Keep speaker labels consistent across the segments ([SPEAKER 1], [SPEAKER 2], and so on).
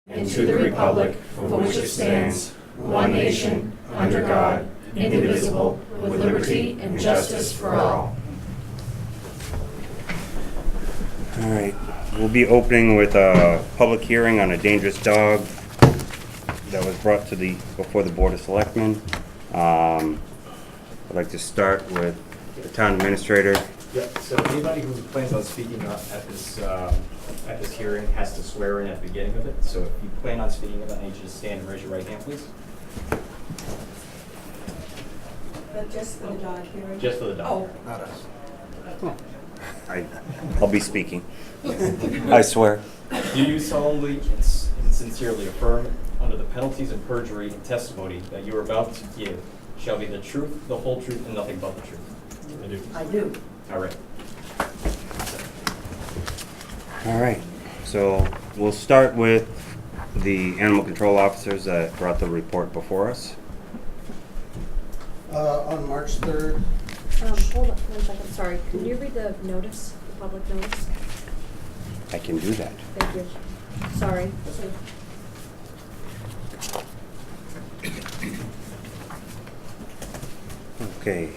[SPEAKER 1] and to the republic for which it stands, one nation, under God, indivisible, with liberty and justice for all.
[SPEAKER 2] All right, we'll be opening with a public hearing on a dangerous dog that was brought to before the Board of Selectmen. I'd like to start with the town administrator.
[SPEAKER 3] Yeah, so anybody who plans on speaking at this hearing has to swear in at the beginning of it. So if you plan on speaking, I need you to stand and raise your right hand, please.
[SPEAKER 4] But just for the dog hearing?
[SPEAKER 3] Just for the dog.
[SPEAKER 4] Oh.
[SPEAKER 3] Not us.
[SPEAKER 2] I'll be speaking. I swear.
[SPEAKER 3] Do you solemnly and sincerely affirm, under the penalties of perjury and testimony that you are about to give, shall be the truth, the whole truth, and nothing but the truth? I do.
[SPEAKER 4] I do.
[SPEAKER 3] All right.
[SPEAKER 2] All right, so we'll start with the animal control officers that brought the report before us.
[SPEAKER 5] On March 3rd.
[SPEAKER 6] Hold on 1 second, sorry. Can you read the notice, the public notice?
[SPEAKER 2] I can do that.
[SPEAKER 6] Thank you. Sorry.
[SPEAKER 2] Okay.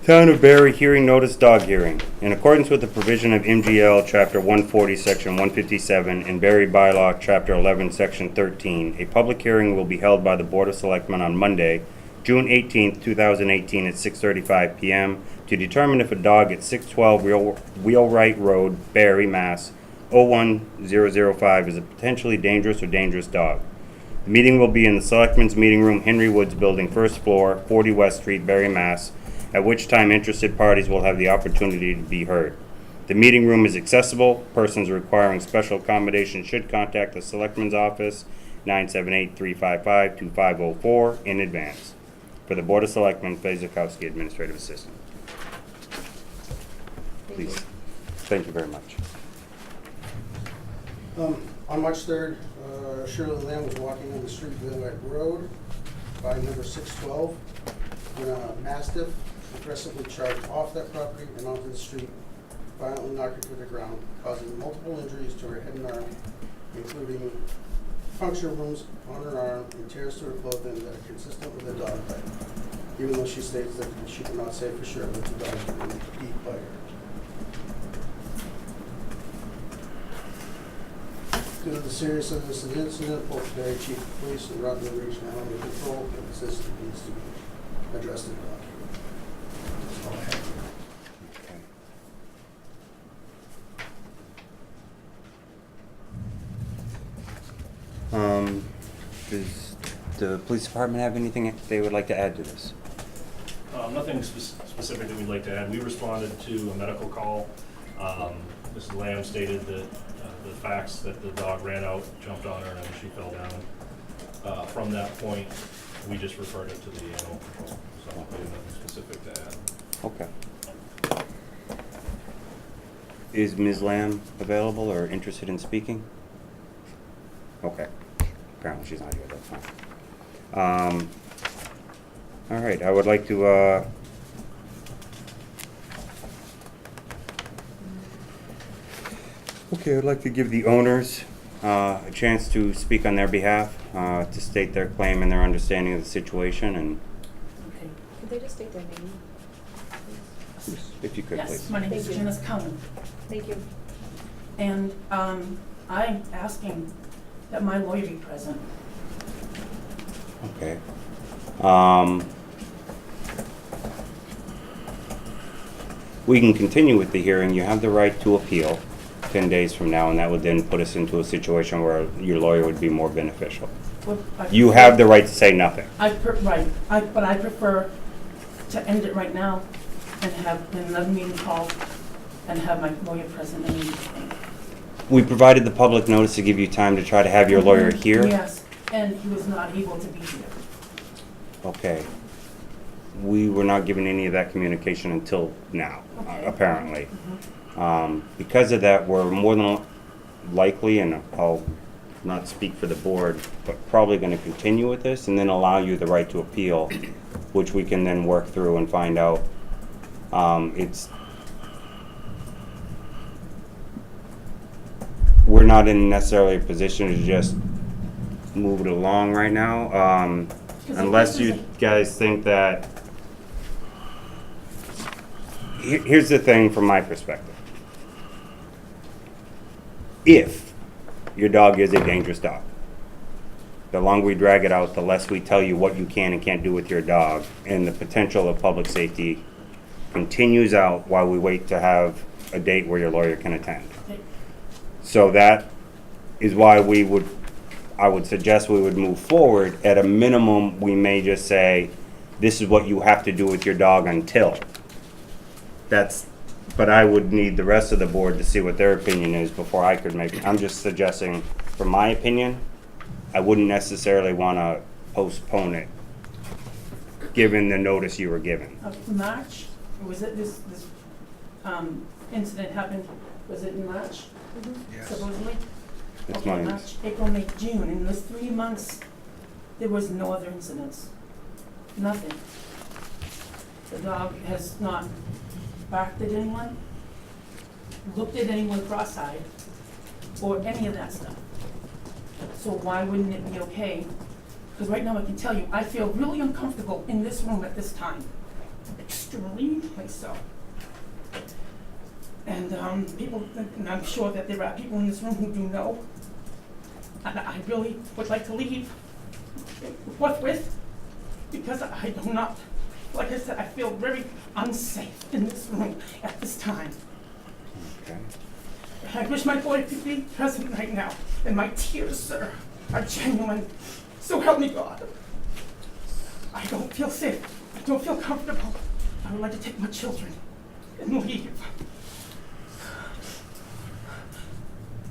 [SPEAKER 2] Town of Barre hearing notice dog hearing. In accordance with the provision of MGL Chapter 140, Section 157, and Barre Bylaw Chapter 11, Section 13, a public hearing will be held by the Board of Selectmen on Monday, June 18, 2018 at 6:35 p.m. to determine if a dog at 612 Wheelwright Road, Barre, Mass. 01005 is a potentially dangerous or dangerous dog. The meeting will be in the Selectmen's Meeting Room, Henry Woods Building, first floor, 40 West Street, Barre, Mass., at which time interested parties will have the opportunity to be heard. The meeting room is accessible. Persons requiring special accommodation should contact the Selectman's Office, 978-355-2504, in advance. For the Board of Selectmen, Fezikowski, Administrative Assistant. Please. Thank you very much.
[SPEAKER 5] On March 3rd, Shirley Lamb was walking on the street Wheelwright Road by number 612 when a Mastiff aggressively charged off that property and onto the street, violently knocked her to the ground, causing multiple injuries to her head and arm, including puncture wounds on her arm and tears to her clothing that are consistent with a dog bite, even though she states that she cannot say for sure that the dog had been beat by her. Due to the seriousness of this incident, both Barre Chief of Police and Rutland Regional Animal Control have insisted it needs to be addressed in the document. That's all I have.
[SPEAKER 2] Does the police department have anything they would like to add to this?
[SPEAKER 7] Nothing specific that we'd like to add. We responded to a medical call. Mrs. Lamb stated that the facts that the dog ran out, jumped on her, and she fell down. From that point, we just referred it to the animal control. So we have nothing specific to add.
[SPEAKER 2] Okay. Is Ms. Lamb available or interested in speaking? Okay. Apparently she's not here, that's fine. All right, I would like to, I'd like to give the owners a chance to speak on their behalf, to state their claim and their understanding of the situation, and
[SPEAKER 6] Okay. Could they just state their name?
[SPEAKER 2] if you could,
[SPEAKER 8] Yes,
[SPEAKER 2] please.
[SPEAKER 8] my name is
[SPEAKER 6] Thank you.
[SPEAKER 8] Janice Cullen,
[SPEAKER 6] Thank you.
[SPEAKER 8] and I'm asking that my lawyer be present.
[SPEAKER 2] Okay. We can continue with the hearing. You have the right to appeal 10 days from now, and that would then put us into a situation where your lawyer would be more beneficial. You have the right to say nothing.
[SPEAKER 8] But I prefer to end it right now and have another meeting called and have my lawyer present immediately.
[SPEAKER 2] We provided the public notice to give you time to try to have your lawyer here.
[SPEAKER 8] Yes, and he was not able to be here.
[SPEAKER 2] Okay. We were not given any of that communication until now,
[SPEAKER 8] Okay.
[SPEAKER 2] apparently. Because of that, we're more than likely, and I'll not speak for the board, but probably going to continue with this and then allow you the right to appeal, which we can then work through and find out. not in necessarily a position to just move it along right now. Unless you guys think that, here's the thing from my perspective. If your dog is a dangerous dog, the longer we drag it out, the less we tell you what you can and can't do with your dog, and the potential of public safety continues out while we wait to have a date where your lawyer can attend. So that is why I would suggest we would move forward. At a minimum, we may just say, this is what you have to do with your dog until. But I would need the rest of the board to see what their opinion is before I could make, I'm just suggesting, from my opinion, I wouldn't necessarily want to postpone it, given the notice you were given.
[SPEAKER 8] March, was it this incident happened, was it in March?
[SPEAKER 5] Yes.
[SPEAKER 8] Supposedly?
[SPEAKER 2] It's
[SPEAKER 8] Okay,
[SPEAKER 2] mine.
[SPEAKER 8] March, April, May, June, in those 3 months, there was no other incidents. Nothing. The dog has not barked at anyone, looked at anyone cross-eyed, or any of that stuff. So why wouldn't it be okay? Because right now I can tell you, I feel really uncomfortable in this room at this time. Extremely so. And people, and I'm sure that there are people in this room who do know. And I really would like to leave forthwith, because I do not, like I said, I feel very unsafe in this room at this time.
[SPEAKER 2] Okay.
[SPEAKER 8] I wish my boy could be present right now, and my tears, sir, are genuine. So help me God. I don't feel safe. I don't feel comfortable. I would like to take my children and leave.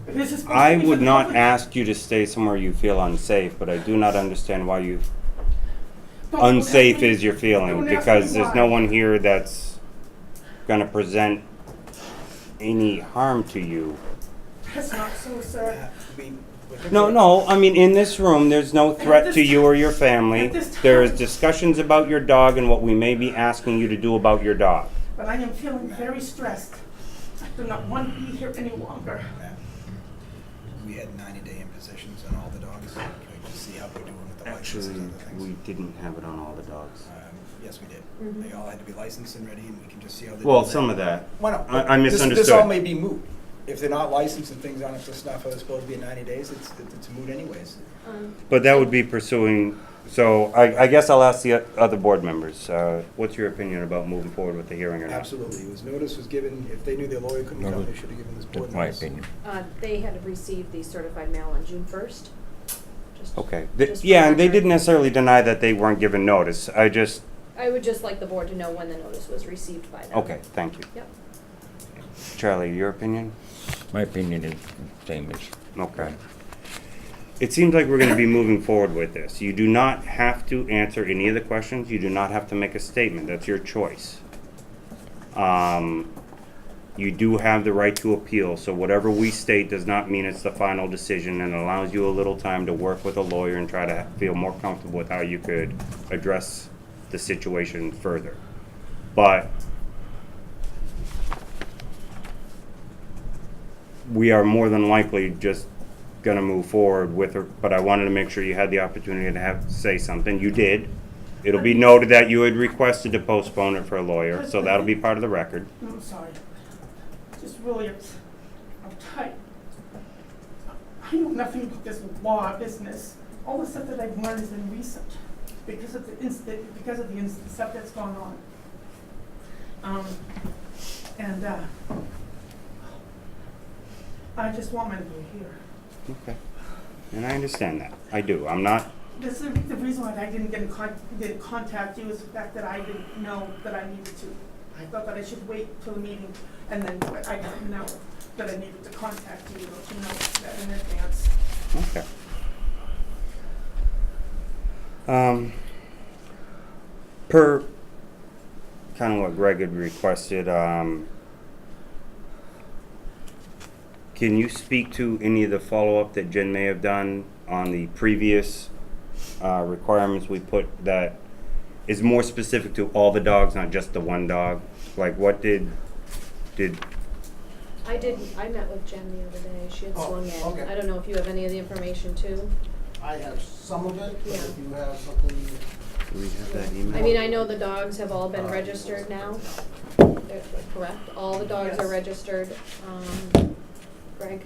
[SPEAKER 8] This is supposed
[SPEAKER 2] I
[SPEAKER 8] to be for
[SPEAKER 2] would
[SPEAKER 8] the
[SPEAKER 2] not
[SPEAKER 8] public.
[SPEAKER 2] ask you to stay somewhere you feel unsafe, but I do not understand why you
[SPEAKER 8] Don't ask
[SPEAKER 2] unsafe
[SPEAKER 8] me-
[SPEAKER 2] is your feeling,
[SPEAKER 8] don't ask
[SPEAKER 2] because
[SPEAKER 8] me
[SPEAKER 2] there's no
[SPEAKER 8] why.
[SPEAKER 2] one here that's gonna present any harm to you.
[SPEAKER 8] That's not so, sir.
[SPEAKER 2] No, I mean, in this room, there's no threat
[SPEAKER 8] this
[SPEAKER 2] to you or your family.
[SPEAKER 8] at this
[SPEAKER 2] There is
[SPEAKER 8] time-
[SPEAKER 2] discussions about your dog and what we may be asking you to do about your dog.
[SPEAKER 8] But I am feeling very stressed. I do not want to be here any longer.
[SPEAKER 9] We had 90-day impositions on all the dogs. Can we just see how we're doing with the licenses
[SPEAKER 2] Actually,
[SPEAKER 9] and other things?
[SPEAKER 2] we didn't have it on all the dogs.
[SPEAKER 9] Yes, we did.
[SPEAKER 6] Mhm.
[SPEAKER 9] They all had to be licensed and ready, and we can just see how they do.
[SPEAKER 2] Well,
[SPEAKER 9] that.
[SPEAKER 2] some of that.
[SPEAKER 9] Why not?
[SPEAKER 2] I
[SPEAKER 9] This
[SPEAKER 2] misunderstood.
[SPEAKER 9] all may be moot. If they're not licensed and things aren't up to snuff, it's supposed to be in 90 days, it's moot anyways.
[SPEAKER 2] But that would be pursuing, so I guess I'll ask the other board members, what's your opinion about moving forward with the hearing or not?
[SPEAKER 9] Absolutely. It was notice was given, if they knew their lawyer couldn't come, they should have given this board notice.
[SPEAKER 6] They had received the certified mail on June 1st. Just-
[SPEAKER 2] Okay,
[SPEAKER 6] just for
[SPEAKER 2] yeah, and they
[SPEAKER 6] record.
[SPEAKER 2] didn't necessarily deny that they weren't given notice,
[SPEAKER 6] I would just like the board to know when the notice was received by them.
[SPEAKER 2] okay, thank you.
[SPEAKER 6] Yep.
[SPEAKER 2] Charlie, your opinion?
[SPEAKER 10] My opinion is same as.
[SPEAKER 2] Okay. It seems like we're gonna be moving forward with this. You do not have to answer any of the questions, you do not have to make a statement, that's your choice. You do have the right to appeal, so whatever we state does not mean it's the final decision, and allows you a little time to work with a lawyer and try to feel more comfortable with how you could address the situation further. But we are more than likely just gonna move forward with her, but I wanted to make sure you had the opportunity to say something. You did. It'll be noted that you had requested to postpone it for a lawyer, so that'll be part of the record.
[SPEAKER 8] I'm sorry. Just really, I'm tight. I know nothing about this law business. All the stuff that I've learned has been recent because of the stuff that's gone on. I just want my boy here.
[SPEAKER 2] Okay. And I understand that. I do. I'm not,
[SPEAKER 8] This is the reason why I didn't didn't contact you, is the fact that I didn't know that I needed to. I thought that I should wait till the meeting, and then I didn't know that I needed to contact you, or to know that in advance.
[SPEAKER 2] okay. Per kind of what Greg had requested, can you speak to any of the follow-up that Jen may have done on the previous requirements we put that is more specific to all the dogs, not just the one dog? Like what did
[SPEAKER 6] I met with Jen the other day, she had
[SPEAKER 5] Oh,
[SPEAKER 6] swung in.
[SPEAKER 5] okay.
[SPEAKER 6] I don't know if you have any of the information too.
[SPEAKER 5] I have some of it, but
[SPEAKER 6] Yeah.
[SPEAKER 5] if you have something,
[SPEAKER 2] Do we have that email?
[SPEAKER 6] I mean, I know the dogs have all been registered now. They're correct, all the dogs are
[SPEAKER 8] Yes.
[SPEAKER 6] registered. Greg,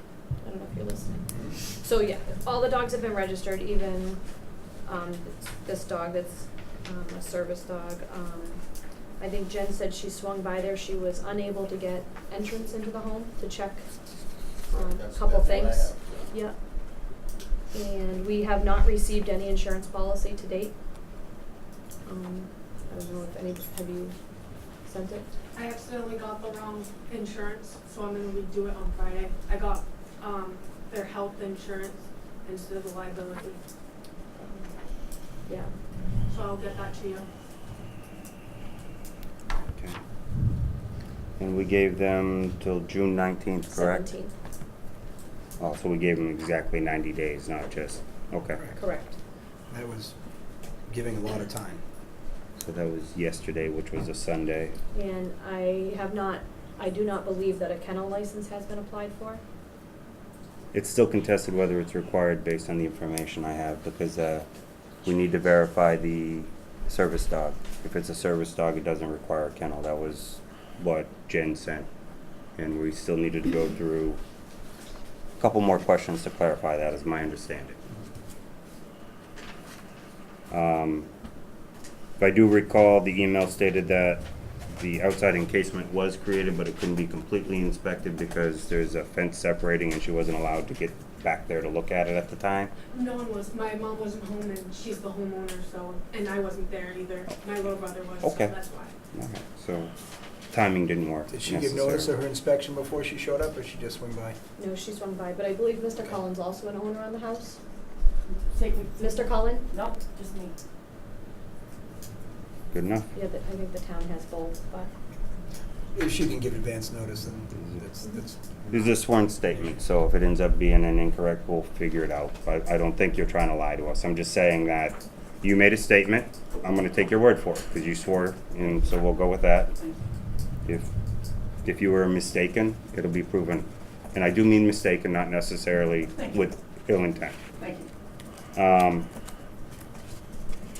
[SPEAKER 6] I don't know if you're listening. So yeah, all the dogs have been registered, even this dog that's a service dog. I think Jen said she swung by there, she was unable to get entrance into the home to check a
[SPEAKER 5] that's
[SPEAKER 6] couple
[SPEAKER 5] what I
[SPEAKER 6] things.
[SPEAKER 5] have.
[SPEAKER 6] Yeah. And we have not received any insurance policy to date. I don't know if have you sent it?
[SPEAKER 11] I accidentally got the wrong insurance, so I'm gonna redo it on Friday. I got, their health insurance instead of the liability,
[SPEAKER 6] Yeah.
[SPEAKER 11] so I'll get that to you.
[SPEAKER 2] Okay. And we gave them till June 19th, correct?
[SPEAKER 6] 17th,
[SPEAKER 2] Oh, so we gave them exactly 90 days, not just, okay.
[SPEAKER 6] correct.
[SPEAKER 9] That was giving a lot of time.
[SPEAKER 2] So that was yesterday, which was a Sunday.
[SPEAKER 6] And I do not believe that a kennel license has been applied for.
[SPEAKER 2] It's still contested whether it's required based on the information I have, because we need to verify the service dog. If it's a service dog, it doesn't require a kennel. That was what Jen sent. And we still needed to go through a couple more questions to clarify that, is my understanding. If I do recall, the email stated that the outside encasement was created, but it couldn't be completely inspected because there's a fence separating and she wasn't allowed to get back there to look at it at the time.
[SPEAKER 11] No one was, my mom wasn't home and she's the homeowner, so, and I wasn't there either. My little brother was, so
[SPEAKER 2] Okay.
[SPEAKER 11] that's why.
[SPEAKER 2] Okay, so timing didn't work.
[SPEAKER 9] Did she give notice of her inspection before she showed up, or she just swing by?
[SPEAKER 6] No, she swung by, but I believe Mr. Cullen's also an owner on the house.
[SPEAKER 8] Take me.
[SPEAKER 6] Mr. Cullen?
[SPEAKER 8] Nope, just me.
[SPEAKER 2] Good enough?
[SPEAKER 6] Yeah, I think the town has both, but.
[SPEAKER 9] If she can give advance notice, then that's,
[SPEAKER 2] There's a sworn statement, so if it ends up being an incorrect, we'll figure it out. But I don't think you're trying to lie to us. I'm just saying that you made a statement. I'm gonna take your word for it, because you swore, and so we'll go with that. If you were mistaken, it'll be proven. And I do mean mistaken, not necessarily
[SPEAKER 8] Thank you.
[SPEAKER 2] with ill intent.
[SPEAKER 8] Thank you.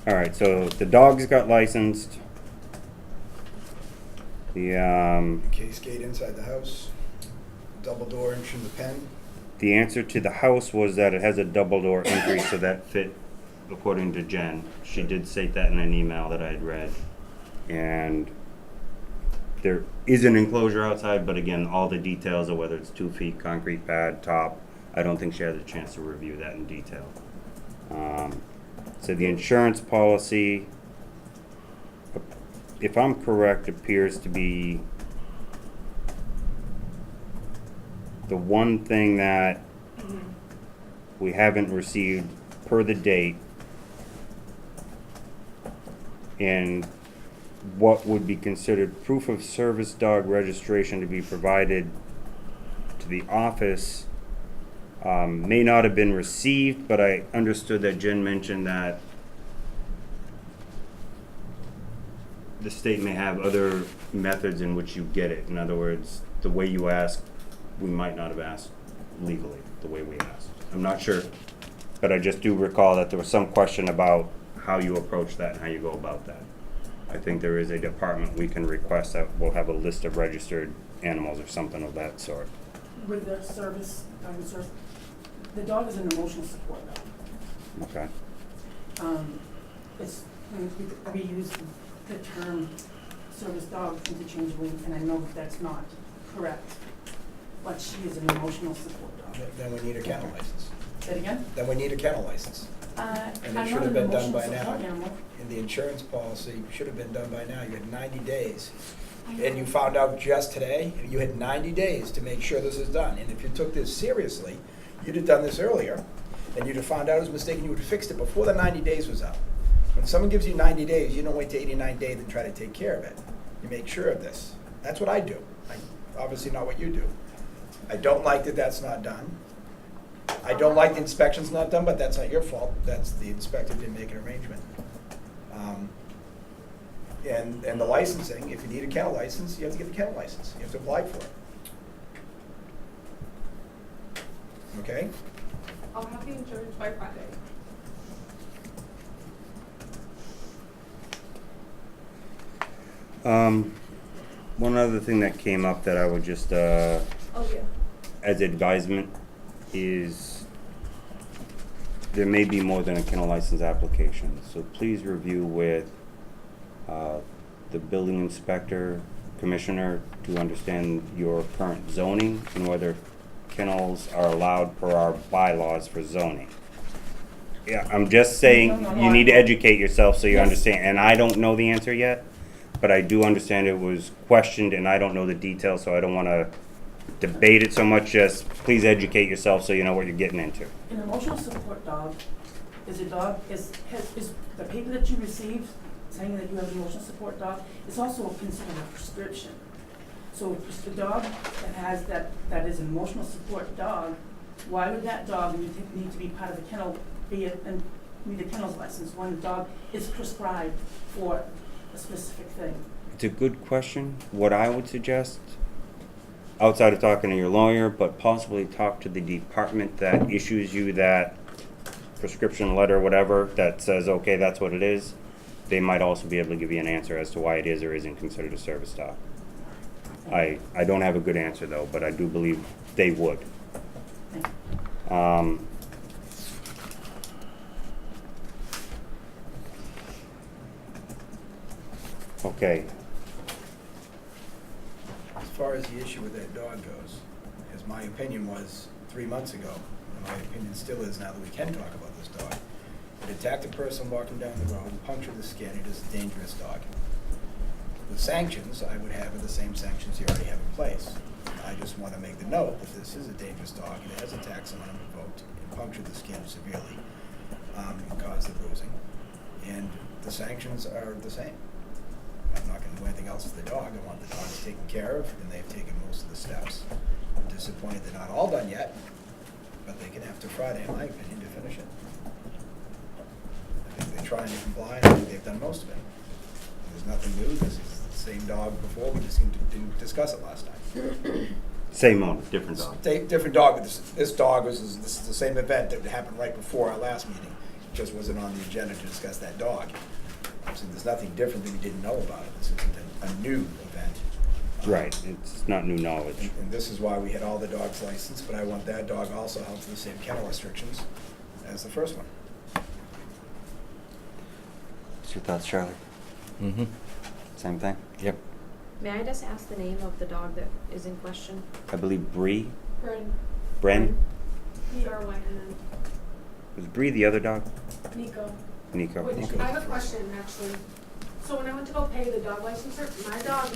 [SPEAKER 2] All right, so the dogs got licensed. The
[SPEAKER 9] case gate inside the house, double door entry in the pen.
[SPEAKER 2] the answer to the house was that it has a double door entry, so that fit according to Jen. She did state that in an email that I had read. And there is an enclosure outside, but again, all the details of whether it's 2 feet, concrete pad, top, I don't think she had a chance to review that in detail. So the insurance policy, if I'm correct, appears to be the one thing that we haven't received per the date, and what would be considered proof of service dog registration to be provided to the office may not have been received, but I understood that Jen mentioned that the state may have other methods in which you get it. In other words, the way you ask, we might not have asked legally the way we asked. I'm not sure, but I just do recall that there was some question about how you approach that and how you go about that. I think there is a department we can request that will have a list of registered animals or something of that sort.
[SPEAKER 8] With the service, the dog is an emotional support dog.
[SPEAKER 2] Okay.
[SPEAKER 8] It's, we use the term service dog interchangeably, and I know that that's not correct, but she is an emotional support dog.
[SPEAKER 9] Then we need a kennel license.
[SPEAKER 8] Say it again?
[SPEAKER 9] Then we need a kennel license. And it should have been done by now. And the insurance policy should have been done by now. You had 90 days. And you found out just today, you had 90 days to make sure this is done. And if you took this seriously, you'd have done this earlier, and you'd have found out it was a mistake, and you would have fixed it before the 90 days was up. When someone gives you 90 days, you don't wait to 89 days and try to take care of it. You make sure of this. That's what I do. Obviously not what you do. I don't like that that's not done. I don't like the inspection's not done, but that's not your fault. That's the inspector didn't make an arrangement. And the licensing, if you need a kennel license, you have to get the kennel license. You have to apply for it. okay?
[SPEAKER 11] I'll have the insurance by Friday.
[SPEAKER 2] One other thing that came up that I would just,
[SPEAKER 11] Oh, yeah.
[SPEAKER 2] as advisement is there may be more than a kennel license application. So please review with the building inspector, commissioner, to understand your current zoning and whether kennels are allowed per our bylaws for zoning. Yeah, I'm just saying, you need to educate yourself so you understand, and I don't know the answer yet, but I do understand it was questioned, and I don't know the details, so I don't wanna debate it so much, just please educate yourself so you know what you're getting into.
[SPEAKER 8] An emotional support dog is a dog, is the paper that you received saying that you have an emotional support dog, is also considered a prescription. So the dog that has that is an emotional support dog, why would that dog need to be part of the kennel, be it, and need a kennel's license when the dog is prescribed for a specific thing?
[SPEAKER 2] It's a good question. What I would suggest, outside of talking to your lawyer, but possibly talk to the department that issues you that prescription letter, whatever, that says, okay, that's what it is. They might also be able to give you an answer as to why it is or isn't considered a service dog. I don't have a good answer though, but I do believe they would. Okay.
[SPEAKER 9] As far as the issue with that dog goes, as my opinion was 3 months ago, and my opinion still is now that we can talk about this dog, it attacked a person walking down the road, punctured the skin, it is a dangerous dog. The sanctions I would have are the same sanctions you already have in place. I just want to make the note that this is a dangerous dog, it has attacked someone unprovoked, it punctured the skin severely, and caused the bruising, and the sanctions are the same. I'm not going to do anything else to the dog. I want the dog taken care of, and they've taken most of the steps. I'm disappointed they're not all done yet, but they can after Friday, in my opinion, to finish it. I think they're trying to comply, and I think they've done most of it. There's nothing new. This is the same dog before. We just didn't discuss it last time.
[SPEAKER 2] Same owner, different dog.
[SPEAKER 9] Different dog, but this dog this is the same event that happened right before our last meeting. It just wasn't on the agenda to discuss that dog. So there's nothing different that we didn't know about it. This isn't a new event.
[SPEAKER 2] Right, it's not new knowledge.
[SPEAKER 9] And this is why we had all the dogs licensed, but I want that dog also held to the same kennel restrictions as the first one.
[SPEAKER 2] What's your thoughts, Charlie?
[SPEAKER 10] Mm-hmm.
[SPEAKER 2] Same thing?
[SPEAKER 10] Yep.
[SPEAKER 6] May I just ask the name of the dog that is in question?
[SPEAKER 2] I believe Bree,
[SPEAKER 11] Bren,
[SPEAKER 2] Bren,
[SPEAKER 11] BRY, and then
[SPEAKER 2] was Bree the other dog?
[SPEAKER 11] Nico.
[SPEAKER 2] Nico.
[SPEAKER 11] Wait,
[SPEAKER 2] Okay.
[SPEAKER 11] I have a question, actually. So when I went to go pay the dog licensor, my dog,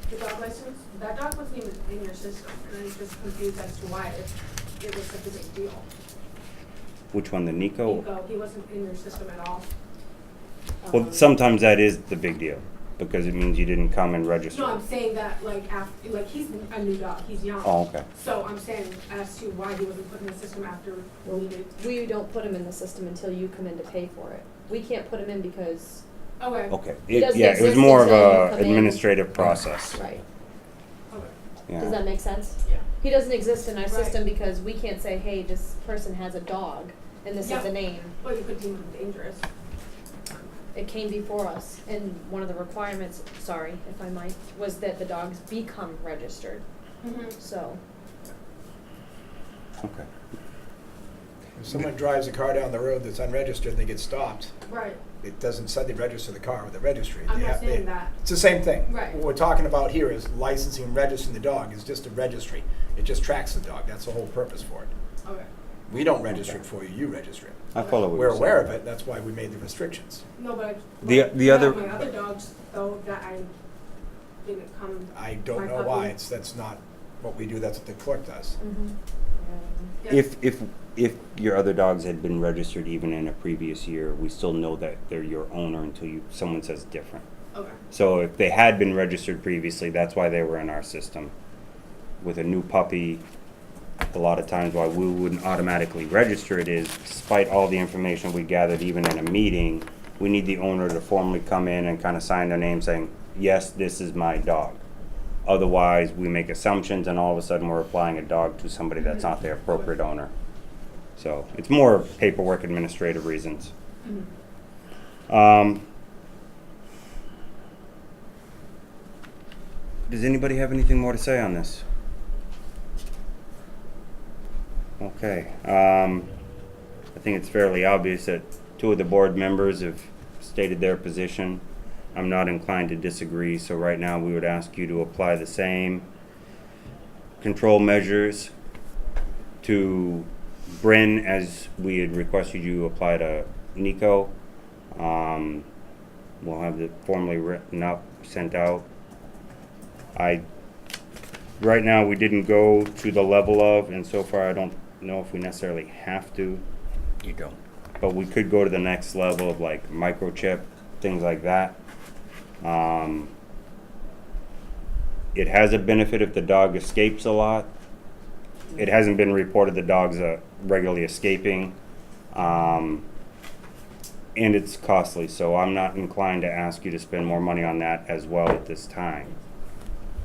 [SPEAKER 11] the dog license, that dog wasn't even in your system, and I was just confused as to why it was such a big deal.
[SPEAKER 2] Which one, the Nico?
[SPEAKER 11] Nico, he wasn't in your system at all.
[SPEAKER 2] Well, sometimes that is the big deal, because it means you didn't come and register.
[SPEAKER 11] No, I'm saying that, like, after, like, he's a new dog, he's young.
[SPEAKER 2] Oh, okay.
[SPEAKER 11] So I'm saying as to why he wasn't put in the system after we did.
[SPEAKER 6] We don't put him in the system until you come in to pay for it. We can't put him in because,
[SPEAKER 11] Okay.
[SPEAKER 2] Okay.
[SPEAKER 6] It doesn't
[SPEAKER 2] Yeah, it was
[SPEAKER 6] exist
[SPEAKER 2] more of
[SPEAKER 6] until you
[SPEAKER 2] a
[SPEAKER 6] come in.
[SPEAKER 2] administrative process.
[SPEAKER 6] right,
[SPEAKER 11] Okay.
[SPEAKER 2] Yeah.
[SPEAKER 6] does that make sense?
[SPEAKER 11] Yeah.
[SPEAKER 6] He doesn't exist in our
[SPEAKER 11] Right.
[SPEAKER 6] system because we can't say, hey, this person has a dog and this
[SPEAKER 11] Yeah.
[SPEAKER 6] is the name.
[SPEAKER 11] Well, you could deem him dangerous.
[SPEAKER 6] It came before us, and one of the requirements, sorry, if I might, was that the dogs become registered, so.
[SPEAKER 2] Okay.
[SPEAKER 9] If someone drives a car down the road that's unregistered and they get stopped,
[SPEAKER 11] Right.
[SPEAKER 9] it doesn't suddenly register the car with the registry.
[SPEAKER 11] I'm
[SPEAKER 9] They
[SPEAKER 11] not
[SPEAKER 9] have-
[SPEAKER 11] saying
[SPEAKER 9] they-
[SPEAKER 11] that.
[SPEAKER 9] It's the same thing.
[SPEAKER 11] Right.
[SPEAKER 9] What we're talking about here is licensing and registering the dog. It's just a registry. It just tracks the dog. That's the whole purpose for it.
[SPEAKER 11] Okay.
[SPEAKER 9] We don't register it for you, you register it.
[SPEAKER 2] I follow what
[SPEAKER 9] We're
[SPEAKER 2] you're
[SPEAKER 9] aware of
[SPEAKER 2] saying.
[SPEAKER 9] it, that's why we made the restrictions.
[SPEAKER 11] No, but
[SPEAKER 2] The other-
[SPEAKER 11] my other dogs, though, that I didn't come.
[SPEAKER 9] I don't
[SPEAKER 11] my
[SPEAKER 9] know why,
[SPEAKER 11] puppy-
[SPEAKER 9] that's not what we do, that's what the clerk does.
[SPEAKER 11] Yeah.
[SPEAKER 2] If your other dogs had been registered even in a previous year, we still know that they're your owner until someone says different.
[SPEAKER 11] Okay.
[SPEAKER 2] So if they had been registered previously, that's why they were in our system. With a new puppy, a lot of times why we wouldn't automatically register it is, despite all the information we gathered even in a meeting, we need the owner to formally come in and kind of sign their name saying, yes, this is my dog. Otherwise, we make assumptions and all of a sudden we're applying a dog to somebody that's not the appropriate owner. So it's more paperwork administrative reasons. Does anybody have anything more to say on this? Okay. I think it's fairly obvious that two of the board members have stated their position. I'm not inclined to disagree, so right now we would ask you to apply the same control measures to Bryn as we had requested you apply to Nico. We'll have it formally written up, sent out. Right now we didn't go to the level of, and so far I don't know if we necessarily have to,
[SPEAKER 10] You don't.
[SPEAKER 2] but we could go to the next level of like microchip, things like that. It has a benefit if the dog escapes a lot. It hasn't been reported the dog's regularly escaping, and it's costly, so I'm not inclined to ask you to spend more money on that as well at this time.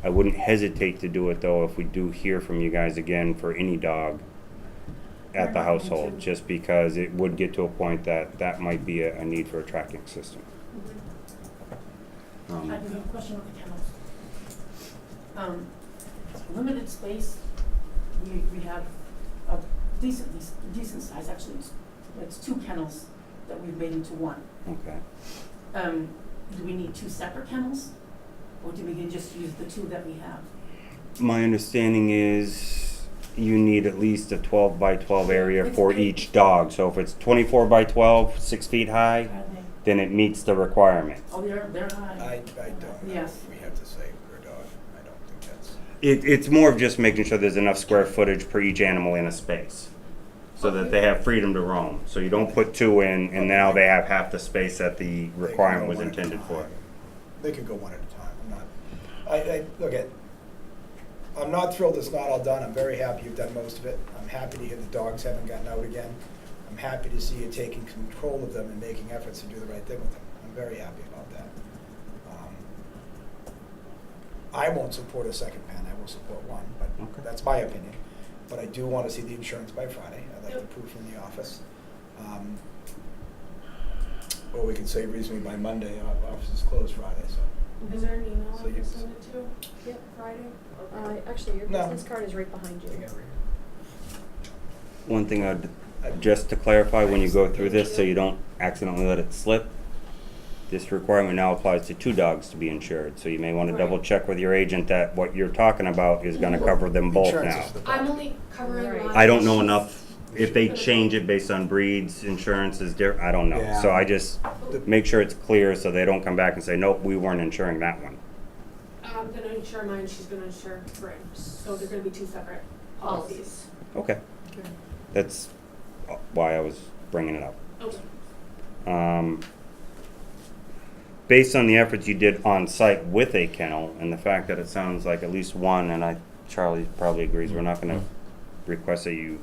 [SPEAKER 2] I wouldn't hesitate to do it though if we do hear from you guys again for any dog at the household, just because it would get to a point that that might be a need for a tracking system.
[SPEAKER 8] I do have a question on the kennels. Limited space, we have a decent size, actually, it's 2 kennels that we've made into 1.
[SPEAKER 2] Okay.
[SPEAKER 8] Do we need 2 separate kennels? Or do we can just use the 2 that we have?
[SPEAKER 2] My understanding is you need at least a 12 by 12 area for each dog. So if it's 24 by 12, 6 feet high,
[SPEAKER 8] Are they?
[SPEAKER 2] then it meets the requirement.
[SPEAKER 8] Oh, they're high.
[SPEAKER 9] I don't know
[SPEAKER 8] Yes.
[SPEAKER 9] if we have to say per dog. I don't think that's.
[SPEAKER 2] It's more of just making sure there's enough square footage per each animal in a space, so that they have freedom to roam. So you don't put 2 in, and now they have half the space that the requirement was intended for.
[SPEAKER 9] They can go one at a time. Look at, I'm not thrilled it's not all done. I'm very happy you've done most of it. I'm happy to hear the dogs haven't gotten out again. I'm happy to see you taking control of them and making efforts to do the right thing with them. I'm very happy about that. I won't support a second pen. I will support 1, but
[SPEAKER 2] Okay.
[SPEAKER 9] that's my opinion. But I do want to see the insurance by Friday. I'd like the proof from the office. Or we could say reasonably by Monday. Our office is closed Friday, so.
[SPEAKER 11] Is there an email
[SPEAKER 9] So
[SPEAKER 11] I
[SPEAKER 9] you-
[SPEAKER 11] can send it to? Yep, Friday?
[SPEAKER 6] Actually, your
[SPEAKER 9] No.
[SPEAKER 6] business card is right behind you.
[SPEAKER 2] One thing just to clarify when you go through this, so you don't accidentally let it slip, this requirement now applies to 2 dogs to be insured. So you may want to
[SPEAKER 11] Right.
[SPEAKER 2] double check with your agent that what you're talking about is going to cover them both
[SPEAKER 9] Insurance
[SPEAKER 2] now.
[SPEAKER 9] is the
[SPEAKER 11] I'm
[SPEAKER 9] problem.
[SPEAKER 11] only covering
[SPEAKER 6] Right.
[SPEAKER 11] one.
[SPEAKER 2] I don't know enough. If they change it based on breeds, insurance is different, I don't know.
[SPEAKER 9] Yeah.
[SPEAKER 2] So I just make sure it's clear so they don't come back and say, nope, we weren't insuring that one.
[SPEAKER 11] I'm gonna insure mine, she's gonna insure Bryn, so they're gonna be 2 separate policies.
[SPEAKER 2] Okay. That's why I was bringing it up.
[SPEAKER 11] Okay.
[SPEAKER 2] Based on the efforts you did on site with a kennel and the fact that it sounds like at least 1, Charlie probably agrees, we're not going to request that you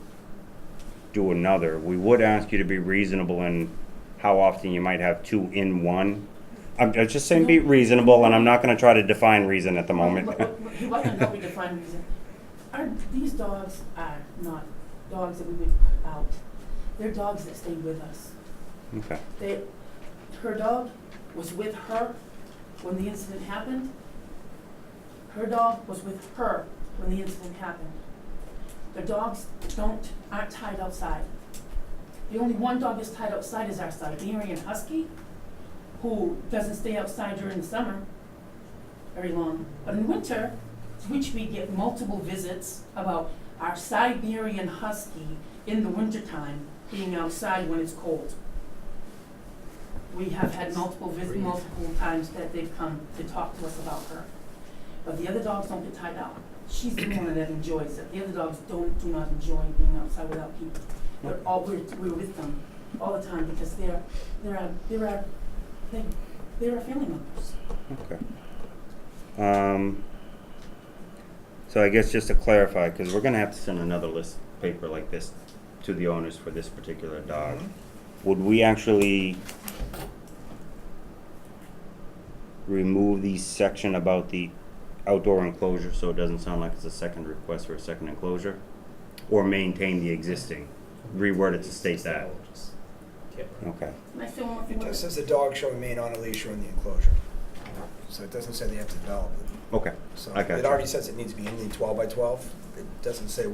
[SPEAKER 2] do another. We would ask you to be reasonable in how often you might have 2 in 1. I'm just saying be reasonable, and I'm not going to try to define reason at the moment.
[SPEAKER 8] He wasn't helping define reason. These dogs are not dogs that we would put out. They're dogs that stay with us.
[SPEAKER 2] Okay.
[SPEAKER 8] Her dog was with her when the incident happened. Her dog was with her when the incident happened. The dogs aren't tied outside. The only one dog that's tied outside is our Siberian Husky, who doesn't stay outside during the summer very long. But in winter, which we get multiple visits about our Siberian Husky in the wintertime being outside when it's cold. We have had multiple times that they've come to talk to us about her. But the other dogs don't get tied out. She's the one that enjoys it. The other dogs do not enjoy being outside without people. But we're with them all the time because they're our family members.
[SPEAKER 2] Okay. So I guess just to clarify, because we're going to have to send another list paper like this to the owners for this particular dog. Would we actually remove the section about the outdoor enclosure, so it doesn't sound like it's a second request for a second enclosure? Or maintain the existing? Reword it to state that. Okay.
[SPEAKER 8] I still want
[SPEAKER 9] It just says the dog shall remain on a leash or in the enclosure. So it doesn't say they have to develop it.
[SPEAKER 2] Okay,
[SPEAKER 9] So
[SPEAKER 2] I got
[SPEAKER 9] it
[SPEAKER 2] you.
[SPEAKER 9] already says it needs to be in the 12 by 12. It doesn't say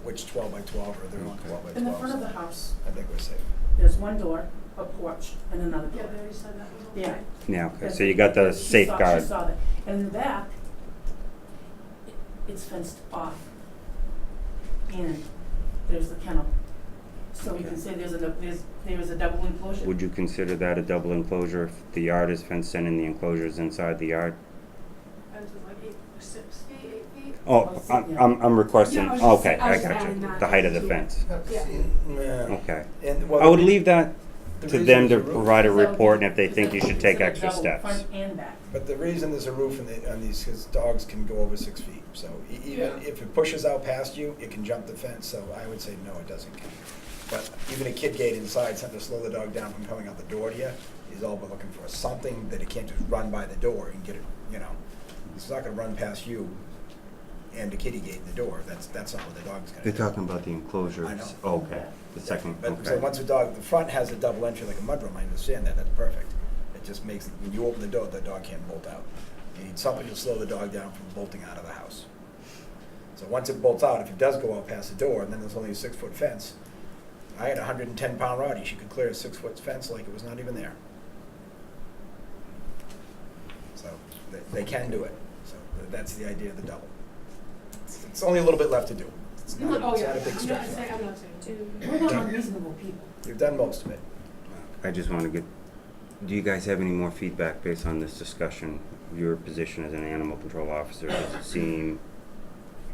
[SPEAKER 9] which 12 by 12 or they're on 12 by 12.
[SPEAKER 8] In the front of the house,
[SPEAKER 9] I think we're safe.
[SPEAKER 8] there's one door, a porch, and another
[SPEAKER 11] Yeah,
[SPEAKER 8] door.
[SPEAKER 11] they already said that was okay.
[SPEAKER 8] Yeah.
[SPEAKER 2] Yeah, okay, so you got the
[SPEAKER 8] She
[SPEAKER 2] safeguard.
[SPEAKER 8] saw that. And in the back, it's fenced off. And there's the kennel. So we can say there is a double enclosure.
[SPEAKER 2] Would you consider that a double enclosure if the yard is fenced in and the enclosure is inside the yard?
[SPEAKER 11] Fence is like 6 feet, 8 feet.
[SPEAKER 2] Oh, I'm requesting,
[SPEAKER 11] Yeah, I was just-
[SPEAKER 2] okay,
[SPEAKER 11] I was
[SPEAKER 2] I
[SPEAKER 11] just
[SPEAKER 2] got
[SPEAKER 11] adding
[SPEAKER 2] you,
[SPEAKER 11] that
[SPEAKER 2] the height of the
[SPEAKER 11] to it.
[SPEAKER 2] fence.
[SPEAKER 11] Yeah.
[SPEAKER 9] Yeah.
[SPEAKER 2] Okay.
[SPEAKER 9] And, well,
[SPEAKER 2] I would leave that
[SPEAKER 9] the
[SPEAKER 2] to
[SPEAKER 9] reason
[SPEAKER 2] them to
[SPEAKER 9] there's a roof-
[SPEAKER 2] provide a
[SPEAKER 8] Because that would
[SPEAKER 2] report,
[SPEAKER 8] be-
[SPEAKER 2] and if they think you should take extra
[SPEAKER 8] double
[SPEAKER 2] steps.
[SPEAKER 8] Front and back.
[SPEAKER 9] But the reason there's a roof on these, because dogs can go over 6 feet. So even
[SPEAKER 11] Yeah.
[SPEAKER 9] if it pushes out past you, it can jump the fence. So I would say no, it doesn't. But even a kid gate inside, something to slow the dog down from coming out the door to you, is all we're looking for. Something that it can't just run by the door and get it, you know. It's not gonna run past you and the kitty gate in the door. That's not what the dog's gonna do.
[SPEAKER 2] They're talking about the enclosures.
[SPEAKER 9] I know.
[SPEAKER 2] Okay, the second,
[SPEAKER 9] But so
[SPEAKER 2] okay.
[SPEAKER 9] once the dog, the front has a double entry like a mudroom, I understand that, that's perfect. It just makes, when you open the door, the dog can't bolt out. You need something to slow the dog down from bolting out of the house. So once it bolts out, if it does go out past the door, and then there's only a 6-foot fence, I had a 110-pound Rottie, she could clear a 6-foot fence like it was not even there. So they can do it, so that's the idea of the double. It's only a little bit left to do. It's
[SPEAKER 11] Oh,
[SPEAKER 9] not
[SPEAKER 11] yeah,
[SPEAKER 9] a big
[SPEAKER 11] I'm
[SPEAKER 9] stretch.
[SPEAKER 11] not saying.
[SPEAKER 8] We're not unreasonable people.
[SPEAKER 9] You've done most of it.
[SPEAKER 2] I just want to get, do you guys have any more feedback based on this discussion? Your position as an animal control officer, does it seem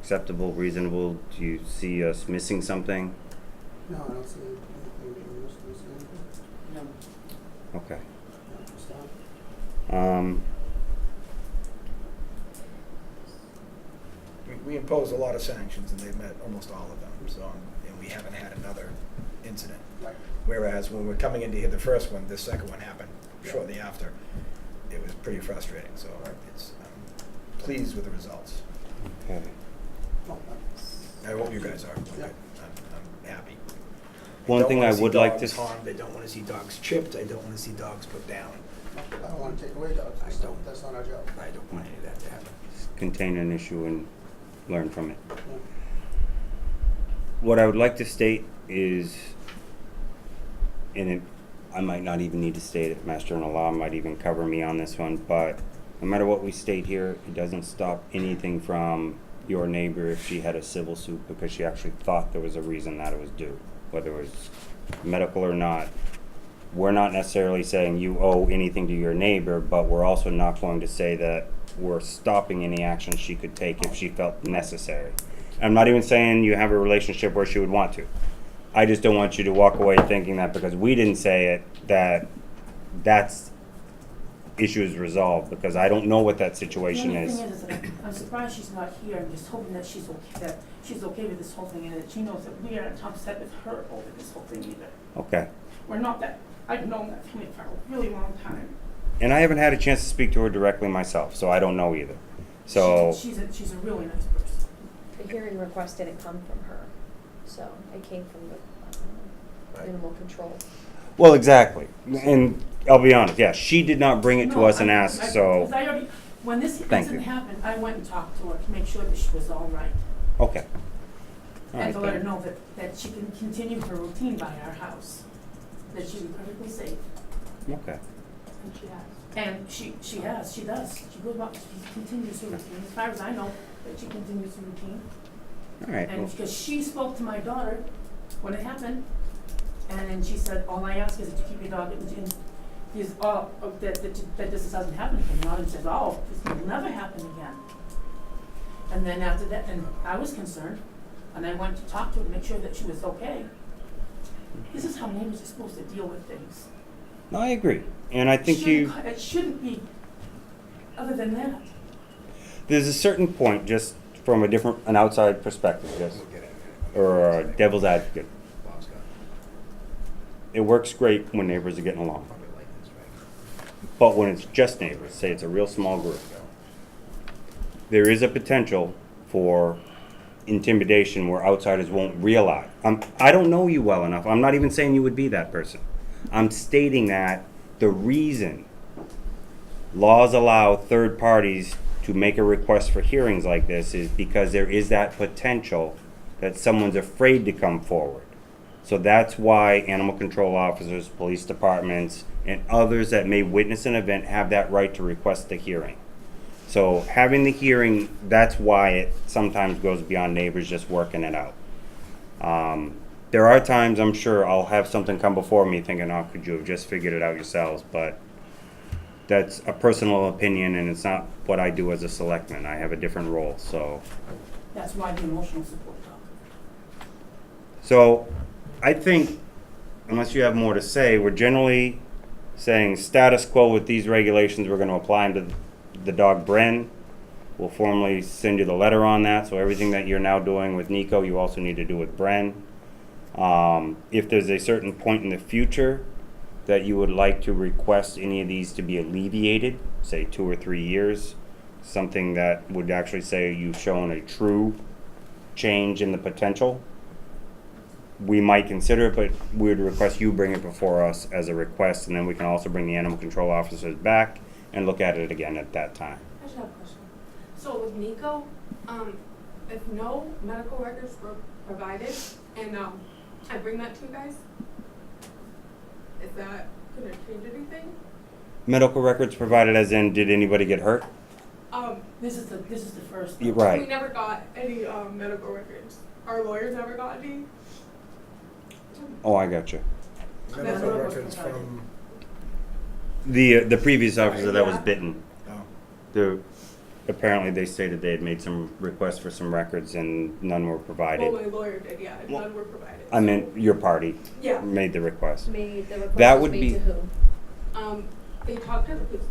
[SPEAKER 2] acceptable, reasonable? Do you see us missing something?
[SPEAKER 5] No, I don't see anything being missed, is there anything?
[SPEAKER 8] No.
[SPEAKER 2] Okay.
[SPEAKER 5] No, it's not.
[SPEAKER 9] We impose a lot of sanctions, and they've met almost all of them, so, and we haven't had another incident.
[SPEAKER 5] Right.
[SPEAKER 9] Whereas when we're coming in to hit the first one, the second one happened shortly after. It was pretty frustrating, so it's, I'm pleased with the results.
[SPEAKER 2] Okay.
[SPEAKER 5] Well,
[SPEAKER 9] I hope you guys are.
[SPEAKER 5] Yeah.
[SPEAKER 9] I'm happy.
[SPEAKER 2] One thing I would like to
[SPEAKER 9] Dogs harmed. I don't want to see dogs chipped. I don't want to see dogs put down.
[SPEAKER 5] I don't want to take away dogs.
[SPEAKER 9] I don't.
[SPEAKER 5] That's not our job.
[SPEAKER 9] I don't want any of that to happen.
[SPEAKER 2] contain an issue and learn from it.
[SPEAKER 5] Yeah.
[SPEAKER 2] What I would like to state is, and it, I might not even need to state it, Master General Law might even cover me on this one, but no matter what we state here, it doesn't stop anything from your neighbor if she had a civil suit because she actually thought there was a reason that it was due, whether it was medical or not. We're not necessarily saying you owe anything to your neighbor, but we're also not going to say that we're stopping any action she could take if she felt necessary. I'm not even saying you have a relationship where she would want to. I just don't want you to walk away thinking that because we didn't say it, that's issue is resolved, because I don't know what that situation
[SPEAKER 8] The only
[SPEAKER 2] is.
[SPEAKER 8] thing is that I'm surprised she's not here. I'm just hoping that she's okay with this whole thing, and that she knows that we aren't upset with her over this whole thing either.
[SPEAKER 2] Okay.
[SPEAKER 8] We're not that, I've known that family for a really long time.
[SPEAKER 2] And I haven't had a chance to speak to her directly myself, so I don't know either. So,
[SPEAKER 8] She's a really nice person.
[SPEAKER 6] The hearing request didn't come from her, so it came from the animal control.
[SPEAKER 2] well, exactly. And I'll be honest, yeah, she did not bring it to us and ask, so,
[SPEAKER 8] Because I already, when this
[SPEAKER 2] Thank
[SPEAKER 8] incident
[SPEAKER 2] you.
[SPEAKER 8] happened, I went and talked to her to make sure that she was all right.
[SPEAKER 2] okay. All
[SPEAKER 8] And
[SPEAKER 2] right,
[SPEAKER 8] to let her
[SPEAKER 2] then.
[SPEAKER 8] know that she can continue her routine by our house, that she'll be perfectly safe.
[SPEAKER 2] Okay.
[SPEAKER 11] And she has.
[SPEAKER 8] And she has, she does. She goes up, she continues her routine, as far as I know, that she continues her routine.
[SPEAKER 2] All right.
[SPEAKER 8] And
[SPEAKER 2] Well,
[SPEAKER 8] because she spoke to my daughter when it happened, and then she said, all I ask is that you keep your dog in is that this doesn't happen again. And I said, oh, this will never happen again. And then after that, and I was concerned, and I went to talk to her to make sure that she was okay. This is how neighbors are supposed to deal with things.
[SPEAKER 2] no, I agree. And I think
[SPEAKER 8] It shouldn't be other than that.
[SPEAKER 2] there's a certain point, just from an outside perspective, just,
[SPEAKER 9] We'll get it.
[SPEAKER 2] or a devil's advocate.
[SPEAKER 9] Bob's got
[SPEAKER 2] It works great when neighbors are getting along.
[SPEAKER 9] probably like this, right?
[SPEAKER 2] But when it's just neighbors, say it's a real small group, there is a potential for intimidation where outsiders won't realize. I don't know you well enough. I'm not even saying you would be that person. I'm stating that the reason laws allow third parties to make a request for hearings like this is because there is that potential that someone's afraid to come forward. So that's why animal control officers, police departments, and others that may witness an event have that right to request the hearing. So having the hearing, that's why it sometimes goes beyond neighbors just working it out. There are times I'm sure I'll have something come before me thinking, oh, could you have just figured it out yourselves? But that's a personal opinion, and it's not what I do as a selectman. I have a different role, so.
[SPEAKER 8] That's why the emotional support dog.
[SPEAKER 2] So I think, unless you have more to say, we're generally saying status quo with these regulations. We're going to apply them to the dog Bren. We'll formally send you the letter on that. So everything that you're now doing with Nico, you also need to do with Bren. If there's a certain point in the future that you would like to request any of these to be alleviated, say 2 or 3 years, something that would actually say you've shown a true change in the potential, we might consider it, but we would request you bring it before us as a request, and then we can also bring the animal control officers back and look at it again at that time.
[SPEAKER 11] I just have a question. So with Nico, if no medical records were provided, and I bring that to you guys, is that gonna change anything?
[SPEAKER 2] Medical records provided as in, did anybody get hurt?
[SPEAKER 8] This is the first.
[SPEAKER 2] You're right.
[SPEAKER 11] We never got any medical records. Our lawyers never got any.
[SPEAKER 2] Oh, I got you.
[SPEAKER 9] Medical records from,
[SPEAKER 2] The previous officer that was bitten.
[SPEAKER 9] oh,
[SPEAKER 2] Apparently they stated they had made some requests for some records and none were provided.
[SPEAKER 11] Well, my lawyer did, yeah, and none were provided.
[SPEAKER 2] I meant your party
[SPEAKER 11] Yeah.
[SPEAKER 2] made the request.
[SPEAKER 6] Made the request
[SPEAKER 2] That
[SPEAKER 6] was
[SPEAKER 2] would
[SPEAKER 6] made
[SPEAKER 2] be-
[SPEAKER 6] to who?
[SPEAKER 11] They talked to the police.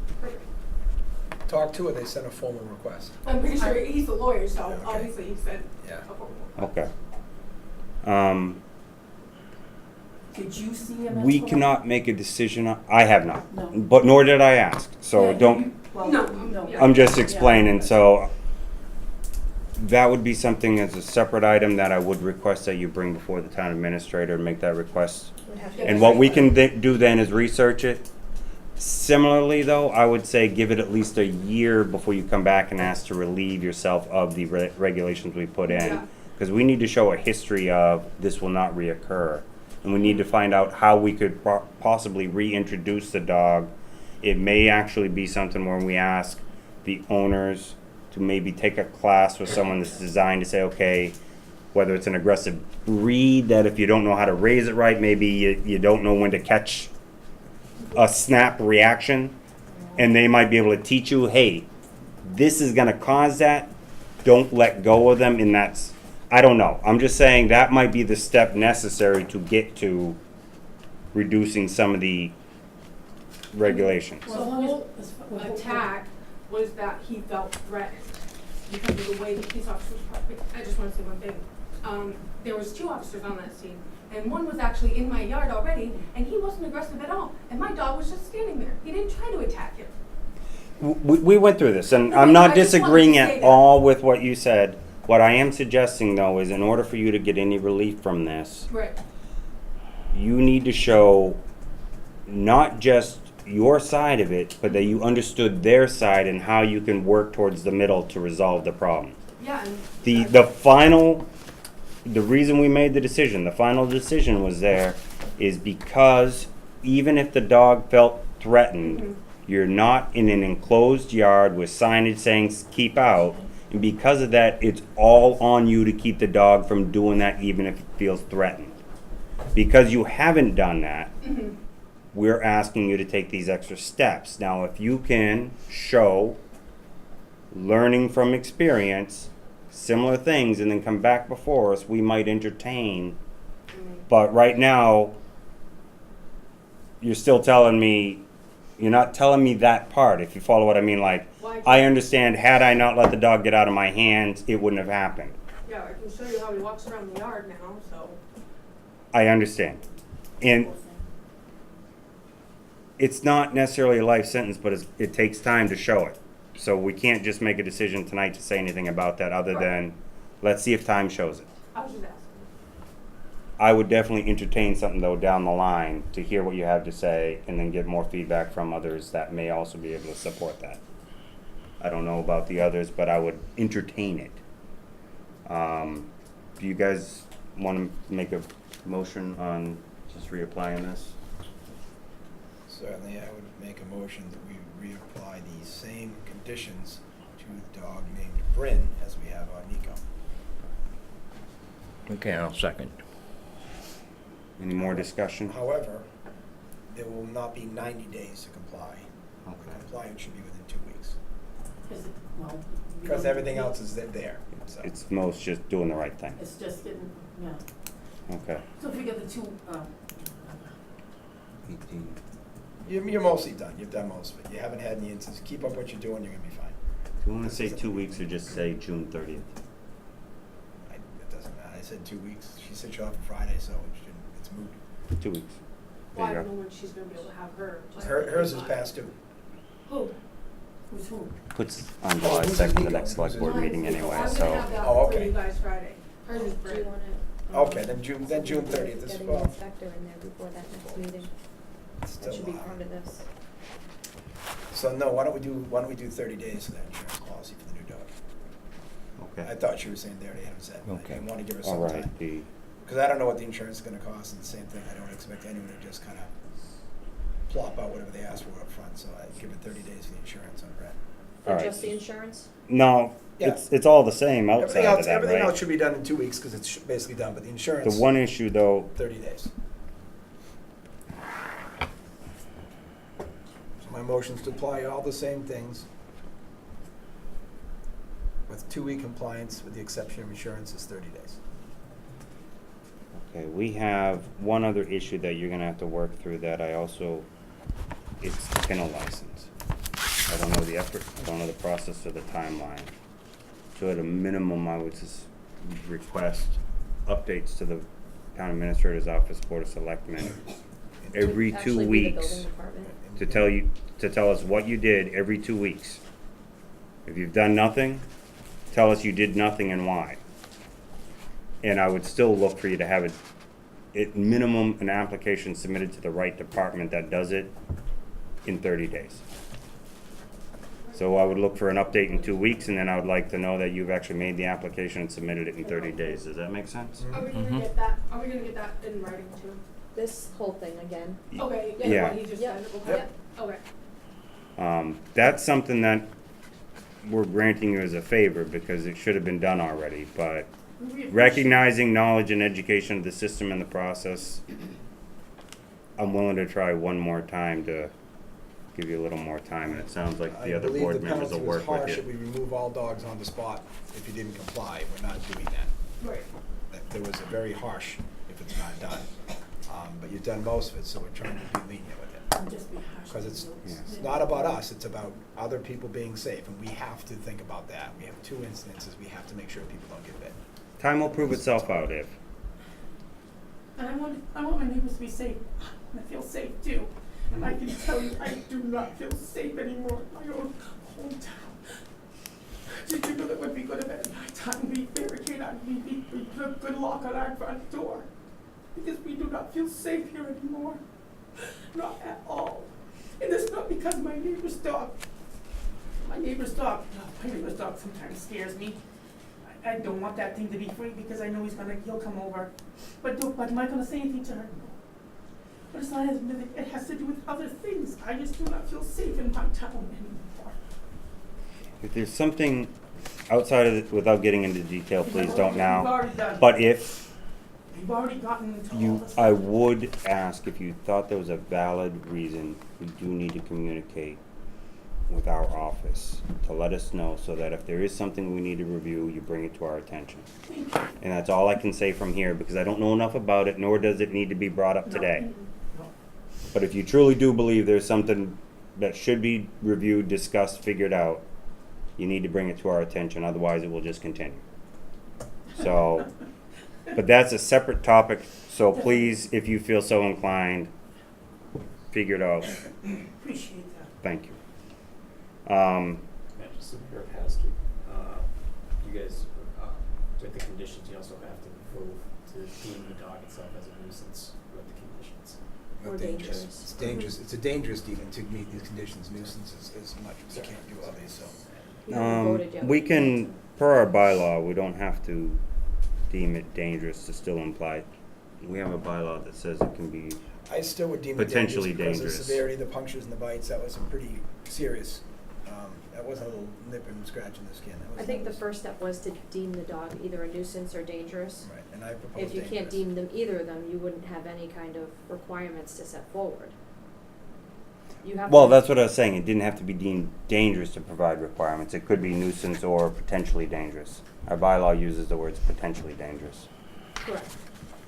[SPEAKER 9] talk to, or they sent a formal request?
[SPEAKER 11] I'm pretty sure he's the lawyer, so
[SPEAKER 9] Okay.
[SPEAKER 11] obviously he said
[SPEAKER 9] Yeah.
[SPEAKER 11] a formal.
[SPEAKER 2] Okay.
[SPEAKER 8] Did you see a medical?
[SPEAKER 2] We cannot make a decision. I have not,
[SPEAKER 8] No.
[SPEAKER 2] but nor did I ask. So
[SPEAKER 8] Yeah,
[SPEAKER 2] don't.
[SPEAKER 8] you- well,
[SPEAKER 11] No,
[SPEAKER 8] no.
[SPEAKER 11] yeah.
[SPEAKER 2] I'm just explaining. So that would be something as a separate item that I would request that you bring before the town administrator and make that request.
[SPEAKER 6] Would have to
[SPEAKER 11] Yeah,
[SPEAKER 2] And
[SPEAKER 6] be
[SPEAKER 2] what we
[SPEAKER 6] certified.
[SPEAKER 2] can do then is research it. Similarly, though, I would say give it at least a year before you come back and ask to relieve yourself of the regulations we put in.
[SPEAKER 11] Yeah.
[SPEAKER 2] Because we need to show a history of this will not reoccur. And we need to find out how we could possibly reintroduce the dog. It may actually be something where we ask the owners to maybe take a class with someone that's designed to say, okay, whether it's an aggressive breed that if you don't know how to raise it right, maybe you don't know when to catch a snap reaction, and they might be able to teach you, hey, this is going to cause that. Don't let go of them, and that's, I don't know. I'm just saying that might be the step necessary to get to reducing some of the regulations.
[SPEAKER 11] The whole attack was that he felt threatened because of the way the police officers. I just want to say one thing. There was 2 officers on that scene, and one was actually in my yard already, and he wasn't aggressive at all. And my dog was just standing there. He didn't try to attack him.
[SPEAKER 2] We went through this, and
[SPEAKER 11] No,
[SPEAKER 2] I'm
[SPEAKER 11] I
[SPEAKER 2] not
[SPEAKER 11] just wanted
[SPEAKER 2] disagreeing
[SPEAKER 11] to say
[SPEAKER 2] at
[SPEAKER 11] that.
[SPEAKER 2] all with what you said. What I am suggesting, though, is in order for you to get any relief from this,
[SPEAKER 11] Right.
[SPEAKER 2] you need to show not just your side of it, but that you understood their side and how you can work towards the middle to resolve the problem.
[SPEAKER 11] Yeah. And
[SPEAKER 2] The reason we made the final decision was there is because even if the dog felt threatened, you're not in an enclosed yard with signage saying keep out. And because of that, it's all on you to keep the dog from doing that even if it feels threatened. Because you haven't done that, we're asking you to take these extra steps. Now, if you can show learning from experience, similar things, and then come back before us, we might entertain. But right now, you're still telling me, you're not telling me that part, if you follow what I mean. Like,
[SPEAKER 11] Why
[SPEAKER 2] I understand, had I not let the dog get out of my hands, it wouldn't have happened.
[SPEAKER 11] Yeah, I can show you how he walks around the yard now. So.
[SPEAKER 2] I understand. And it's not necessarily a life sentence, but it takes time to show it. So we can't just make a decision tonight to say anything about that other than, let's see if time shows it.
[SPEAKER 11] I was just asking.
[SPEAKER 2] I would definitely entertain something though down the line to hear what you have to say and then get more feedback from others that may also be able to support that. I don't know about the others, but I would entertain it. Do you guys want to make a motion on just reapplying this?
[SPEAKER 9] Certainly, I would make a motion that we reapply the same conditions to the dog named Bryn as we have on Nico.
[SPEAKER 10] Okay, I'll second.
[SPEAKER 2] Any more discussion?
[SPEAKER 9] However, there will not be 90 days to comply.
[SPEAKER 2] Okay.
[SPEAKER 9] Compliance should be within 2 weeks.
[SPEAKER 8] Is it, well. we
[SPEAKER 9] Because
[SPEAKER 8] don't-
[SPEAKER 9] everything else is there, so.
[SPEAKER 2] It's most just doing the right thing.
[SPEAKER 8] It's just getting, yeah.
[SPEAKER 2] Okay.
[SPEAKER 8] So if we get the two,
[SPEAKER 9] You're mostly done. You've done most of it. You haven't had any instances. Keep up what you're doing, you're gonna be fine.
[SPEAKER 2] Do you want to say 2 weeks or just say June 30th?
[SPEAKER 9] It doesn't matter. I said 2 weeks. She said she'll have it Friday, so it's moved.
[SPEAKER 2] 2 weeks.
[SPEAKER 11] Well, I
[SPEAKER 2] There you
[SPEAKER 11] don't
[SPEAKER 2] go.
[SPEAKER 11] know when she's gonna be able to have her. just-
[SPEAKER 9] Hers is past due.
[SPEAKER 11] Who?
[SPEAKER 8] who's who?
[SPEAKER 2] Puts on July 2nd, the next select board meeting anyway,
[SPEAKER 11] I'm
[SPEAKER 2] so.
[SPEAKER 11] gonna have that
[SPEAKER 9] Oh,
[SPEAKER 11] for
[SPEAKER 9] okay.
[SPEAKER 11] you guys Friday. Hers is
[SPEAKER 6] Do you
[SPEAKER 11] Bryn.
[SPEAKER 6] want it?
[SPEAKER 9] Okay, then June 30th as
[SPEAKER 6] Getting
[SPEAKER 9] well.
[SPEAKER 6] the inspector in there before that next meeting.
[SPEAKER 9] It's
[SPEAKER 6] That
[SPEAKER 9] still
[SPEAKER 6] should be
[SPEAKER 9] live.
[SPEAKER 6] part of this.
[SPEAKER 9] So no, why don't we do 30 days for that insurance policy for the new dog? I
[SPEAKER 2] Okay.
[SPEAKER 9] thought she was saying they already have it set.
[SPEAKER 10] Okay.
[SPEAKER 9] I want to give her
[SPEAKER 2] All
[SPEAKER 9] some
[SPEAKER 2] right.
[SPEAKER 9] time.
[SPEAKER 2] The,
[SPEAKER 9] Because I don't know what the insurance is going to cost, and the same thing, I don't expect anyone to just kind of plop out whatever they ask for up front, so I'd give it 30 days for the insurance on Brett.
[SPEAKER 6] For
[SPEAKER 2] All right.
[SPEAKER 6] just the insurance?
[SPEAKER 2] no,
[SPEAKER 9] Yeah.
[SPEAKER 2] it's all the same outside of that,
[SPEAKER 9] Everything else
[SPEAKER 2] right?
[SPEAKER 9] should be done in 2 weeks, because it's basically done, but the insurance,
[SPEAKER 2] The one issue though,
[SPEAKER 9] 30 days. So my motion's to apply all the same things with 2-week compliance, with the exception of insurance is 30 days.
[SPEAKER 2] okay, we have one other issue that you're gonna have to work through that I also, it's the kennel license. I don't know the effort, I don't know the process or the timeline. So at a minimum, I would just request updates to the town administrator's office, board of selectmen, every
[SPEAKER 6] To
[SPEAKER 2] 2
[SPEAKER 6] actually be the
[SPEAKER 2] weeks.
[SPEAKER 6] building department.
[SPEAKER 2] To tell us what you did every 2 weeks. If you've done nothing, tell us you did nothing and why. And I would still look for you to have it, at minimum, an application submitted to the right department that does it in 30 days. So I would look for an update in 2 weeks, and then I would like to know that you've actually made the application and submitted it in 30 days. Does that make sense?
[SPEAKER 11] Are we gonna get that, are we gonna get that in writing too?
[SPEAKER 6] This whole thing again.
[SPEAKER 11] Okay,
[SPEAKER 2] Yeah.
[SPEAKER 11] what he just
[SPEAKER 6] Yeah.
[SPEAKER 11] said,
[SPEAKER 9] Yep.
[SPEAKER 11] okay.
[SPEAKER 2] That's something that we're granting you as a favor because it should have been done already, but recognizing knowledge and education of the system and the process, I'm willing to try one more time to give you a little more time, and it sounds like the other board members will work
[SPEAKER 9] I believe the penalty was harsh
[SPEAKER 2] with
[SPEAKER 9] if
[SPEAKER 2] you.
[SPEAKER 9] we remove all dogs on the spot if you didn't comply. We're not doing that.
[SPEAKER 11] Right.
[SPEAKER 9] There was a very harsh if it's not done. But you've done most of it, so we're trying to be lenient with it.
[SPEAKER 8] and just be harsh.
[SPEAKER 9] Because it's
[SPEAKER 8] Yeah.
[SPEAKER 9] not about us, it's about other people being safe, and we have to think about that. We have 2 instances, we have to make sure people don't get bit.
[SPEAKER 2] Time will prove itself out if.
[SPEAKER 8] And I want my neighbors to be safe. I feel safe too. And I can tell you, I do not feel safe anymore in my own hometown. Did you know that when we go to bed at nighttime, we barricade we put a good lock on our front door? Because we do not feel safe here anymore. Not at all. And it's not because my neighbor's dog sometimes scares me. I don't want that thing to be free because I know he'll come over. But am I gonna say anything to her? No. But it's not, it has to do with other things. I just do not feel safe in my town anymore.
[SPEAKER 2] If there's something outside of it, without getting into detail, please don't
[SPEAKER 8] We've
[SPEAKER 2] now.
[SPEAKER 8] already done.
[SPEAKER 2] But if
[SPEAKER 8] We've already gotten into all
[SPEAKER 2] you,
[SPEAKER 8] this.
[SPEAKER 2] I would ask if you thought there was a valid reason, we do need to communicate with our office to let us know so that if there is something we need to review, you bring it to our attention.
[SPEAKER 8] Thank you.
[SPEAKER 2] And that's all I can say from here because I don't know enough about it, nor does it need to be brought up
[SPEAKER 8] No.
[SPEAKER 2] today.
[SPEAKER 8] No.
[SPEAKER 2] But if you truly do believe there's something that should be reviewed, discussed, figured out, you need to bring it to our attention, otherwise it will just continue. So, but that's a separate topic, so please, if you feel so inclined, figure it out.
[SPEAKER 8] Appreciate that.
[SPEAKER 2] Thank you.
[SPEAKER 3] Just a matter of housekeeping. You guys, with the conditions, you also have to vote to deem the dog itself as a nuisance with the conditions.
[SPEAKER 6] Or
[SPEAKER 9] Not
[SPEAKER 6] dangerous.
[SPEAKER 9] It's dangerous, it's a dangerous demon to meet these conditions, nuisance as much as you can't do others, so.
[SPEAKER 6] You haven't voted yet.
[SPEAKER 2] We can, per our bylaw, we don't have to deem it dangerous to still imply. We have a bylaw that says it can be,
[SPEAKER 9] I still would deem it
[SPEAKER 2] Potentially
[SPEAKER 9] dangerous because
[SPEAKER 2] dangerous.
[SPEAKER 9] of the severity of the punctures and the bites, that was a pretty serious, that wasn't a little nip and scratch in the skin. That was-
[SPEAKER 6] I think the first step was to deem the dog either a nuisance or dangerous.
[SPEAKER 9] Right, and I proposed
[SPEAKER 6] If you can't
[SPEAKER 9] dangerous.
[SPEAKER 6] deem them, either of them, you wouldn't have any kind of requirements to set forward. You have
[SPEAKER 2] well,
[SPEAKER 6] to-
[SPEAKER 2] that's what I was saying. It didn't have to be deemed dangerous to provide requirements. It could be nuisance or potentially dangerous. Our bylaw uses the words potentially dangerous,
[SPEAKER 6] Correct.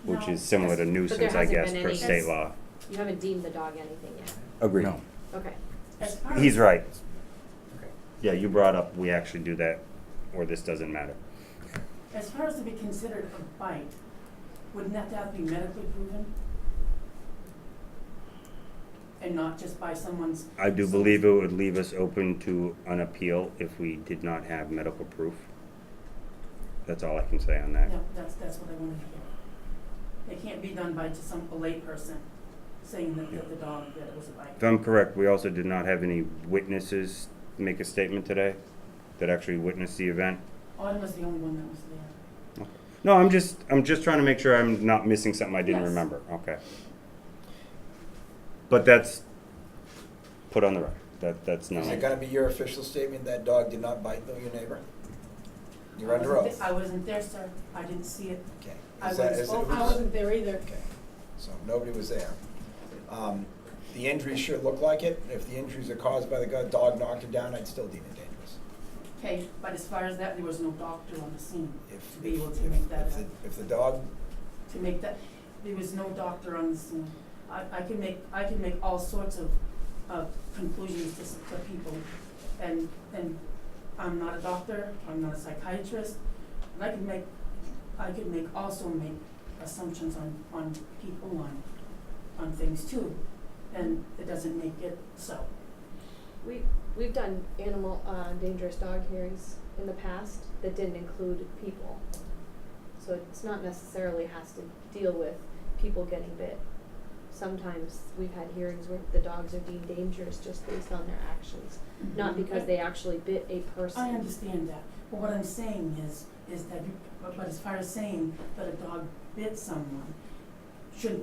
[SPEAKER 2] which
[SPEAKER 8] No,
[SPEAKER 2] is similar to
[SPEAKER 6] But
[SPEAKER 2] nuisance,
[SPEAKER 6] there
[SPEAKER 2] I
[SPEAKER 6] hasn't
[SPEAKER 2] guess,
[SPEAKER 6] been
[SPEAKER 2] per
[SPEAKER 6] any-
[SPEAKER 2] state law.
[SPEAKER 6] You haven't deemed the dog anything yet.
[SPEAKER 2] Agreed.
[SPEAKER 10] No.
[SPEAKER 6] Okay.
[SPEAKER 8] As far
[SPEAKER 2] He's
[SPEAKER 8] as-
[SPEAKER 2] right.
[SPEAKER 3] Okay.
[SPEAKER 2] Yeah, you brought up we actually do that, or this doesn't matter.
[SPEAKER 8] As far as to be considered a bite, wouldn't that have to be medically proven? And not just by someone's.
[SPEAKER 2] I do believe it would leave us open to an appeal if we did not have medical proof. That's all I can say on that.
[SPEAKER 8] No, that's what I wanted to hear. It can't be done by just a lay person saying that the dog, that it was a bite.
[SPEAKER 2] If I'm correct, we also did not have any witnesses make a statement today that actually witnessed the event.
[SPEAKER 8] Autumn was the only one that was there.
[SPEAKER 2] No, I'm just trying to make sure I'm not missing something I didn't
[SPEAKER 8] Yes.
[SPEAKER 2] remember. Okay. But that's put on the record. That's no.
[SPEAKER 9] Is it gonna be your official statement that dog did not bite your neighbor? You're under oath.
[SPEAKER 8] I wasn't there, sir. I didn't see it.
[SPEAKER 9] Okay.
[SPEAKER 8] I
[SPEAKER 9] Is that-
[SPEAKER 8] was
[SPEAKER 9] is it-
[SPEAKER 8] spoken-
[SPEAKER 11] I wasn't there either.
[SPEAKER 9] Okay, so nobody was there. The injuries sure look like it. If the injuries are caused by the dog knocked it down, I'd still deem it dangerous.
[SPEAKER 8] Okay, but as far as that, there was no doctor on the scene
[SPEAKER 9] If,
[SPEAKER 8] to be able to make that,
[SPEAKER 9] if the dog,
[SPEAKER 8] there was no doctor on the scene. I can make all sorts of conclusions to people, and I'm not a doctor, I'm not a psychiatrist, and I could also make assumptions on people, on things too, and it doesn't make it so.
[SPEAKER 6] We've done animal, dangerous dog hearings in the past that didn't include people. So it's not necessarily has to deal with people getting bit. Sometimes we've had hearings where the dogs are deemed dangerous just based on their actions, not because they actually bit a person.
[SPEAKER 8] I understand that, but what I'm saying is that, but as far as saying that a dog bit someone,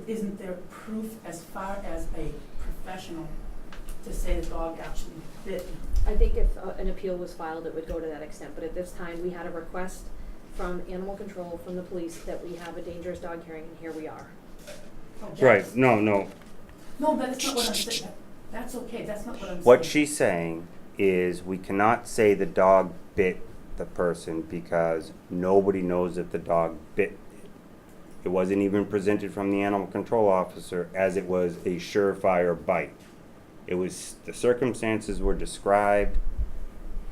[SPEAKER 8] isn't there proof as far as a professional to say the dog actually bit him?
[SPEAKER 6] I think if an appeal was filed, it would go to that extent, but at this time, we had a request from animal control, from the police, that we have a dangerous dog hearing, and here we are.
[SPEAKER 8] Oh,
[SPEAKER 2] Right.
[SPEAKER 8] that's-
[SPEAKER 2] No.
[SPEAKER 8] No, that's not what I'm saying. That's okay, that's not what I'm saying.
[SPEAKER 2] What she's saying is we cannot say the dog bit the person because nobody knows if the dog bit. It wasn't even presented from the animal control officer as it was a surefire bite. It was, the circumstances were described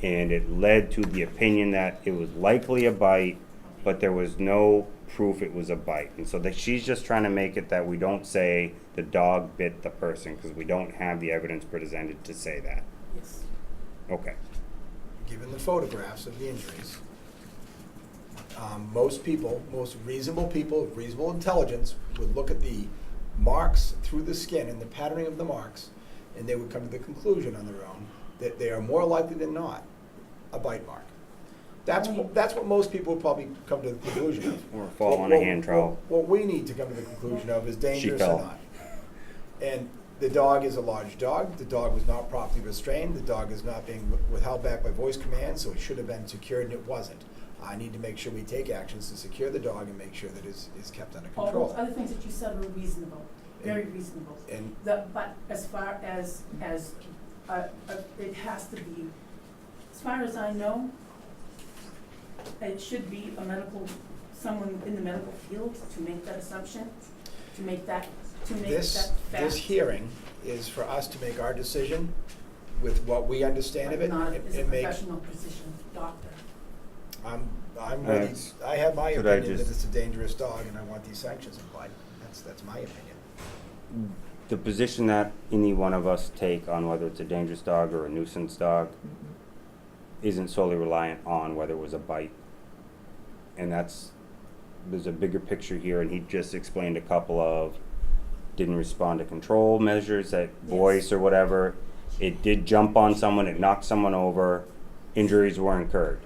[SPEAKER 2] and it led to the opinion that it was likely a bite, but there was no proof it was a bite. And so that she's just trying to make it that we don't say the dog bit the person because we don't have the evidence presented to say that.
[SPEAKER 8] Yes.
[SPEAKER 2] Okay.
[SPEAKER 9] given the photographs of the injuries, most reasonable people of reasonable intelligence would look at the marks through the skin and the patterning of the marks, and they would come to the conclusion on their own that they are more likely than not a bite mark. That's what most people would probably come to the conclusion of.
[SPEAKER 2] Or fall on a hand trowel.
[SPEAKER 9] What we need to come to the conclusion of is dangerous
[SPEAKER 2] fell.
[SPEAKER 9] or not. And the dog is a large dog. The dog was not properly restrained. The dog is not being withheld back by voice command, so it should have been secured, and it wasn't. I need to make sure we take actions to secure the dog and make sure that it is kept under
[SPEAKER 8] All
[SPEAKER 9] control.
[SPEAKER 8] those other things that you said were reasonable, very reasonable.
[SPEAKER 9] And
[SPEAKER 8] But as far as it has to be, as far as I know, it should be someone in the medical field to make that assumption, to make that fact.
[SPEAKER 9] this hearing is for us to make our decision with what we understand of it
[SPEAKER 8] But not as a
[SPEAKER 9] and make.
[SPEAKER 8] professional position, doctor.
[SPEAKER 9] I'm ready. I have my
[SPEAKER 2] Could I
[SPEAKER 9] opinion that
[SPEAKER 2] just-
[SPEAKER 9] it's a dangerous dog, and I want these sanctions applied. That's my opinion.
[SPEAKER 2] The position that any one of us take on whether it's a dangerous dog or a nuisance dog isn't solely reliant on whether it was a bite. And there's a bigger picture here, and he just explained a couple of didn't respond to control measures, that voice or whatever. It did jump on someone, it knocked someone over, injuries were incurred.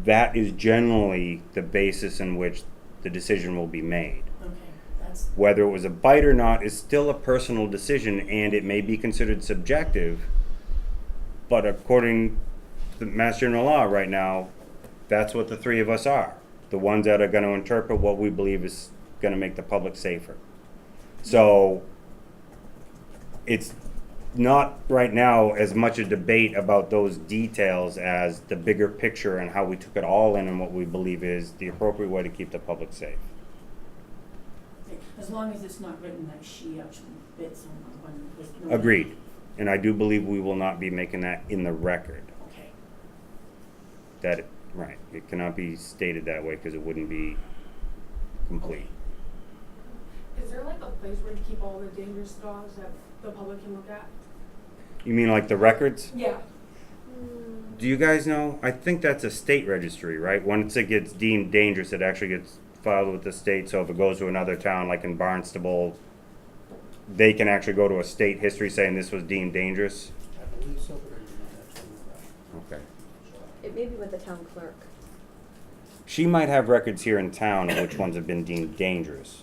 [SPEAKER 2] That is generally the basis in which the decision will be made.
[SPEAKER 8] Okay, that's,
[SPEAKER 2] Whether it was a bite or not is still a personal decision, and it may be considered subjective, but according to the Mass General Law right now, that's what the three of us are. The ones that are gonna interpret what we believe is gonna make the public safer. So, it's not right now as much a debate about those details as the bigger picture and how we took it all in and what we believe is the appropriate way to keep the public safe.
[SPEAKER 8] as long as it's not written that she actually bit someone when there's no.
[SPEAKER 2] Agreed. And I do believe we will not be making that in the record.
[SPEAKER 8] Okay.
[SPEAKER 2] Right, it cannot be stated that way because it wouldn't be complete.
[SPEAKER 11] Is there like a place where you keep all the dangerous dogs that the public can look at?
[SPEAKER 2] You mean like the records?
[SPEAKER 11] Yeah.
[SPEAKER 2] Do you guys know? I think that's a state registry, right? Once it gets deemed dangerous, it actually gets filed with the state. So if it goes to another town, like in Barnstable, they can actually go to a state history saying this was deemed dangerous.
[SPEAKER 5] I believe so, but I do not actually know that.
[SPEAKER 2] Okay.
[SPEAKER 6] It may be with the town clerk.
[SPEAKER 2] She might have records here in town of which ones have been deemed dangerous.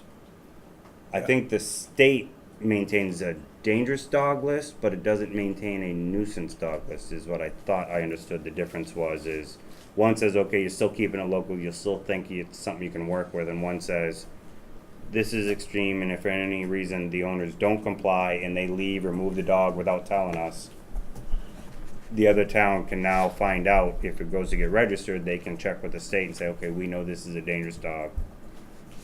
[SPEAKER 2] I think the state maintains a dangerous dog list, but it doesn't maintain a nuisance dog list, is what I thought I understood the difference was, is one says, okay, you're still keeping it local, you still think it's something you can work with, and one says, this is extreme, and if for any reason the owners don't comply and they leave or move the dog without telling us, the other town can now find out if it goes to get registered, they can check with the state and say, okay, we know this is a dangerous dog.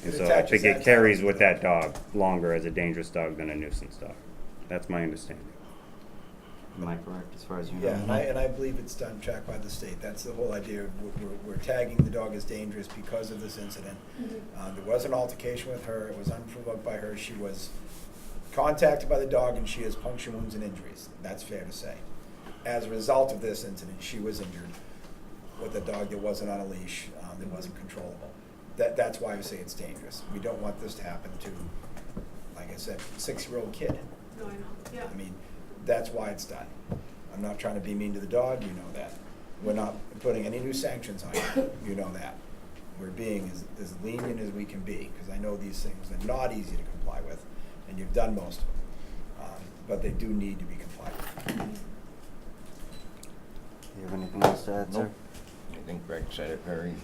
[SPEAKER 2] And
[SPEAKER 9] It
[SPEAKER 2] so I
[SPEAKER 9] attaches
[SPEAKER 2] think
[SPEAKER 9] that
[SPEAKER 2] it carries
[SPEAKER 9] dog.
[SPEAKER 2] with that dog longer as a dangerous dog than a nuisance dog. That's my understanding. Am I correct as far as you know?
[SPEAKER 9] Yeah, and I believe it's done, tracked by the state. That's the whole idea. We're tagging the dog as dangerous because of this incident. There was an altercation with her. It was unprovoked by her. She was contacted by the dog, and she has puncture wounds and injuries. That's fair to say. As a result of this incident, she was injured with a dog that wasn't on a leash, that wasn't controllable. That's why I say it's dangerous. We don't want this to happen to, like I said, a 6-year-old kid.
[SPEAKER 11] No, I know. Yeah.
[SPEAKER 9] I mean, that's why it's done. I'm not trying to be mean to the dog, you know that. We're not putting any new sanctions on you, you know that. We're being as lenient as we can be, because I know these things are not easy to comply with, and you've done most of them. But they do need to be complied with.
[SPEAKER 2] Do you have anything else to add, sir?
[SPEAKER 10] Nope. I think Greg said it very,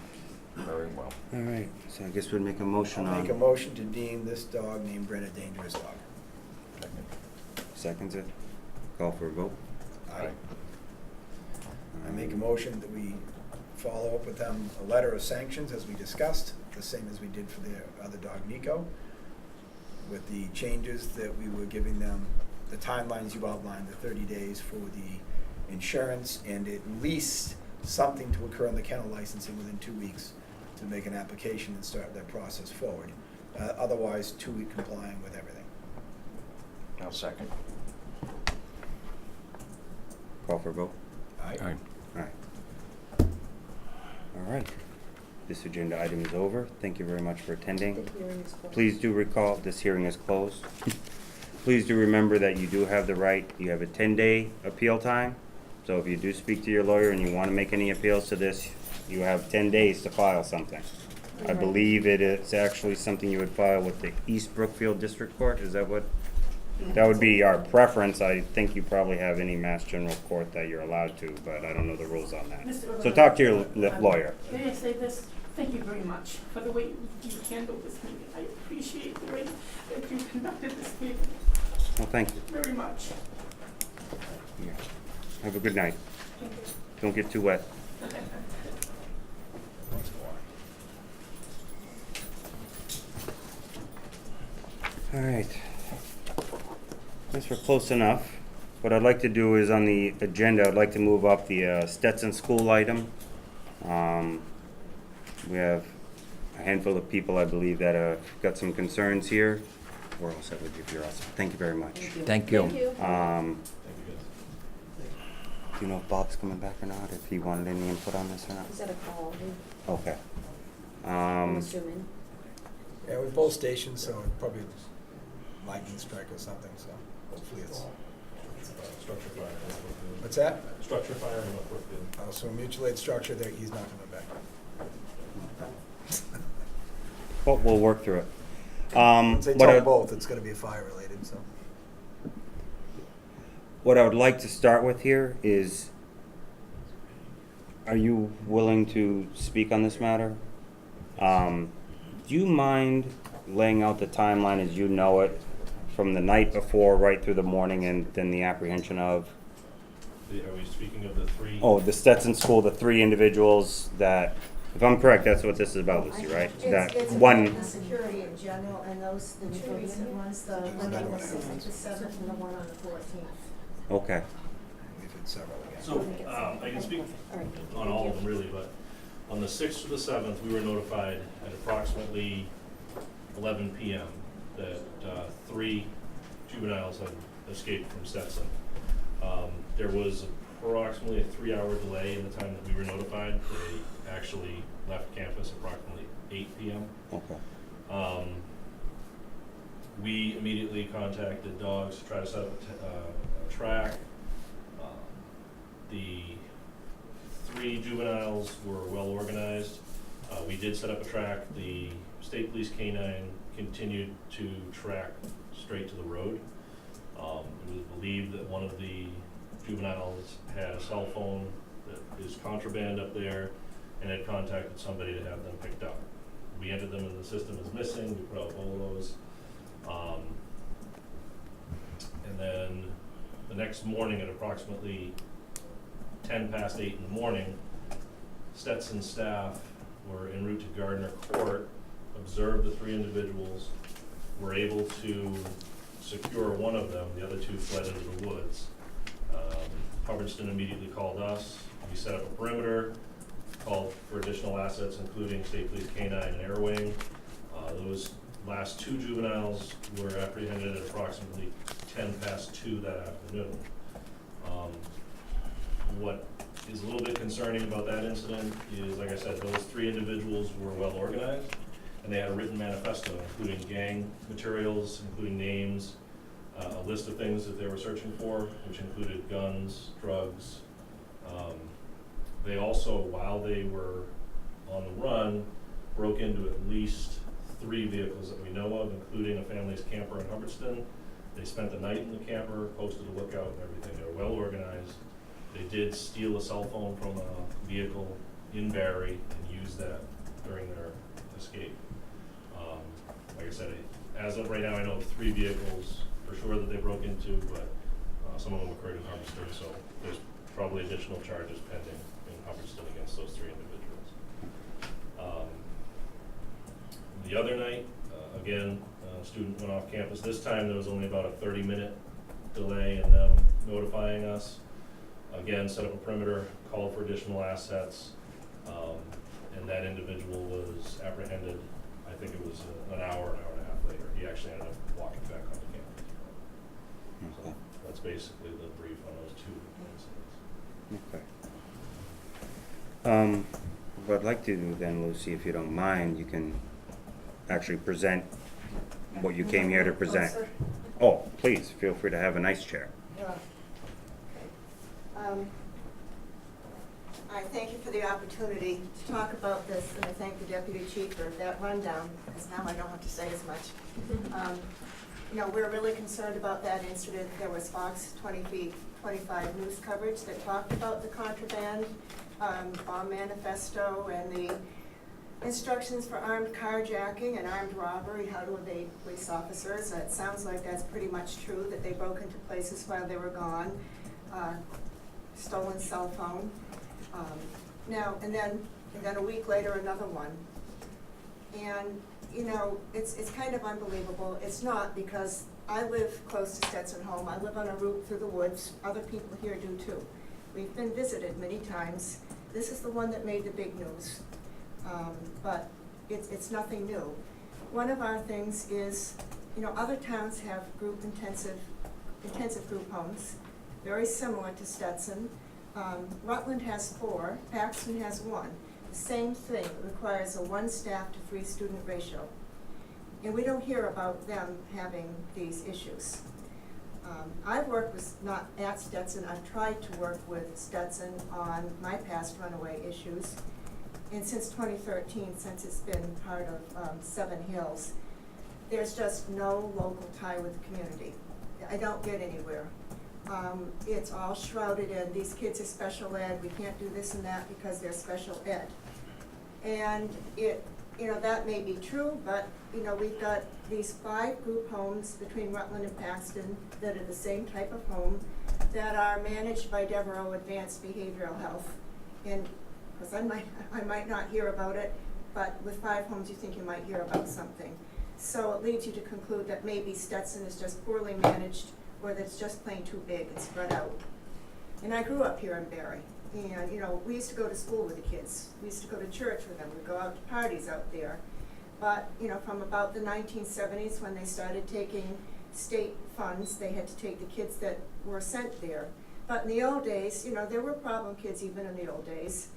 [SPEAKER 10] very well.
[SPEAKER 2] All right, so I guess we'd make a motion
[SPEAKER 9] I'll
[SPEAKER 2] on.
[SPEAKER 9] make a motion to deem this dog named Brent a dangerous dog.
[SPEAKER 2] Seconds it? Call for a vote?
[SPEAKER 9] I make a motion that we follow up with them a letter of sanctions as we discussed, the same as we did for the other dog, Nico, with the changes that we were giving them, the timelines you outlined, the 30 days for the insurance, and at least something to occur on the kennel licensing within 2 weeks to make an application and start that process forward. Otherwise, 2-week complying with everything.
[SPEAKER 10] I'll second.
[SPEAKER 2] Call for a vote?
[SPEAKER 9] Aye.
[SPEAKER 10] Aye.
[SPEAKER 2] All right. All right. This agenda item is over. Thank you very much for attending.
[SPEAKER 6] The hearing is closed.
[SPEAKER 2] Please do recall, this hearing is closed. Please do remember that you do have the right, you have a 10-day appeal time. So if you do speak to your lawyer and you want to make any appeals to this, you have 10 days to file something. I
[SPEAKER 6] Okay.
[SPEAKER 2] believe it's actually something you would file with the East Brookfield District Court. Is that what? That would be our preference. I think you probably have any Mass General Court that you're allowed to, but I don't know the rules on that.
[SPEAKER 8] Mr.
[SPEAKER 2] So talk to your lawyer.
[SPEAKER 8] May I say this? Thank you very much for the way you handled this meeting. I appreciate the way that you conducted this meeting
[SPEAKER 2] Well, thank you.
[SPEAKER 8] very much.
[SPEAKER 2] Yeah. Have a good night.
[SPEAKER 8] Thank you.
[SPEAKER 2] Don't get too wet. All right. Guess we're close enough. What I'd like to do is on the agenda, I'd like to move up the Stetson School item. We have a handful of people, I believe, that have got some concerns here. We're all set with you if you're awesome. Thank you very much.
[SPEAKER 10] Thank you.
[SPEAKER 6] Thank you.
[SPEAKER 2] Do you know if Bob's coming back or not, if he wanted any input on this or not?
[SPEAKER 6] Is that a call?
[SPEAKER 2] Okay.
[SPEAKER 6] I'm assuming.
[SPEAKER 9] Yeah, we're both stations, so it's probably lightning strike or something, so hopefully it's,
[SPEAKER 7] Structure fire.
[SPEAKER 9] what's that?
[SPEAKER 7] Structure fire in North Brookfield.
[SPEAKER 9] Oh, so mutual aid structure there, he's not coming back.
[SPEAKER 2] Well, we'll work through it.
[SPEAKER 9] Once they
[SPEAKER 2] what
[SPEAKER 9] tell
[SPEAKER 2] I-
[SPEAKER 9] both, it's gonna be fire related, so.
[SPEAKER 2] What I would like to start with here is, are you willing to speak on this matter? Do you mind laying out the timeline as you know it, from the night before right through the morning and then the apprehension of?
[SPEAKER 7] Are we speaking of the three?
[SPEAKER 2] Oh, the Stetson School, the 3 individuals that, if I'm correct, that's what this is about, Lucy, right? That
[SPEAKER 4] It's
[SPEAKER 2] one,
[SPEAKER 4] about the security in general, and those, the two recent ones, the one on the 6th, the 7th, and the one on the 14th.
[SPEAKER 2] okay.
[SPEAKER 9] We've had several again.
[SPEAKER 7] So, I can speak on all of them really, but on the 6th to the 7th, we were notified at approximately 11 p.m. that 3 juveniles had escaped from Stetson. There was approximately a 3-hour delay in the time that we were notified. They actually left campus approximately 8 p.m.
[SPEAKER 2] Okay.
[SPEAKER 7] We immediately contacted dogs to try to set up a track. The 3 juveniles were well organized. We did set up a track. The state police canine continued to track straight to the road. It was believed that one of the juveniles had a cell phone that is contraband up there and had contacted somebody to have them picked up. We entered them in the system as missing. We put out bolos. And then the next morning at approximately 10 past 8 in the morning, Stetson staff were en route to Gardner Court, observed the 3 individuals, were able to secure one of them. The other 2 fled into the woods. Hubbardston immediately called us. We set up a perimeter, called for additional assets, including State Police K-9 and Air Wing. Those last 2 juveniles were apprehended at approximately 10 past 2 that afternoon. What is a little bit concerning about that incident is, like I said, those 3 individuals were well organized, and they had a written manifesto, including gang materials, including names, a list of things that they were searching for, which included guns, drugs. They also, while they were on the run, broke into at least 3 vehicles that we know of, including a family's camper in Hubbardston. They spent the night in the camper, posted a lookout and everything. They were well organized. They did steal a cell phone from a vehicle in Barre and used that during their escape. Like I said, as of right now, I know of 3 vehicles for sure that they broke into, but some of them occurred in Hubbardston, so there's probably additional charges pending in Hubbardston against those 3 individuals. The other night, again, a student went off campus. This time there was only about a 30-minute delay in them notifying us. Again, set up a perimeter, called for additional assets, and that individual was apprehended. I think it was an hour and a half later. He actually ended up walking back onto campus. So that's basically the brief on those 2 incidents.
[SPEAKER 2] Okay. What I'd like to do then, Lucy, if you don't mind, you can actually present what you came here to present.
[SPEAKER 4] sir.
[SPEAKER 2] Oh, please, feel free to have a nice chair.
[SPEAKER 4] Yeah. Okay. I thank you for the opportunity to talk about this, and I thank the Deputy Chief for that rundown, because now I don't have to say as much. You know, we're really concerned about that incident. There was Fox 25 news coverage that talked about the contraband, bomb manifesto, and the instructions for armed carjacking and armed robbery, how to evade police officers. It sounds like that's pretty much true, that they broke into places while they were gone, stolen cell phone. Now, and then a week later, another one. And, you know, it's kind of unbelievable. It's not, because I live close to Stetson home. I live on a route through the woods. Other people here do too. We've been visited many times. This is the one that made the big news. But it's nothing new. One of our things is, you know, other towns have intensive group homes, very similar to Stetson. Rutland has 4, Paxton has 1. The same thing, requires a 1 staff to 3 student ratio. And we don't hear about them having these issues. I've worked with, not at Stetson, I've tried to work with Stetson on my past runaway issues. And since 2013, since it's been part of Seven Hills, there's just no local tie with the community. I don't get anywhere. It's all shrouded in, these kids are special ed, we can't do this and that because they're special ed. And that may be true, but, we've got these 5 group homes between Rutland and Paxton that are the same type of home that are managed by Devereaux Advanced Behavioral Health. And, because I might not hear about it, but with 5 homes, you think you might hear about something. So it leads you to conclude that maybe Stetson is just poorly managed, or that it's just plain too big and spread out. And I grew up here in Barre, and we used to go to school with the kids. We used to go to church with them. We'd go out to parties out there. But from about the 1970s, when they started taking state funds, they had to take the kids that were sent there. But in the old days, there were problem kids even in the old days.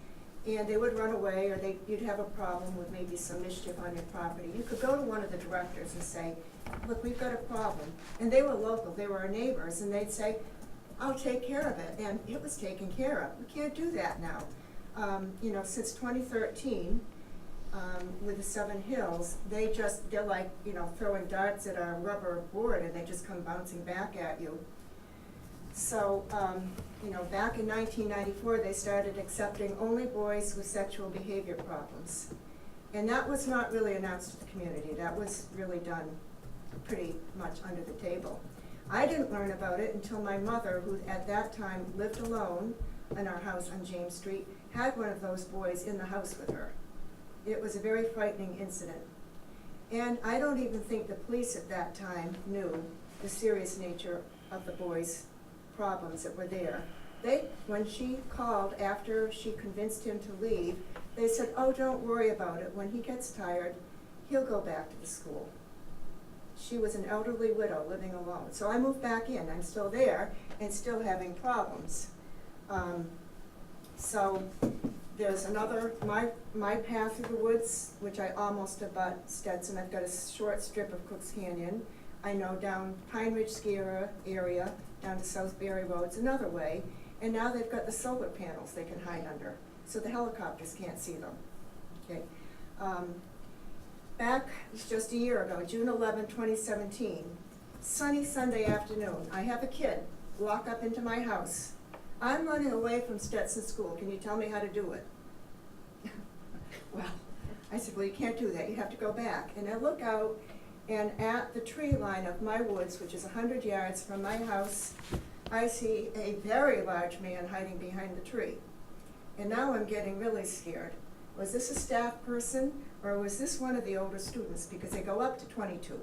[SPEAKER 4] And they would run away, or you'd have a problem with maybe some mischief on your property. You could go to one of the directors and say, look, we've got a problem. And they were local, they were our neighbors, and they'd say, I'll take care of it. And it was taken care of. We can't do that now. Since 2013, with the Seven Hills, they're like, throwing darts at a rubber board, and they just come bouncing back at you. So, back in 1994, they started accepting only boys with sexual behavior problems. And that was not really announced to the community. That was really done pretty much under the table. I didn't learn about it until my mother, who at that time lived alone in our house on James Street, had one of those boys in the house with her. It was a very frightening incident. And I don't even think the police at that time knew the serious nature of the boys' problems that were there. When she called after she convinced him to leave, they said, oh, don't worry about it. When he gets tired, he'll go back to the school. She was an elderly widow living alone. So I moved back in. I'm still there and still having problems. So there's another, my path through the woods, which I almost abut Stetson. I've got a short strip of Cook's Canyon. I know down Pine Ridge Ski area, down to South Barre Road's another way. And now they've got the solar panels they can hide under, so the helicopters can't see them. Okay. Back just a year ago, June 11, 2017, sunny Sunday afternoon, I have a kid walk up into my house. I'm running away from Stetson School. Can you tell me how to do it? Well, I said, well, you can't do that. You have to go back. And I look out, and at the tree line of my woods, which is 100 yards from my house, I see a very large man hiding behind the tree. And now I'm getting really scared. Was this a staff person, or was this one of the older students? Because they go up to 22.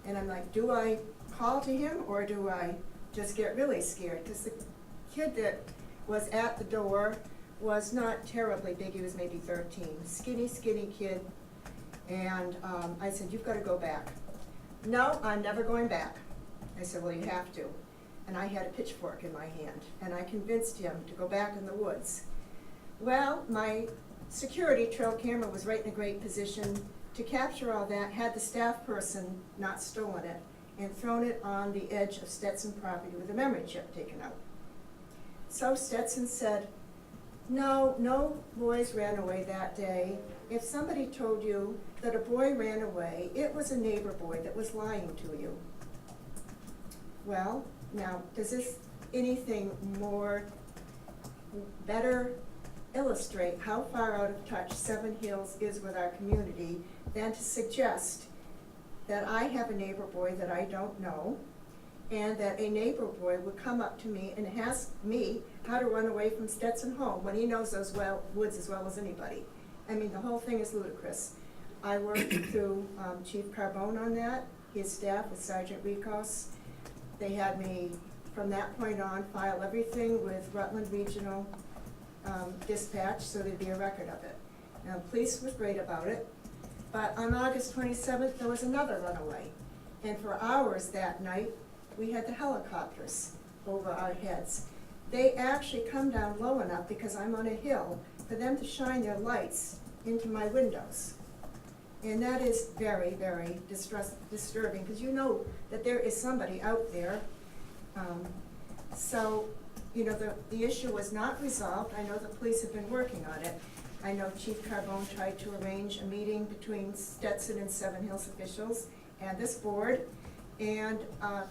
[SPEAKER 4] And I'm like, do I call to him, or do I just get really scared? Because the kid that was at the door was not terribly big. He was maybe 13. Skinny kid. And I said, you've got to go back. No, I'm never going back. I said, well, you have to. And I had a pitchfork in my hand, and I convinced him to go back in the woods. Well, my security trail camera was right in a great position to capture all that, had the staff person not stolen it, and thrown it on the edge of Stetson property with a memory chip taken out. So Stetson said, no boys ran away that day. If somebody told you that a boy ran away, it was a neighbor boy that was lying to you. Well, now, does this anything better illustrate how far out of touch Seven Hills is with our community than to suggest that I have a neighbor boy that I don't know, and that a neighbor boy would come up to me and ask me how to run away from Stetson home when he knows those woods as well as anybody. I mean, the whole thing is ludicrous. I worked through Chief Carbone on that, his staff with Sergeant Ricos. They had me, from that point on, file everything with Rutland Regional Dispatch, so there'd be a record of it. Now, the police was great about it, but on August 27th, there was another runaway. And for hours that night, we had the helicopters over our heads. they actually come down low enough, because I'm on a hill, for them to shine their lights into my windows. And that is very, very disturbing, because you know that there is somebody out there. So, you know, the issue was not resolved. I know the police have been working on it. I know Chief Carbone tried to arrange a meeting between Stetson and Seven Hills officials and this board. And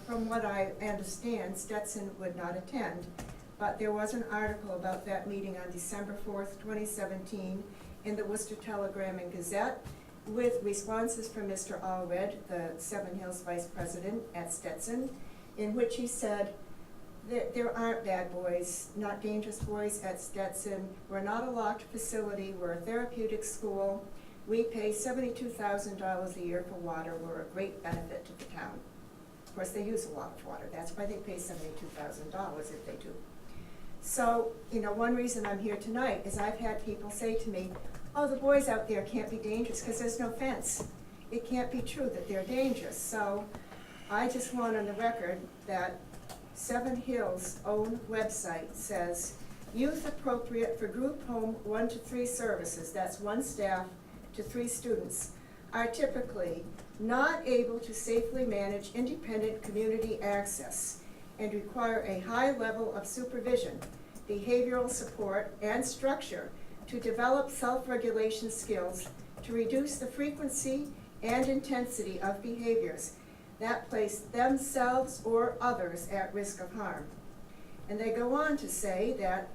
[SPEAKER 4] from what I understand, Stetson would not attend. But there was an article about that meeting on December 4th, 2017 in the Worcester Telegram and Gazette, with responses from Mr. Allred, the Seven Hills Vice President at Stetson, in which he said, there aren't bad boys, not dangerous boys at Stetson. We're not a locked facility. We're a therapeutic school. We pay $72,000 a year for water. We're a great benefit to the town. Of course, they use a lot of water. That's why they pay $72,000 if they do. So, you know, one reason I'm here tonight is I've had people say to me, oh, the boys out there can't be dangerous because there's no fence. It can't be true that they're dangerous. So I just want on the record that Seven Hills' own website says, youth appropriate for group home 1 to 3 services, that's 1 staff to 3 students, are typically not able to safely manage independent community access and require a high level of supervision, behavioral support, and structure to develop self-regulation skills to reduce the frequency and intensity of behaviors that place themselves or others at risk of harm. And they go on to say that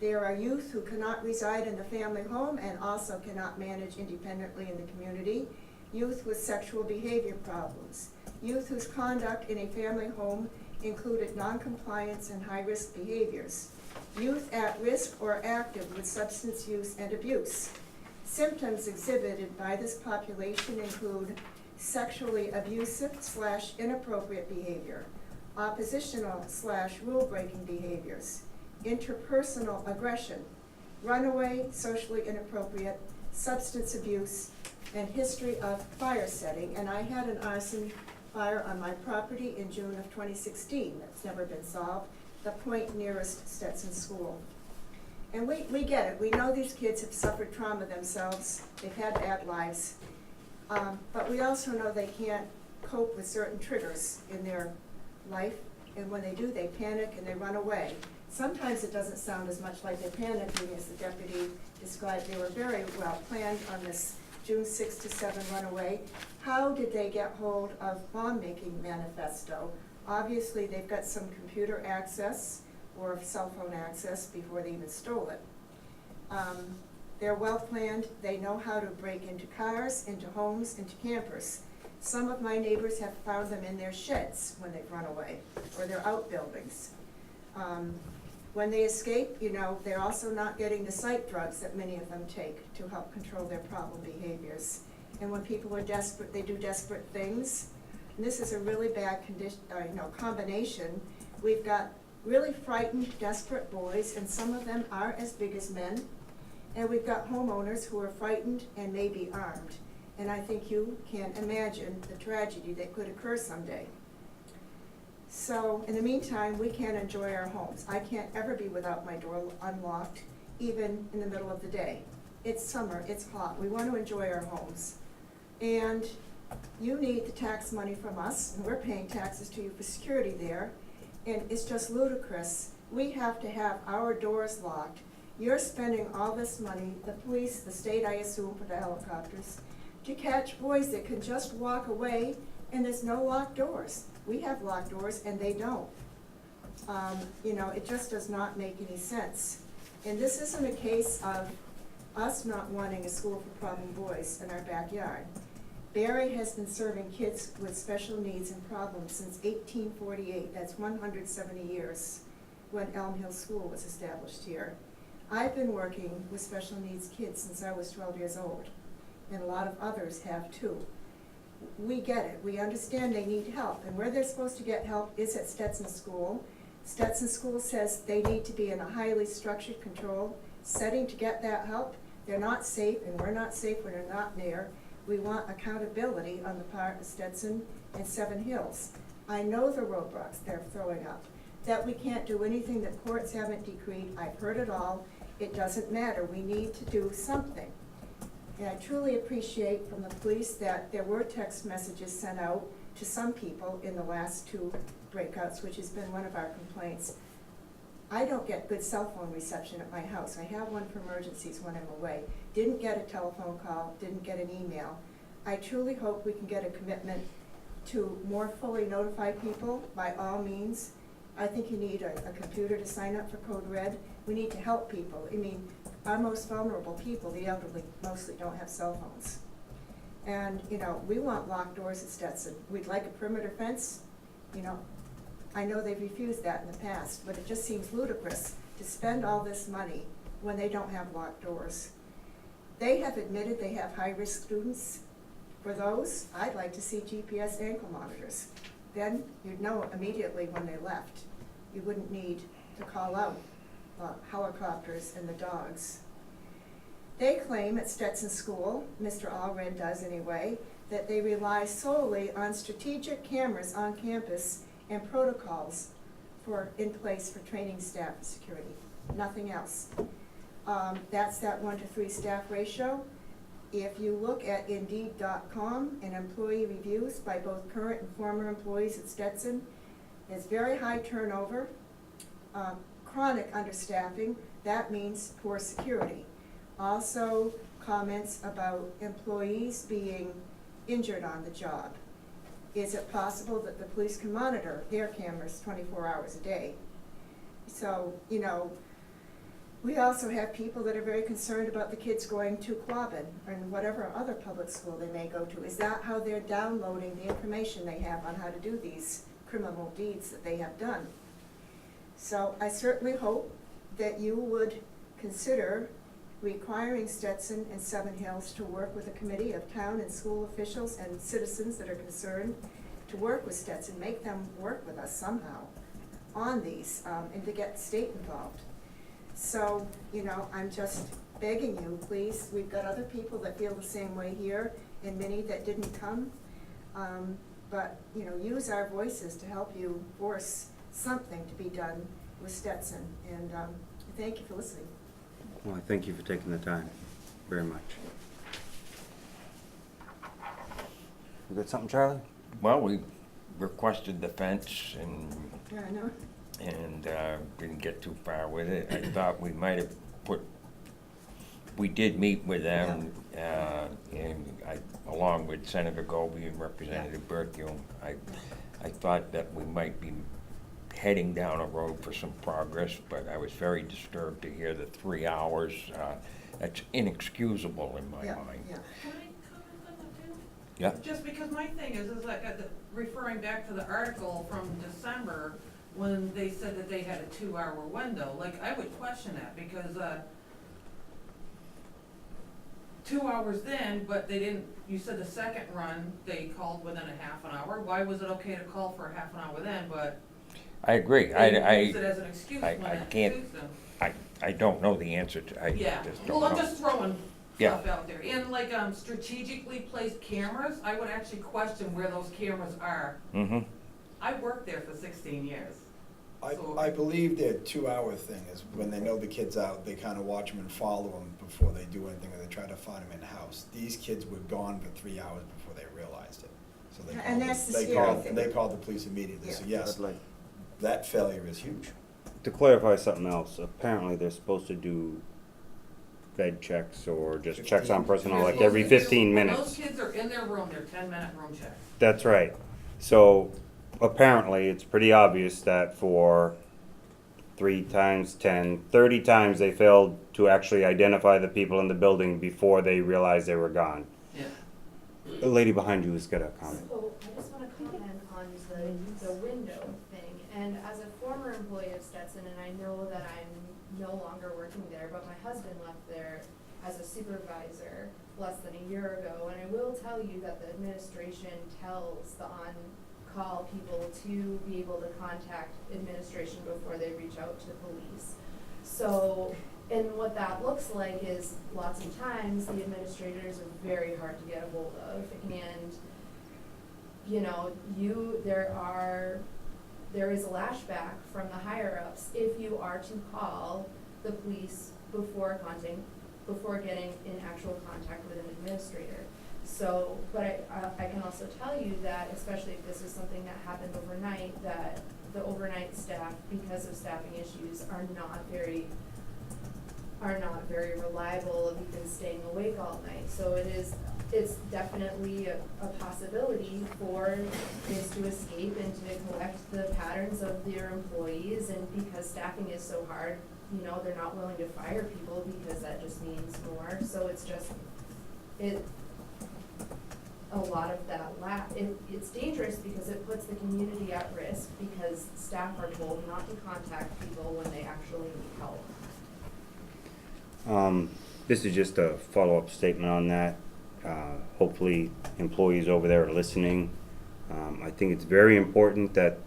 [SPEAKER 4] there are youth who cannot reside in the family home and also cannot manage independently in the community, youth with sexual behavior problems, youth whose conduct in a family home included noncompliance and high-risk behaviors, youth at risk or active with substance use and abuse. Symptoms exhibited by this population include sexually abusive/inappropriate behavior, oppositional/rule-breaking behaviors, interpersonal aggression, runaway, socially inappropriate, substance abuse, and history of fire setting. And I had an arson fire on my property in June of 2016 that's never been solved, the point nearest Stetson School. And we get it. We know these kids have suffered trauma themselves. They've had bad lives. But we also know they can't cope with certain triggers in their life, and when they do, they panic and they run away. Sometimes it doesn't sound as much like they're panicking as the deputy described. They were very well planned on this June 6 to 7 runaway. How did they get hold of bomb-making manifesto? Obviously, they've got some computer access or cell phone access before they even stole it. They're well planned. They know how to break into cars, into homes, into campers. Some of my neighbors have found them in their sheds when they've run away, or their outbuildings. When they escape, you know, they're also not getting the psych drugs that many of them take to help control their problem behaviors. And when people are desperate, they do desperate things. And this is a really bad combination. We've got really frightened, desperate boys, and some of them are as big as men. And we've got homeowners who are frightened and maybe armed. And I think you can imagine the tragedy that could occur someday. So in the meantime, we can't enjoy our homes. I can't ever be without my door unlocked, even in the middle of the day. It's summer, it's hot, we want to enjoy our homes. And you need the tax money from us, and we're paying taxes to you for security there. And it's just ludicrous. We have to have our doors locked. You're spending all this money, the police, the state, I assume, for the helicopters, to catch boys that can just walk away, and there's no locked doors. We have locked doors, and they don't. It just does not make any sense. And this isn't a case of us not wanting a school for problem boys in our backyard. Barre has been serving kids with special needs and problems since 1848. That's 170 years, when Elm Hill School was established here. I've been working with special needs kids since I was 12 years old, and a lot of others have too. We get it. We understand they need help, and where they're supposed to get help is at Stetson School. Stetson School says they need to be in a highly structured, controlled setting to get that help. They're not safe, and we're not safe when they're not there. We want accountability on the part of Stetson and Seven Hills. I know the roadblocks they're throwing up. that we can't do anything that courts haven't decreed. I've heard it all. It doesn't matter. We need to do something. And I truly appreciate from the police that there were text messages sent out to some people in the last 2 breakouts, which has been one of our complaints. I don't get good cell phone reception at my house. I have one for emergencies when I'm away. Didn't get a telephone call, didn't get an email. I truly hope we can get a commitment to more fully notify people by all means. I think you need a computer to sign up for Code Red. We need to help people. I mean, our most vulnerable people, the elderly, mostly don't have cell phones. And, you know, we want locked doors at Stetson. We'd like a perimeter fence. You know, I know they've refused that in the past, but it just seems ludicrous to spend all this money when they don't have locked doors. They have admitted they have high-risk students. For those, I'd like to see GPS ankle monitors. Then you'd know immediately when they left. You wouldn't need to call out helicopters and the dogs. They claim at Stetson School, Mr. Allred does anyway, that they rely solely on strategic cameras on campus and protocols in place for training staff and security, nothing else. That's that 1-to-3 staff ratio. If you look at Indeed.com and employee reviews by both current and former employees at Stetson, there's very high turnover, chronic understaffing, that means poor security. Also comments about employees being injured on the job. Is it possible that the police can monitor their cameras 24 hours a day? So, you know, we also have people that are very concerned about the kids going to Quabbin and whatever other public school they may go to. Is that how they're downloading the information they have on how to do these criminal deeds that they have done? So I certainly hope that you would consider requiring Stetson and Seven Hills to work with a committee of town and school officials and citizens that are concerned to work with Stetson, make them work with us somehow on these, and to get the state involved. So, you know, I'm just begging you, please, we've got other people that feel the same way here and many that didn't come, but, you know, use our voices to help you force something to be done with Stetson, and thank you for listening.
[SPEAKER 2] Well, I thank you for taking the time, very much. You got something, Charlie?
[SPEAKER 10] Well, we requested the fence and
[SPEAKER 4] Yeah, I know.
[SPEAKER 10] didn't get too far with it. I thought we might have we did meet with them, and along with Senator Goby and Representative Berthium, I thought that we might be heading down a road for some progress, but I was very disturbed to hear the 3 hours. That's inexcusable in my mind.
[SPEAKER 4] Yeah.
[SPEAKER 11] Can I comment on that too?
[SPEAKER 10] Yeah.
[SPEAKER 12] Just because my thing is like, referring back to the article from December, when they said that they had a 2-hour window, like, I would question that, because, 2 hours then, but they didn't, you said the second run, they called within a half an hour. Why was it okay to call for a half an hour then, but
[SPEAKER 10] I agree.
[SPEAKER 12] they use it as an excuse when
[SPEAKER 10] I
[SPEAKER 12] it
[SPEAKER 10] can't,
[SPEAKER 12] suits them?
[SPEAKER 10] I don't know the answer to,
[SPEAKER 12] Yeah,
[SPEAKER 10] just don't
[SPEAKER 12] well, I'm
[SPEAKER 10] know.
[SPEAKER 12] just throwing
[SPEAKER 10] Yeah.
[SPEAKER 12] stuff out there. And like, strategically placed cameras, I would actually question where those cameras are.
[SPEAKER 10] Mm-hmm.
[SPEAKER 12] I worked there for 16 years. So-
[SPEAKER 9] I believe their 2-hour thing is when they know the kid's out, they kind of watch them and follow them before they do anything, or they try to find them in the house. These kids were gone for 3 hours before they realized it. So they
[SPEAKER 4] And
[SPEAKER 9] called
[SPEAKER 4] that's the
[SPEAKER 9] they
[SPEAKER 4] scary
[SPEAKER 9] called,
[SPEAKER 4] thing.
[SPEAKER 9] they called the police immediately. So
[SPEAKER 4] Yeah.
[SPEAKER 9] yes, that failure is huge.
[SPEAKER 2] To clarify something else, apparently they're supposed to do bed checks or just checks on personnel like every 15
[SPEAKER 12] When
[SPEAKER 2] minutes.
[SPEAKER 12] those kids are in their room, they're 10-minute room checks.
[SPEAKER 2] That's right. So apparently it's pretty obvious that for 3 times 10, 30 times they failed to actually identify the people in the building before they realized they were gone.
[SPEAKER 12] Yeah.
[SPEAKER 2] The lady behind you has got a comment.
[SPEAKER 6] So I just want to comment on the window thing. And as a former employee of Stetson, and I know that I'm no longer working there, but my husband left there as a supervisor less than a year ago. And I will tell you that the administration tells the on-call people to be able to contact administration before they reach out to the police. So, and what that looks like is lots of times the administrators are very hard to get a hold of, and you know, there is a lashback from the higher-ups if you are to call the police before getting in actual contact with an administrator. So, but I can also tell you that, especially if this is something that happened overnight, that the overnight staff, because of staffing issues, are not very reliable of even staying awake all night. So it's definitely a possibility for kids to escape and to collect the patterns of their employees, and because staffing is so hard, you know, they're not willing to fire people because that just means more. So it's just, a lot of that it's dangerous because it puts the community at risk because staff are told not to contact people when they actually need help.
[SPEAKER 2] This is just a follow-up statement on that. Hopefully employees over there are listening. I think it's very important that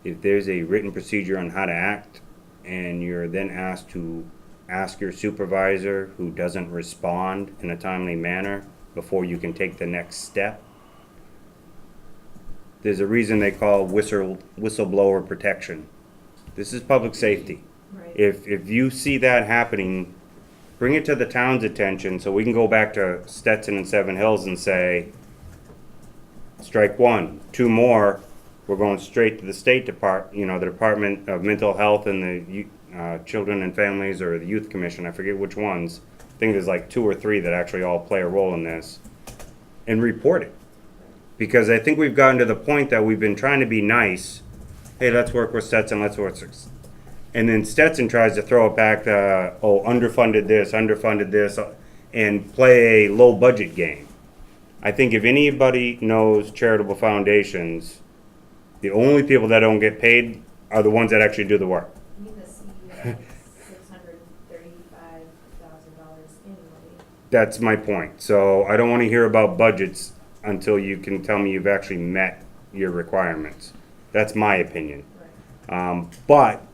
[SPEAKER 2] if there's a written procedure on how to act and you're then asked to ask your supervisor who doesn't respond in a timely manner before you can take the next step, there's a reason they call whistleblower protection. This is public safety.
[SPEAKER 6] Right.
[SPEAKER 2] If you see that happening, bring it to the town's attention so we can go back to Stetson and Seven Hills and say, strike one, 2 more, we're going straight to the State Department, you know, the Department of Mental Health and the Children and Families, or the Youth Commission, I forget which ones. I think there's like 2 or 3 that actually all play a role in this, and report it. Because I think we've gotten to the point that we've been trying to be nice. Hey, let's work with Stetson, let's work with, and then Stetson tries to throw it back to, underfunded this, and play a low budget game. I think if anybody knows charitable foundations, the only people that don't get paid are the ones that actually do the work.
[SPEAKER 6] I mean, the CEO is $635,000 annually.
[SPEAKER 2] That's my point. So I don't want to hear about budgets until you can tell me you've actually met your requirements. That's my opinion.
[SPEAKER 6] Right.
[SPEAKER 2] But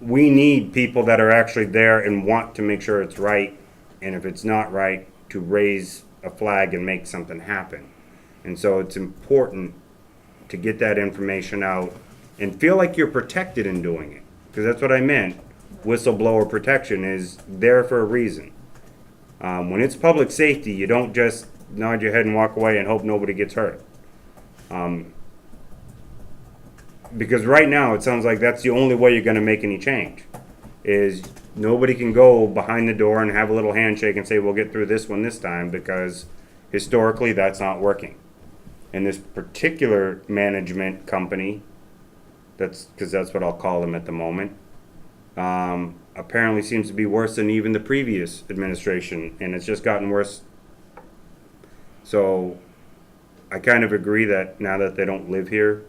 [SPEAKER 2] we need people that are actually there and want to make sure it's right, and if it's not right, to raise a flag and make something happen. And so it's important to get that information out and feel like you're protected in doing it, because that's what I meant. Whistleblower protection is there for a reason. When it's public safety, you don't just nod your head and walk away and hope nobody gets hurt. Because right now it sounds like that's the only way you're going to make any change, is nobody can go behind the door and have a little handshake and say we'll get through this one this time, because historically that's not working. And this particular management company, because that's what I'll call them at the moment, apparently seems to be worse than even the previous administration, and it's just gotten worse. So I kind of agree that now that they don't live here,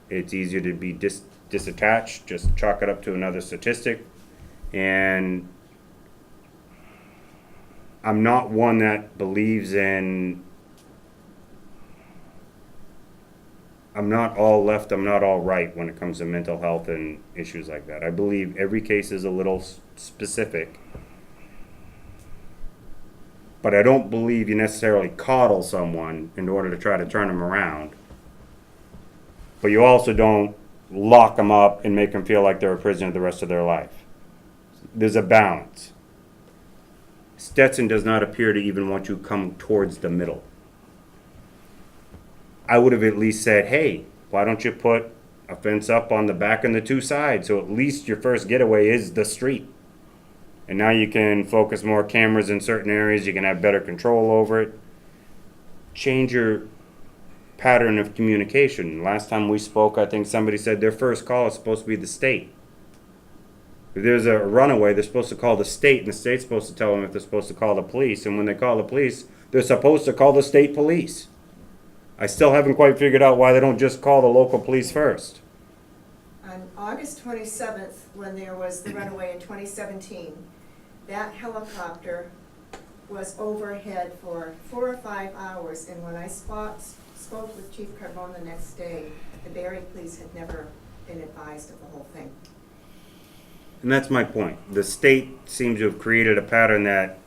[SPEAKER 2] it's easier to be disattached, just chalk it up to another statistic. And I'm not one that believes in, I'm not all left, I'm not all right when it comes to mental health and issues like that. I believe every case is a little specific. But I don't believe you necessarily coddle someone in order to try to turn them around. But you also don't lock them up and make them feel like they're a prisoner the rest of their life. There's a balance. Stetson does not appear to even want you to come towards the middle. I would have at least said, hey, why don't you put a fence up on the back and the 2 sides, so at least your first getaway is the street. And now you can focus more cameras in certain areas, you can have better control over it. Change your pattern of communication. Last time we spoke, I think somebody said their first call is supposed to be the state. If there's a runaway, they're supposed to call the state, and the state's supposed to tell them if they're supposed to call the police. And when they call the police, they're supposed to call the state police. I still haven't quite figured out why they don't just call the local police first.
[SPEAKER 4] On August 27th, when there was the runaway in 2017, that helicopter was overhead for 4 or 5 hours, and when I spoke with Chief Carbone the next day, the Barre police had never been advised of the whole thing.
[SPEAKER 2] And that's my point. The state seems to have created a pattern that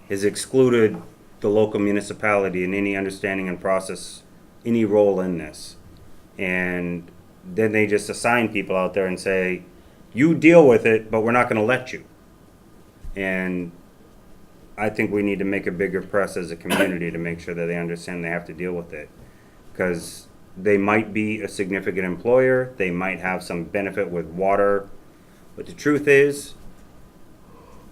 [SPEAKER 2] has excluded the local municipality in any understanding and process, any role in this. And then they just assign people out there and say, you deal with it, but we're not gonna let you. And I think we need to make a bigger press as a community to make sure that they understand they have to deal with it. Because they might be a significant employer, they might have some benefit with water, but the truth is,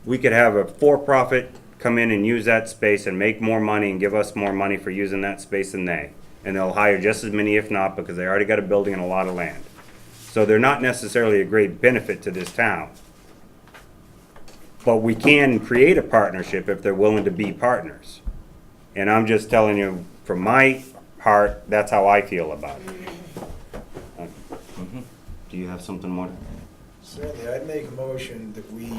[SPEAKER 2] we could have a for-profit come in and use that space and make more money and give us more money for using that space than they. And they'll hire just as many, if not, because they already got a building and a lot of land. So they're not necessarily a great benefit to this town. But we can create a partnership if they're willing to be partners. And I'm just telling you, from my heart, that's how I feel about it. Do you have something more?
[SPEAKER 9] Certainly, I'd make a motion that we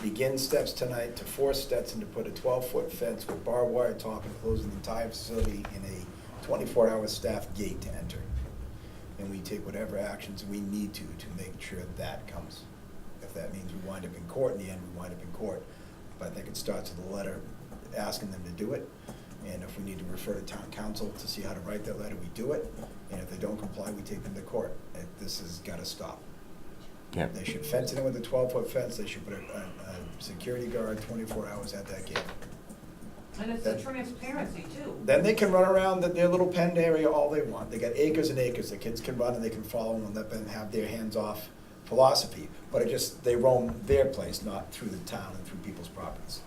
[SPEAKER 9] begin steps tonight to force Stetson to put a 12-foot fence with barbed wire top enclosing the entire facility in a 24-hour staff gate to enter. And we take whatever actions we need to make sure that comes. If that means we wind up in court, in the end, we wind up in court. But I think it starts with a letter asking them to do it. And if we need to refer to town council to see how to write that letter, we do it. And if they don't comply, we take them to court. This has got to stop.
[SPEAKER 10] Yep.
[SPEAKER 9] They should fence it in with a 12-foot fence. They should put a security guard 24 hours at that gate.
[SPEAKER 12] And it's the transparency too.
[SPEAKER 9] Then they can run around their little penned area all they want. They got acres and acres. The kids can run and they can follow them and let them have their hands-off philosophy. But they roam their place, not through the town and through people's properties.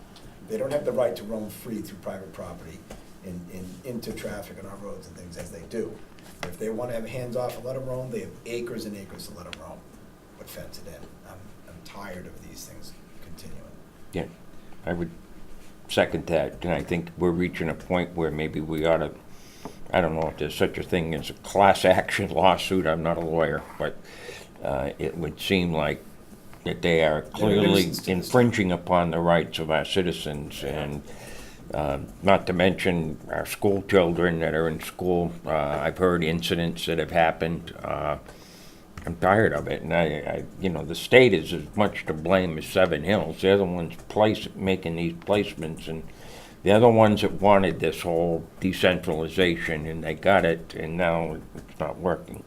[SPEAKER 9] They don't have the right to roam free through private property and into traffic on our roads and things as they do. If they want to have hands-off and let them roam, they have acres and acres to let them roam. But fence it in. I'm tired of these things continuing.
[SPEAKER 10] Yeah, I would second that, and I think we're reaching a point where maybe we ought to, I don't know if there's such a thing as a class action lawsuit, I'm not a lawyer, but it would seem like that they are clearly infringing upon the rights of our citizens, and not to mention our school children that are in school. I've heard incidents that have happened. I'm tired of it, and I the state is as much to blame as Seven Hills. They're the ones making these placements, and they're the ones that wanted this whole decentralization, and they got it, and now it's not working.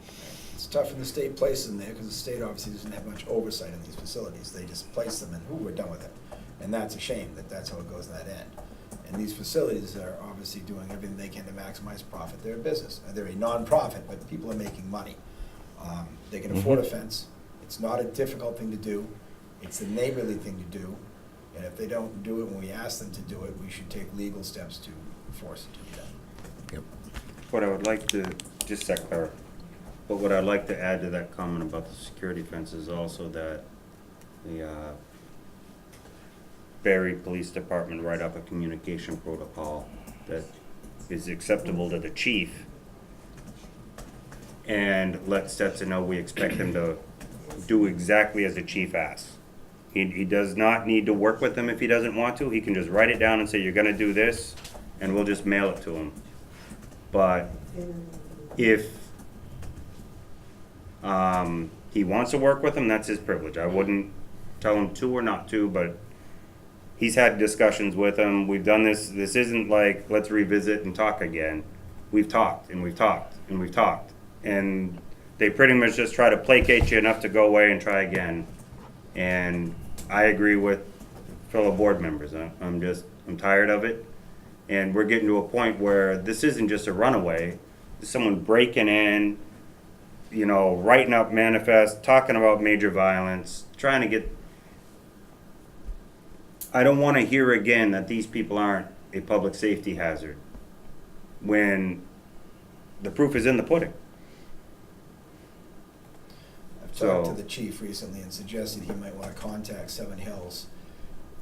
[SPEAKER 9] It's tough when the state places them there because the state obviously doesn't have much oversight on these facilities. They just place them and we're done with it. And that's a shame that that's how it goes to that end. And these facilities are obviously doing everything they can to maximize profit. They're a business. They're a non-profit, but people are making money. They can afford a fence. It's not a difficult thing to do. It's the neighborly thing to do. And if they don't do it when we ask them to do it, we should take legal steps to force it to be done.
[SPEAKER 10] Yep.
[SPEAKER 2] What I would like to, just that clear, but what I'd like to add to that comment about the security fence is also that the Barre Police Department write up a communication protocol that is acceptable to the chief, and let Stetson know we expect him to do exactly as the chief asks. He does not need to work with them if he doesn't want to. He can just write it down and say, you're gonna do this, and we'll just mail it to him. But if he wants to work with him, that's his privilege. I wouldn't tell him to or not to, but he's had discussions with him. We've done this. This isn't like, let's revisit and talk again. We've talked, and we've talked, and we've talked. And they pretty much just try to placate you enough to go away and try again. And I agree with fellow board members. I'm tired of it. And we're getting to a point where this isn't just a runaway. It's someone breaking in, writing up manifests, talking about major violence, trying to get... I don't want to hear again that these people aren't a public safety hazard when the proof is in the pudding.
[SPEAKER 9] I've talked to the chief recently and suggested he might want to contact Seven Hills.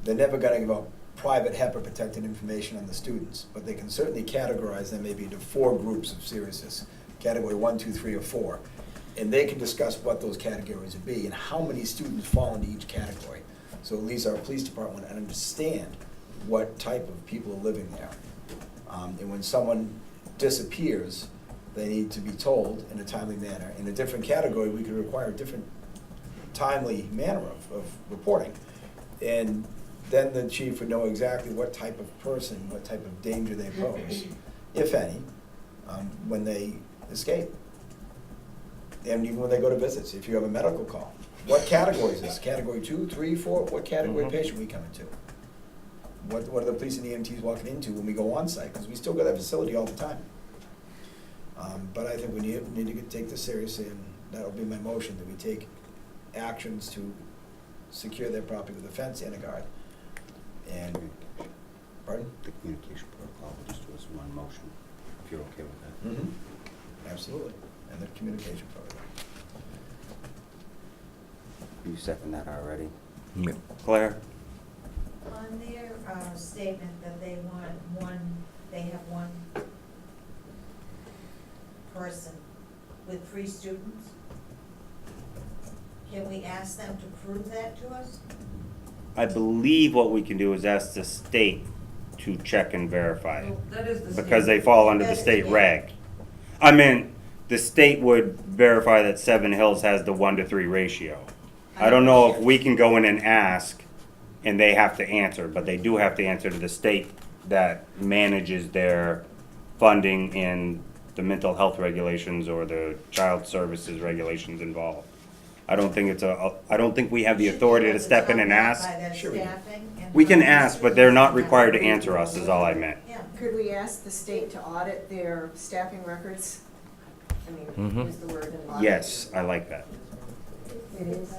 [SPEAKER 9] They're never going to give out private HEPA protected information on the students, but they can certainly categorize them maybe into 4 groups of seriousness, category 1, 2, 3, or 4. And they can discuss what those categories would be and how many students fall into each category. So at least our police department would understand what type of people are living there. And when someone disappears, they need to be told in a timely manner. In a different category, we could require a different timely manner of reporting. And then the chief would know exactly what type of person, what type of danger they pose, if any, when they escape. And even when they go to visits, if you have a medical call, what category is this? Category 2, 3, 4? What category patient we coming to? What are the police and EMTs walking into when we go on site? Because we still got that facility all the time. But I think we need to take this seriously, and that'll be my motion, that we take actions to secure their property with a fence and a guard. And, pardon?
[SPEAKER 2] The communication protocol, just was one motion, if you're okay with that.
[SPEAKER 9] Mm-hmm. Absolutely. And the communication protocol.
[SPEAKER 2] You second that already? Yeah. Claire?
[SPEAKER 13] On their statement that they have one person with 3 students, can we ask them to prove that to us?
[SPEAKER 2] I believe what we can do is ask the state to check and verify it,
[SPEAKER 12] Well, that is the
[SPEAKER 2] because they
[SPEAKER 12] state.
[SPEAKER 2] fall under the
[SPEAKER 13] That is,
[SPEAKER 2] state
[SPEAKER 13] yeah.
[SPEAKER 2] reg. I mean, the state would verify that Seven Hills has the 1-to-3 ratio. I don't know if we can go in and ask, and they have to answer, but they do have to answer to the state that manages their funding and the mental health regulations or the child services regulations involved. I don't think I don't think we have the
[SPEAKER 13] Should be
[SPEAKER 2] authority
[SPEAKER 13] able
[SPEAKER 2] to step in and
[SPEAKER 13] tell that
[SPEAKER 2] ask.
[SPEAKER 13] by their
[SPEAKER 9] Sure we do.
[SPEAKER 13] staffing and
[SPEAKER 2] We can
[SPEAKER 13] by
[SPEAKER 2] ask, but they're not required to
[SPEAKER 13] students.
[SPEAKER 2] answer us, is all I meant.
[SPEAKER 13] Yeah.
[SPEAKER 4] Could we ask the state to audit their staffing records? I mean,
[SPEAKER 2] Mhm.
[SPEAKER 4] use the word in audit.
[SPEAKER 2] Yes, I like that.
[SPEAKER 13] It is.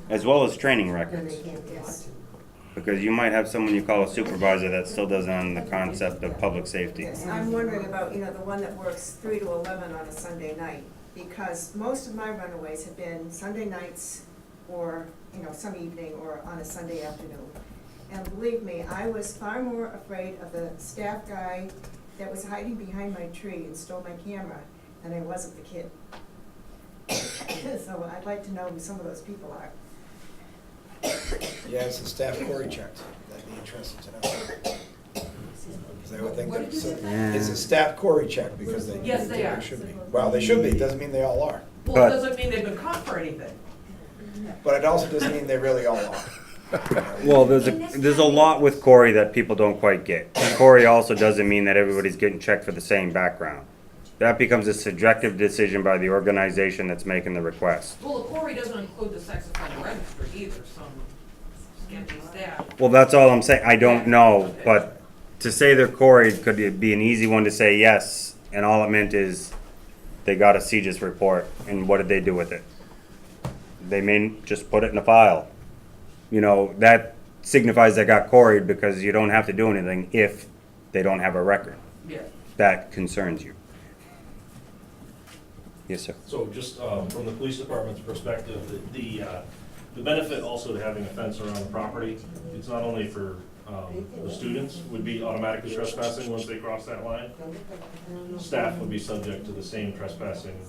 [SPEAKER 2] As well as training records.
[SPEAKER 4] Yes.
[SPEAKER 2] Because you might have someone you call a supervisor that still doesn't understand the concept of public safety.
[SPEAKER 4] Yes, I'm wondering about, the one that works 3 to 11 on a Sunday night, because most of my runaways have been Sunday nights or, some evening or on a Sunday afternoon. And believe me, I was far more afraid of the staff guy that was hiding behind my tree and stole my camera than I was of the kid. So I'd like to know who some of those people are.
[SPEAKER 9] Yeah, it's the staff Cory checked. That'd be interesting to know. Because I would think
[SPEAKER 12] What
[SPEAKER 9] that
[SPEAKER 12] did you say?
[SPEAKER 9] it's a staff Cory check, because they.
[SPEAKER 12] Yes, they are.
[SPEAKER 9] should be. Well, they should be, doesn't mean they all are.
[SPEAKER 12] Well,
[SPEAKER 2] But-
[SPEAKER 12] it doesn't mean they've been caught for anything.
[SPEAKER 9] But it also doesn't mean they really all are.
[SPEAKER 2] Well, there's a lot with Corey that people don't quite get. Corey also doesn't mean that everybody's getting checked for the same background. That becomes a subjective decision by the organization that's making the request.
[SPEAKER 12] Well, the Corey doesn't include the sex offender registry either, some sketchy staff.
[SPEAKER 2] Well, that's all I'm saying. I don't know, but to say they're Corey could be an easy one to say yes, and all it meant is they got a CJIS report, and what did they do with it? They may just put it in a file. That signifies they got Corey'd, because you don't have to do anything if they don't have a record.
[SPEAKER 12] Yeah.
[SPEAKER 2] That concerns you. Yes, sir.
[SPEAKER 7] So just from the police department's perspective, the benefit also to having a fence around the property, it's not only for the students would be automatically trespassing once they cross that line. Staff would be subject to the same trespassing,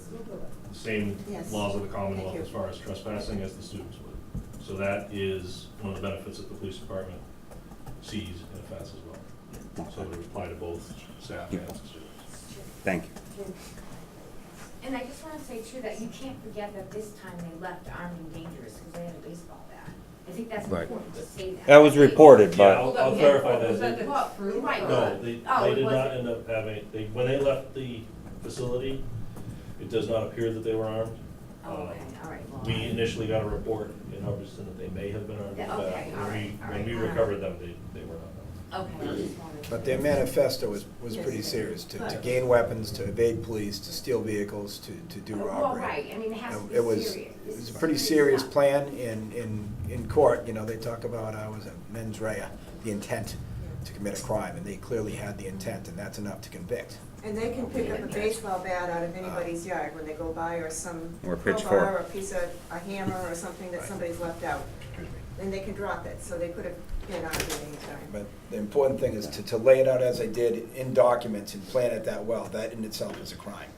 [SPEAKER 7] the same
[SPEAKER 4] Yes.
[SPEAKER 7] laws of the Commonwealth
[SPEAKER 4] Thank you.
[SPEAKER 7] as far as trespassing as the students would. So that is one of the benefits that the police department sees in a fence as well. So it would apply to both staff and students.
[SPEAKER 2] Thank you.
[SPEAKER 1] And I just want to say too, that you can't forget that this time they left armed and dangerous because they had a baseball bat. I think that's
[SPEAKER 2] Right.
[SPEAKER 1] important to say that.
[SPEAKER 2] That was reported,
[SPEAKER 7] Yeah,
[SPEAKER 2] but
[SPEAKER 7] I'll clarify
[SPEAKER 12] Was that
[SPEAKER 7] that.
[SPEAKER 12] the cut through?
[SPEAKER 1] Right.
[SPEAKER 7] No,
[SPEAKER 1] Oh,
[SPEAKER 7] they
[SPEAKER 1] it
[SPEAKER 7] did not
[SPEAKER 1] wasn't.
[SPEAKER 7] end up having, when they left the facility, it does not appear that they were armed.
[SPEAKER 1] Oh, okay, all right. Well,
[SPEAKER 7] We initially got a report in Hubbardston that they may have been armed,
[SPEAKER 1] Yeah,
[SPEAKER 7] but
[SPEAKER 1] okay, all right, all
[SPEAKER 7] when
[SPEAKER 1] right,
[SPEAKER 7] we
[SPEAKER 1] all right.
[SPEAKER 7] recovered them, they were not armed.
[SPEAKER 1] Okay, I just wanted to.
[SPEAKER 9] But their manifesto was pretty serious, to gain weapons, to evade police, to steal vehicles, to do
[SPEAKER 1] Well,
[SPEAKER 9] robbery.
[SPEAKER 1] right, I mean, it has to be
[SPEAKER 9] It was,
[SPEAKER 1] serious.
[SPEAKER 9] it was a pretty serious plan in court, they talk about, was it mens rea, the intent to commit a crime, and they clearly had the intent, and that's enough to convict.
[SPEAKER 4] And they can pick up a baseball bat out of anybody's yard when they go by, or
[SPEAKER 2] Or a
[SPEAKER 4] crowbar,
[SPEAKER 2] pitchfork.
[SPEAKER 4] or a hammer, or something that somebody's left out. And they can drop it, so they could have been out at any time.
[SPEAKER 9] But the important thing is to lay it out as I did in documents and plan it that well, that in itself is a crime,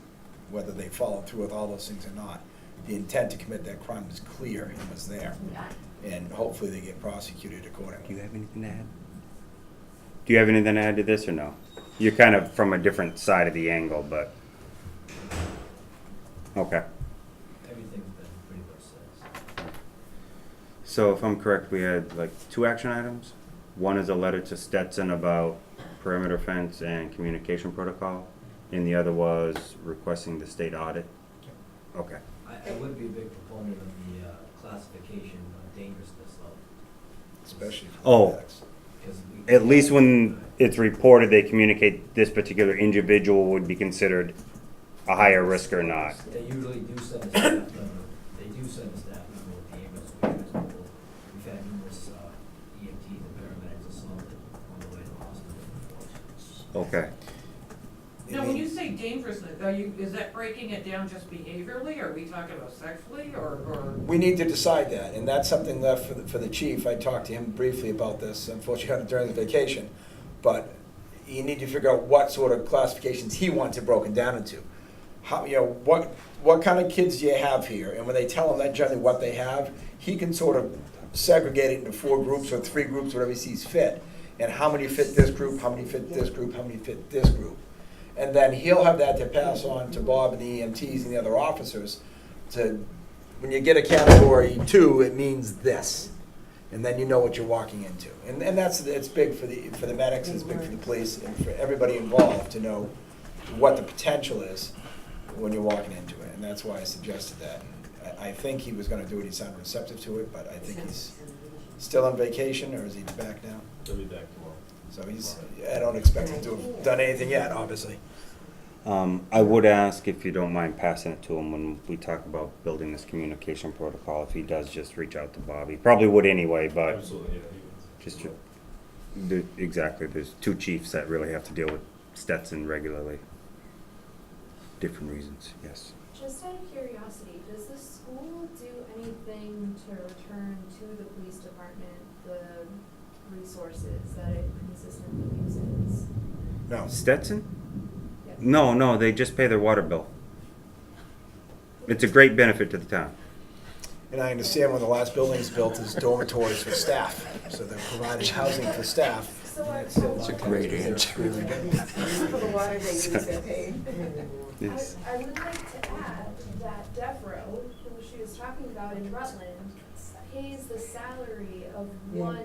[SPEAKER 9] whether they followed through with all those things or not. The intent to commit that crime was clear and was there, and hopefully they get prosecuted accordingly.
[SPEAKER 2] do you have anything to add? Do you have anything to add to this or no? You're kind of from a different side of the angle, but. Okay.
[SPEAKER 3] Everything's been pretty much said.
[SPEAKER 2] So if I'm correct, we had like 2 action items. One is a letter to Stetson about perimeter fence and communication protocol, and the other was requesting the state audit Okay.
[SPEAKER 14] I would be a big proponent of the classification of dangerousness though.
[SPEAKER 9] Especially for
[SPEAKER 2] Oh.
[SPEAKER 9] medics.
[SPEAKER 14] 'Cause
[SPEAKER 2] At least when it's reported, they communicate this particular individual would be considered a higher risk or not.
[SPEAKER 14] They usually do send a staff member, with the ambulance, we've had numerous EMTs and paramedics assaulted on the way to the hospital.
[SPEAKER 2] Okay.
[SPEAKER 12] Now, when you say dangerousness, is that breaking it down just behaviorally, or are we talking about sexually, or?
[SPEAKER 9] We need to decide that, and that's something left for the chief. I talked to him briefly about this, unfortunately during the vacation. But you need to figure out what sort of classifications he wants it broken down into. How, what kind of kids do you have here? And when they tell him that generally what they have, he can sort of segregate it into 4 groups or 3 groups, whatever he sees fit. And how many fit this group, how many fit this group, how many fit this group. And then he'll have that to pass on to Bob and the EMTs and the other officers to, when you get a category 2, it means this. And then you know what you're walking into. And it's big for the medics, it's big for the police, and for everybody involved to know what the potential is when you're walking into it. And that's why I suggested that. I think he was gonna do it, he sounded receptive to it, but I think he's still on vacation, or is he back now?
[SPEAKER 7] He'll be back tomorrow.
[SPEAKER 9] So I don't expect him to have done anything yet, obviously.
[SPEAKER 2] I would ask if you don't mind passing it to him when we talk about building this communication protocol, if he does just reach out to Bob. He probably would anyway, but
[SPEAKER 7] Absolutely, yeah.
[SPEAKER 2] just, exactly, there's 2 chiefs that really have to deal with Stetson regularly. Different reasons, yes.
[SPEAKER 6] Just out of curiosity, does the school do anything to return to the police department the resources that it consistently uses?
[SPEAKER 9] No.
[SPEAKER 2] Stetson?
[SPEAKER 6] Yes.
[SPEAKER 2] No, they just pay their water bill. It's a great benefit to the town.
[SPEAKER 9] And I understand when the last building's built is dormitories for staff, so they're providing housing for staff.
[SPEAKER 6] So
[SPEAKER 10] That's a great answer.
[SPEAKER 4] For the water they use, they're paid.
[SPEAKER 2] Yes.
[SPEAKER 6] I would like to add that Devereaux, who she was talking about in Rutland, pays the salary of one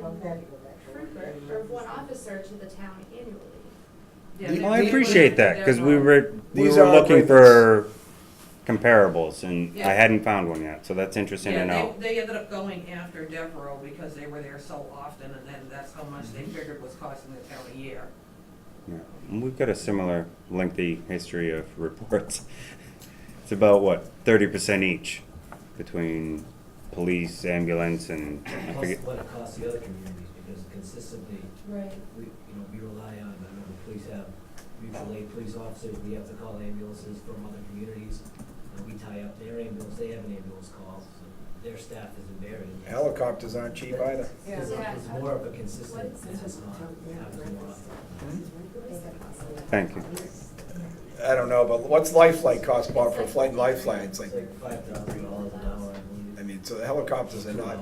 [SPEAKER 6] trooper, or of one officer to the town annually.
[SPEAKER 2] Well, I appreciate that, because we were
[SPEAKER 9] These are
[SPEAKER 2] looking
[SPEAKER 9] great
[SPEAKER 2] for comparables, and
[SPEAKER 12] Yeah.
[SPEAKER 2] I hadn't found one yet, so that's interesting to
[SPEAKER 12] Yeah,
[SPEAKER 2] know.
[SPEAKER 12] they ended up going after Devereaux because they were there so often, and then that's how much they figured was costing the town a year.
[SPEAKER 2] Yeah. And we've got a similar lengthy history of reports. It's about, what, 30% each between police, ambulance, and I
[SPEAKER 14] Plus
[SPEAKER 2] forget.
[SPEAKER 14] what it costs the other communities, because consistently,
[SPEAKER 6] Right.
[SPEAKER 14] we rely on, I know the police have mutual aid police officers, we have to call ambulances from other communities. And we tie up their ambulance, they have an ambulance call, so their staff isn't buried.
[SPEAKER 9] Helicopters aren't cheap either.
[SPEAKER 14] It's
[SPEAKER 6] Yeah.
[SPEAKER 14] it's more of a consistent, happens more often.
[SPEAKER 2] Thank you.
[SPEAKER 9] I don't know, but what's life flight cost, Bob, for a flight in life flight? It's like,
[SPEAKER 14] It's like $5,000 an hour, I believe.
[SPEAKER 9] I mean, so the helicopters are not,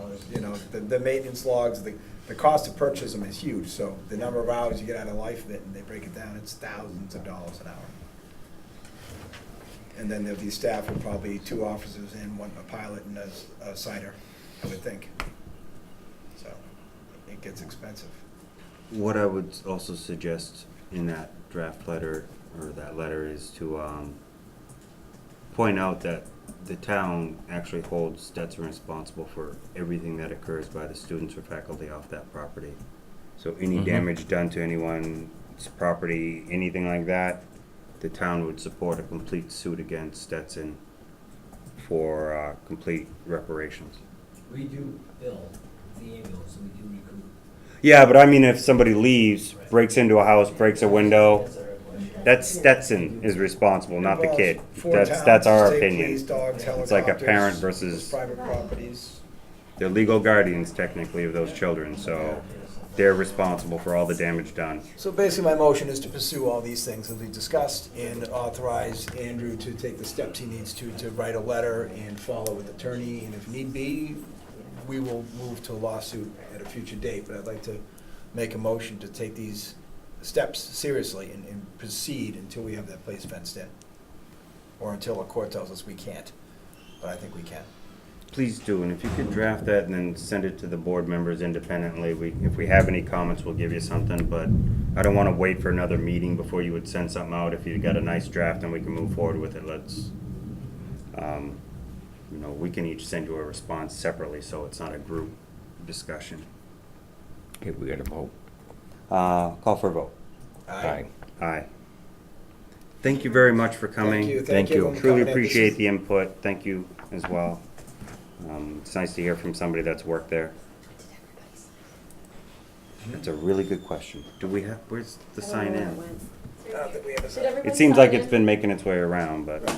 [SPEAKER 9] the maintenance logs, the cost to purchase them is huge, so the number of hours you get out of life of it, and they break it down, it's thousands of dollars an hour. And then there'll be staff with probably 2 officers and a pilot and a sighter, I would think. So, it gets expensive.
[SPEAKER 2] What I would also suggest in that draft letter, or that letter, is to point out that the town actually holds Stetson responsible for everything that occurs by the students or faculty off that property. So any damage done to anyone's property, anything like that, the town would support a complete suit against Stetson for complete reparations.
[SPEAKER 14] We do bill the ambulance, and we do recoup.
[SPEAKER 2] Yeah, but I mean, if somebody leaves, breaks into a house, breaks a window,
[SPEAKER 14] That's our question.
[SPEAKER 2] that's Stetson is responsible, not the kid.
[SPEAKER 9] Involves 4 towns,
[SPEAKER 2] That's our
[SPEAKER 9] state
[SPEAKER 2] opinion.
[SPEAKER 9] police, dogs,
[SPEAKER 2] It's like a
[SPEAKER 9] helicopters,
[SPEAKER 2] parent versus,
[SPEAKER 9] private properties.
[SPEAKER 2] they're legal guardians technically of those children, so they're responsible for all the damage done.
[SPEAKER 9] So basically, my motion is to pursue all these things as we discussed and authorize Andrew to take the steps he needs to write a letter and follow with attorney, and if need be, we will move to a lawsuit at a future date, but I'd like to make a motion to take these steps seriously and proceed until we have that place fenced in, or until a court tells us we can't, but I think we can.
[SPEAKER 2] Please do, and if you could draft that and then send it to the board members independently, if we have any comments, we'll give you something, but I don't want to wait for another meeting before you would send something out. If you got a nice draft and we can move forward with it, let's You know, we can each send you a response separately, so it's not a group discussion.
[SPEAKER 10] Okay, we got a vote.
[SPEAKER 2] Call for a vote.
[SPEAKER 10] Aye.
[SPEAKER 2] Aye. Thank you very much for coming.
[SPEAKER 9] Thank you.
[SPEAKER 10] everyone
[SPEAKER 9] for
[SPEAKER 2] Truly
[SPEAKER 9] coming in. This
[SPEAKER 2] appreciate
[SPEAKER 9] is-
[SPEAKER 2] the input. Thank you as well. It's nice to hear from somebody that's worked there. That's a really good question. Do we have, where's the sign in?
[SPEAKER 9] I don't think we have a
[SPEAKER 6] Did
[SPEAKER 9] second.
[SPEAKER 6] everybody
[SPEAKER 2] It seems like
[SPEAKER 6] sign
[SPEAKER 2] it's
[SPEAKER 6] in?
[SPEAKER 2] been making its way around, but
[SPEAKER 6] Was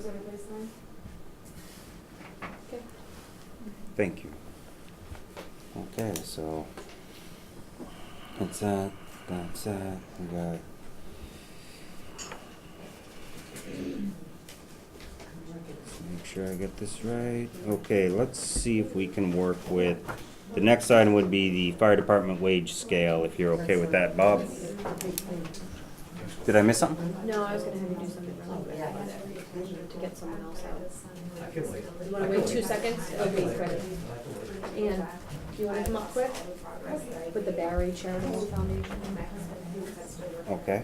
[SPEAKER 6] everybody signed? Okay.
[SPEAKER 2] thank you. Okay, so that's that, we got. Make sure I get this right. Okay, let's see if we can work with, the next item would be the fire department wage scale, if you're okay with that, Bob. Did I miss something?
[SPEAKER 6] No, I was gonna have you do something really quick to get someone else out.
[SPEAKER 14] I can wait.
[SPEAKER 6] You wanna wait 2 seconds? Okay, Fred. And, do you wanna come up quick with the Barre Charitable Foundation?
[SPEAKER 2] Okay.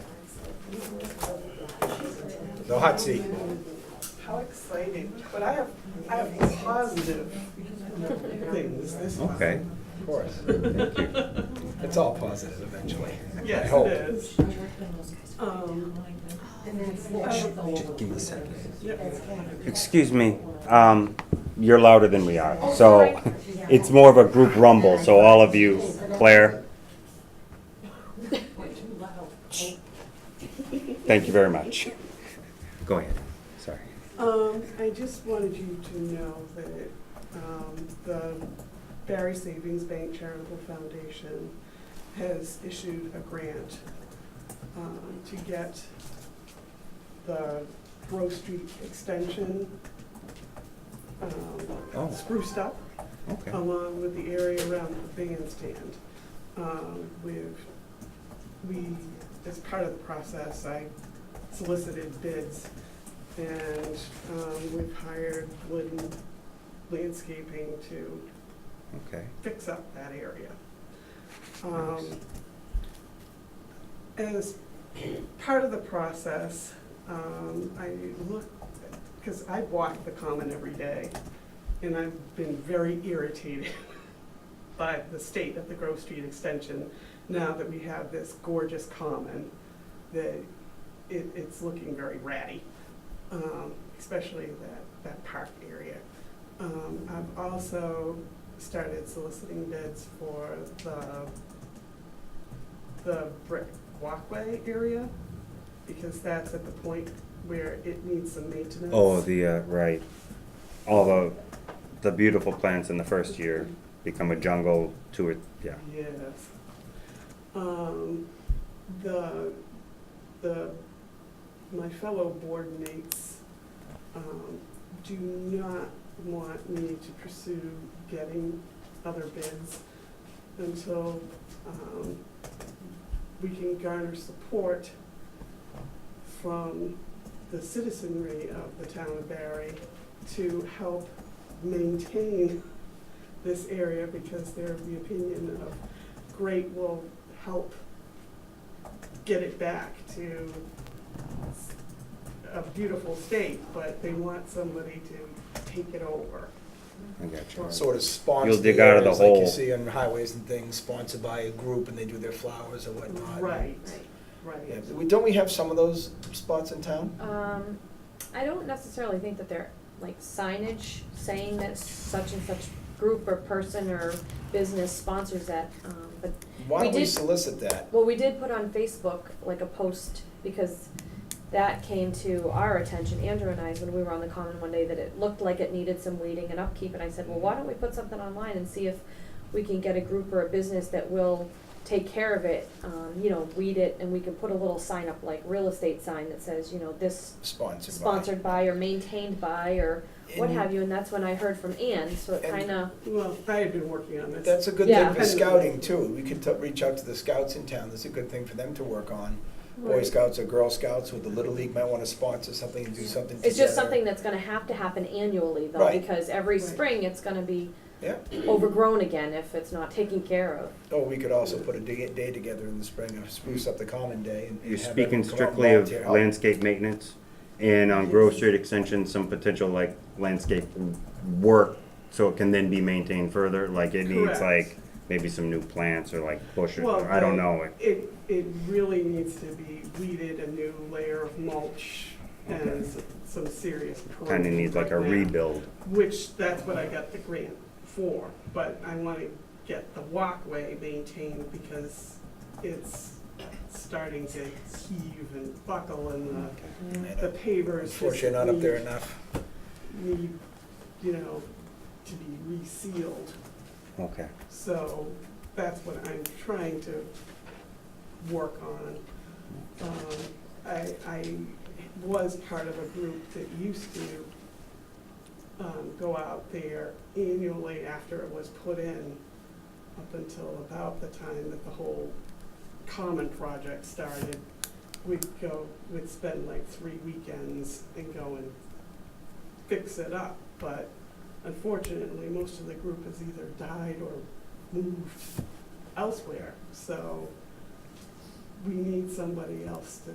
[SPEAKER 9] The hot seat.
[SPEAKER 15] How exciting, but I have positive things this time.
[SPEAKER 2] Okay.
[SPEAKER 9] Of course.
[SPEAKER 2] Thank you.
[SPEAKER 9] It's all positive eventually. I
[SPEAKER 15] Yes,
[SPEAKER 9] hope.
[SPEAKER 15] it is.
[SPEAKER 2] Just give me a second.
[SPEAKER 15] Yep.
[SPEAKER 2] Excuse me, you're louder than we are, so it's more of a group rumble, so all of you, Claire. Thank you very much. Go ahead, sorry.
[SPEAKER 15] I just wanted you to know that the Barre Savings Bank Charitable Foundation has issued a grant to get the Grove Street extension spruced up,
[SPEAKER 2] Okay.
[SPEAKER 15] along with the area around the bandstand. As part of the process, I solicited bids, and we've hired Glidden Landscaping to
[SPEAKER 2] Okay.
[SPEAKER 15] fix up that area. As part of the process, I looked, because I walk the common every day, and I've been very irritated by the state of the Grove Street extension now that we have this gorgeous common, that it's looking very ratty, especially that park area. I've also started soliciting bids for the brick walkway area, because that's at the point where it needs some maintenance.
[SPEAKER 2] Oh, right. All the beautiful plants in the first year become a jungle to it, yeah.
[SPEAKER 15] Yes. My fellow board mates do not want me to pursue getting other bids until we can garner support from the citizenry of the town of Barre to help maintain this area, because they're of the opinion of great will help get it back to a beautiful state, but they want somebody to take it over.
[SPEAKER 2] I got you.
[SPEAKER 9] Sort of sponsored.
[SPEAKER 2] You'll dig out of the
[SPEAKER 9] areas like
[SPEAKER 2] hole.
[SPEAKER 9] you see on highways and things, sponsored by a group, and they do their flowers or whatnot.
[SPEAKER 15] Right,
[SPEAKER 9] Yeah,
[SPEAKER 15] right.
[SPEAKER 9] don't we have some of those spots in town?
[SPEAKER 6] I don't necessarily think that they're like signage saying that such and such group or person or business sponsors that, but
[SPEAKER 9] Why don't we
[SPEAKER 6] did-
[SPEAKER 9] solicit that?
[SPEAKER 6] well, we did put on Facebook like a post, because that came to our attention, Andrew and I's, when we were on the common one day, that it looked like it needed some weeding and upkeep, and I said, well, why don't we put something online and see if we can get a group or a business that will take care of it, weed it, and we can put a little sign up, like real estate sign that says, this sponsored by or maintained by or what have you, and that's when I heard from Ann, so it
[SPEAKER 9] And-
[SPEAKER 6] kinda,
[SPEAKER 15] Well, I had been working on this.
[SPEAKER 9] That's a good
[SPEAKER 6] Yeah.
[SPEAKER 9] thing for scouting too. We could reach out to the scouts in town. That's a good thing for them to work on. Boy
[SPEAKER 6] Right.
[SPEAKER 9] Scouts or Girl Scouts with the Little League might want to sponsor something and do something together.
[SPEAKER 6] it's just something that's gonna have to happen annually though,
[SPEAKER 9] Right.
[SPEAKER 6] because every
[SPEAKER 15] Right.
[SPEAKER 6] spring it's gonna be
[SPEAKER 9] Yeah.
[SPEAKER 6] overgrown again if it's not taken care of.
[SPEAKER 9] Or we could also put a day together in the spring and spruce up the common day and
[SPEAKER 2] You're
[SPEAKER 9] have
[SPEAKER 2] speaking
[SPEAKER 9] everyone come out and
[SPEAKER 2] strictly of
[SPEAKER 9] volunteer help.
[SPEAKER 2] landscape maintenance? And on Grove Street Extension, some potential like landscape work, so it can then be maintained further, like it needs
[SPEAKER 15] Correct.
[SPEAKER 2] like maybe some new plants or like bushes,
[SPEAKER 15] Well,
[SPEAKER 2] or I don't know.
[SPEAKER 15] It really needs to be weeded, a new layer of mulch, and some serious pruning.
[SPEAKER 2] Kinda needs like a
[SPEAKER 15] right now,
[SPEAKER 2] rebuild.
[SPEAKER 15] Which, that's what I got the grant for, but I wanna get the walkway maintained because it's starting to heave and buckle, and the pavers just
[SPEAKER 9] Unfortunately, you're not up there enough.
[SPEAKER 15] need, you know, to be resealed.
[SPEAKER 2] Okay.
[SPEAKER 15] So that's what I'm trying to work on. I was part of a group that used to go out there annually after it was put in, up until about the time that the whole common project started. We'd spend like 3 weekends and go and fix it up, but unfortunately, most of the group has either died or moved elsewhere, so we need somebody else to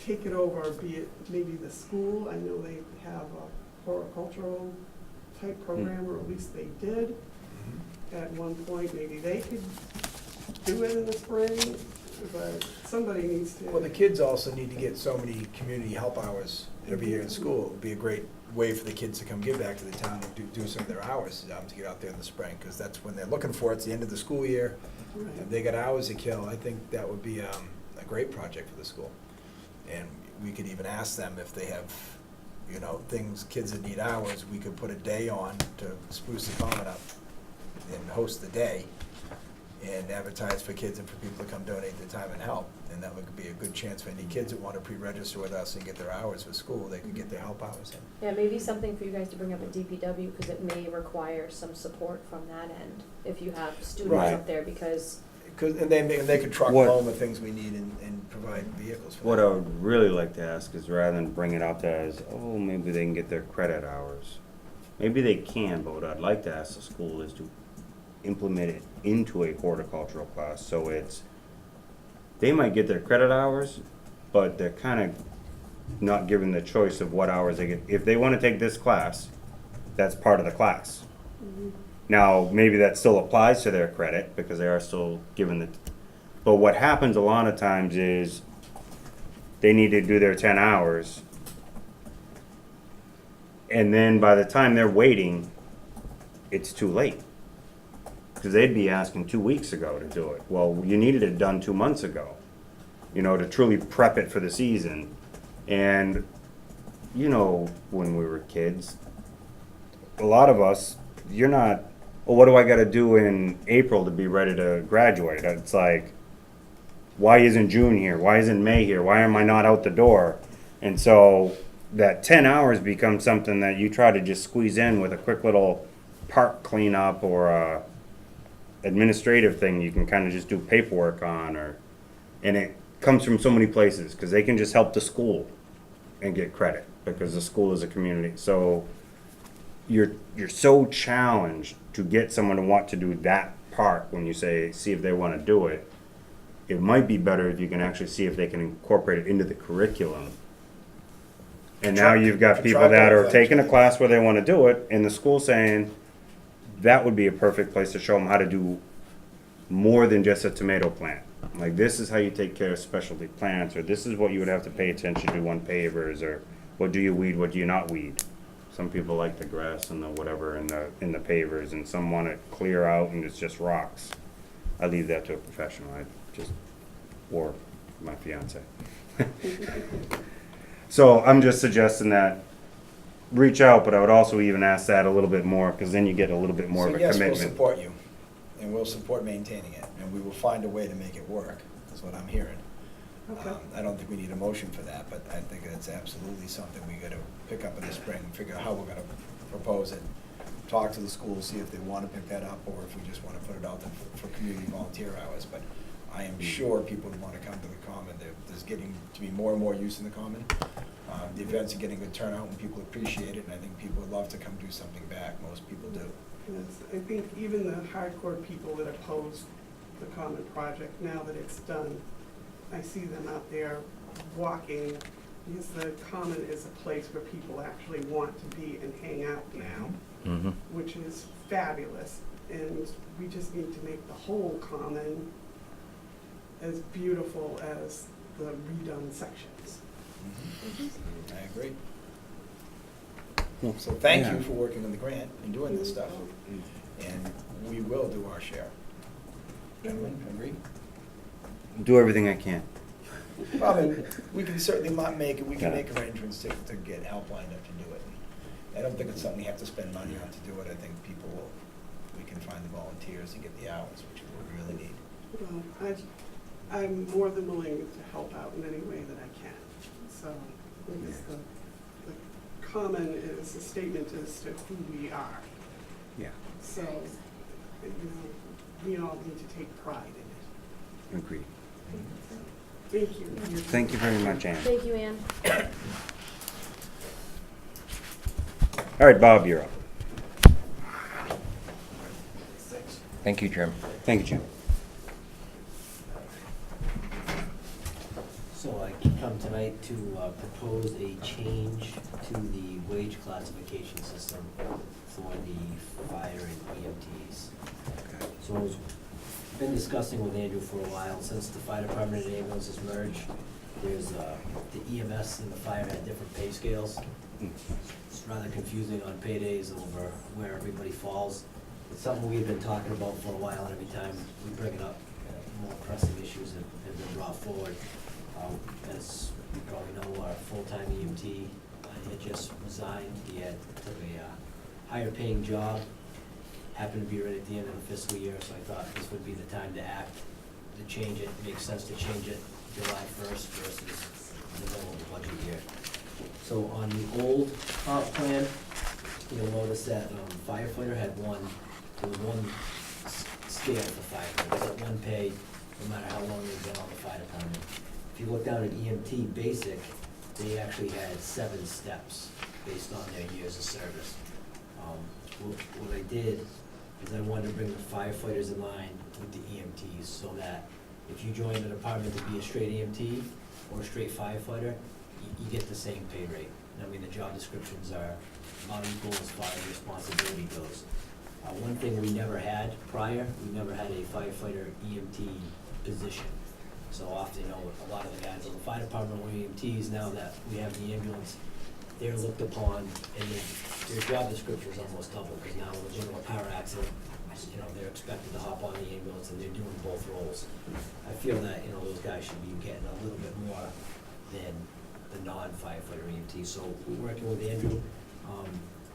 [SPEAKER 15] take it over, be it maybe the school. I know they have a horticultural type program, or at least they did at one point. Maybe they could do it in the spring, but somebody needs to.
[SPEAKER 9] Well, the kids also need to get so many community help hours every year in school. It would be a great way for the kids to come give back to the town and do some of their hours, to get out there in the spring, because that's when they're looking for it. It's the end of the school year.
[SPEAKER 15] Right.
[SPEAKER 9] If they got hours to kill, I think that would be a great project for the school. And we could even ask them if they have, you know, kids that need hours, we could put a day on to spruce the common up and host the day and advertise for kids and for people to come donate their time and help. And that would be a good chance for any kids that want to pre-register with us and get their hours for school, they could get their help hours in.
[SPEAKER 6] Yeah, maybe something for you guys to bring up at DPW, because it may require some support from that end, if you have students
[SPEAKER 2] Right.
[SPEAKER 6] up there, because
[SPEAKER 9] And they could truck
[SPEAKER 2] What-
[SPEAKER 9] home the things we need and provide vehicles for
[SPEAKER 2] What
[SPEAKER 9] them.
[SPEAKER 2] I would really like to ask is, rather than bring it up as, oh, maybe they can get their credit hours. Maybe they can, but what I'd like to ask the school is to implement it into a horticultural class, so they might get their credit hours, but they're kind of not given the choice of what hours they get. If they want to take this class, that's part of the class. Now, maybe that still applies to their credit, because they are still given the, but what happens a lot of times is they need to do their 10 hours, and then by the time they're waiting, it's too late. Because they'd be asking 2 weeks ago to do it. Well, you needed it done 2 months ago, you know, to truly prep it for the season. And, you know, when we were kids, a lot of us, you're not, well, what do I got to do in April to be ready to graduate? It's like, why isn't June here? Why isn't May here? Why am I not out the door? And so that 10 hours becomes something that you try to just squeeze in with a quick little park cleanup or a administrative thing you can kind of just do paperwork on, and it comes from so many places, because they can just help the school and get credit because the school is a community. So you're so challenged to get someone to want to do that part when you see if they want to do it. It might be better if you can actually see if they can incorporate it into the curriculum. And now you've got people that are taking a class where they want to do it, and the school saying that would be a perfect place to show them how to do more than just a tomato plant. Like, this is how you take care of specialty plants, or this is what you would have to pay attention to on pavers, or what do you weed, what do you not weed. Some people like the grass and the whatever in the pavers, and some want it clear out and it's just rocks. I leave that to a professional, or my fiance. So I'm just suggesting that reach out, but I would also even ask that a little bit more, because then you get a little bit more of a
[SPEAKER 9] Yes,
[SPEAKER 2] commitment.
[SPEAKER 9] we'll support you, and we'll support maintaining it, and we will find a way to make it work, is what I'm hearing.
[SPEAKER 15] Okay.
[SPEAKER 9] I don't think we need a motion for that, but I think it's absolutely something we gotta pick up in the spring, and figure out how we're gonna propose it. Talk to the schools, see if they wanna pick that up, or if we just wanna put it out there for community volunteer hours, but I am sure people would wanna come to the common. There's getting to be more and more use in the common. The events are getting good turnout, and people appreciate it, and I think people would love to come do something back. Most people do.
[SPEAKER 15] Yes, I think even the hardcore people that oppose the common project, now that it's done, I see them out there walking because the common is a place where people actually want to be and hang out now,
[SPEAKER 2] Mm-hmm.
[SPEAKER 15] which is fabulous. And we just need to make the whole common as beautiful as the redone sections.
[SPEAKER 9] I agree. So thank you for working on the grant and doing this stuff, and we will do our share. Everyone agree?
[SPEAKER 2] Do everything I can.
[SPEAKER 9] Well, then, we can certainly make it, we can
[SPEAKER 2] Yeah.
[SPEAKER 9] make arrangements to get help lined up to do it. I don't think it's something we have to spend money on to do it. I think people will, we can find the volunteers to get the hours, which we really need.
[SPEAKER 15] Well, I'm more than willing to help out in any way that I can. So, because the common is a statement as to who we are.
[SPEAKER 2] Yeah.
[SPEAKER 15] So, you know, we all need to take pride in it.
[SPEAKER 2] Agreed.
[SPEAKER 15] So, thank you.
[SPEAKER 2] Thank you very much, Ann.
[SPEAKER 6] Thank you, Ann.
[SPEAKER 2] All right, Bob, you're up.
[SPEAKER 10] Thank you, Jim.
[SPEAKER 2] Thank you, Jim.
[SPEAKER 14] So I come tonight to propose a change to the wage classification system for the fire and EMTs. So I've been discussing with Andrew for a while, since the fire department and ambulances merged, there's, the EMS and the fire had different pay scales. It's rather confusing on paydays over where everybody falls. It's something we've been talking about for a while, and every time we bring it up, more pressing issues have been brought forward. As you probably know, our full-time EMT had just resigned. He had took a higher paying job, happened to be right at the end of the fiscal year, so I thought this would be the time to act, to change it. It makes sense to change it July 1st versus the middle of the budget year. So on the old comp plan, you'll notice that firefighter had there was one scale for firefighters, they got one pay, no matter how long they've been on the fire department. If you look down at EMT basic, they actually had 7 steps based on their years of service. What I did is I wanted to bring the firefighters in line with the EMTs, so that if you join the department to be a straight EMT or a straight firefighter, you get the same pay rate. I mean, the job descriptions are about equal as far as responsibility goes. One thing we never had prior, we never had a firefighter EMT position. So often, you know, a lot of the guys in the fire department were EMTs. Now that we have the ambulance, they're looked upon, and their job description is almost double, because now with a general power accident, you know, they're expected to hop on the ambulance, and they're doing both roles. I feel that, you know, those guys should be getting a little bit more than the non-firefighter EMT. So we're working with Andrew.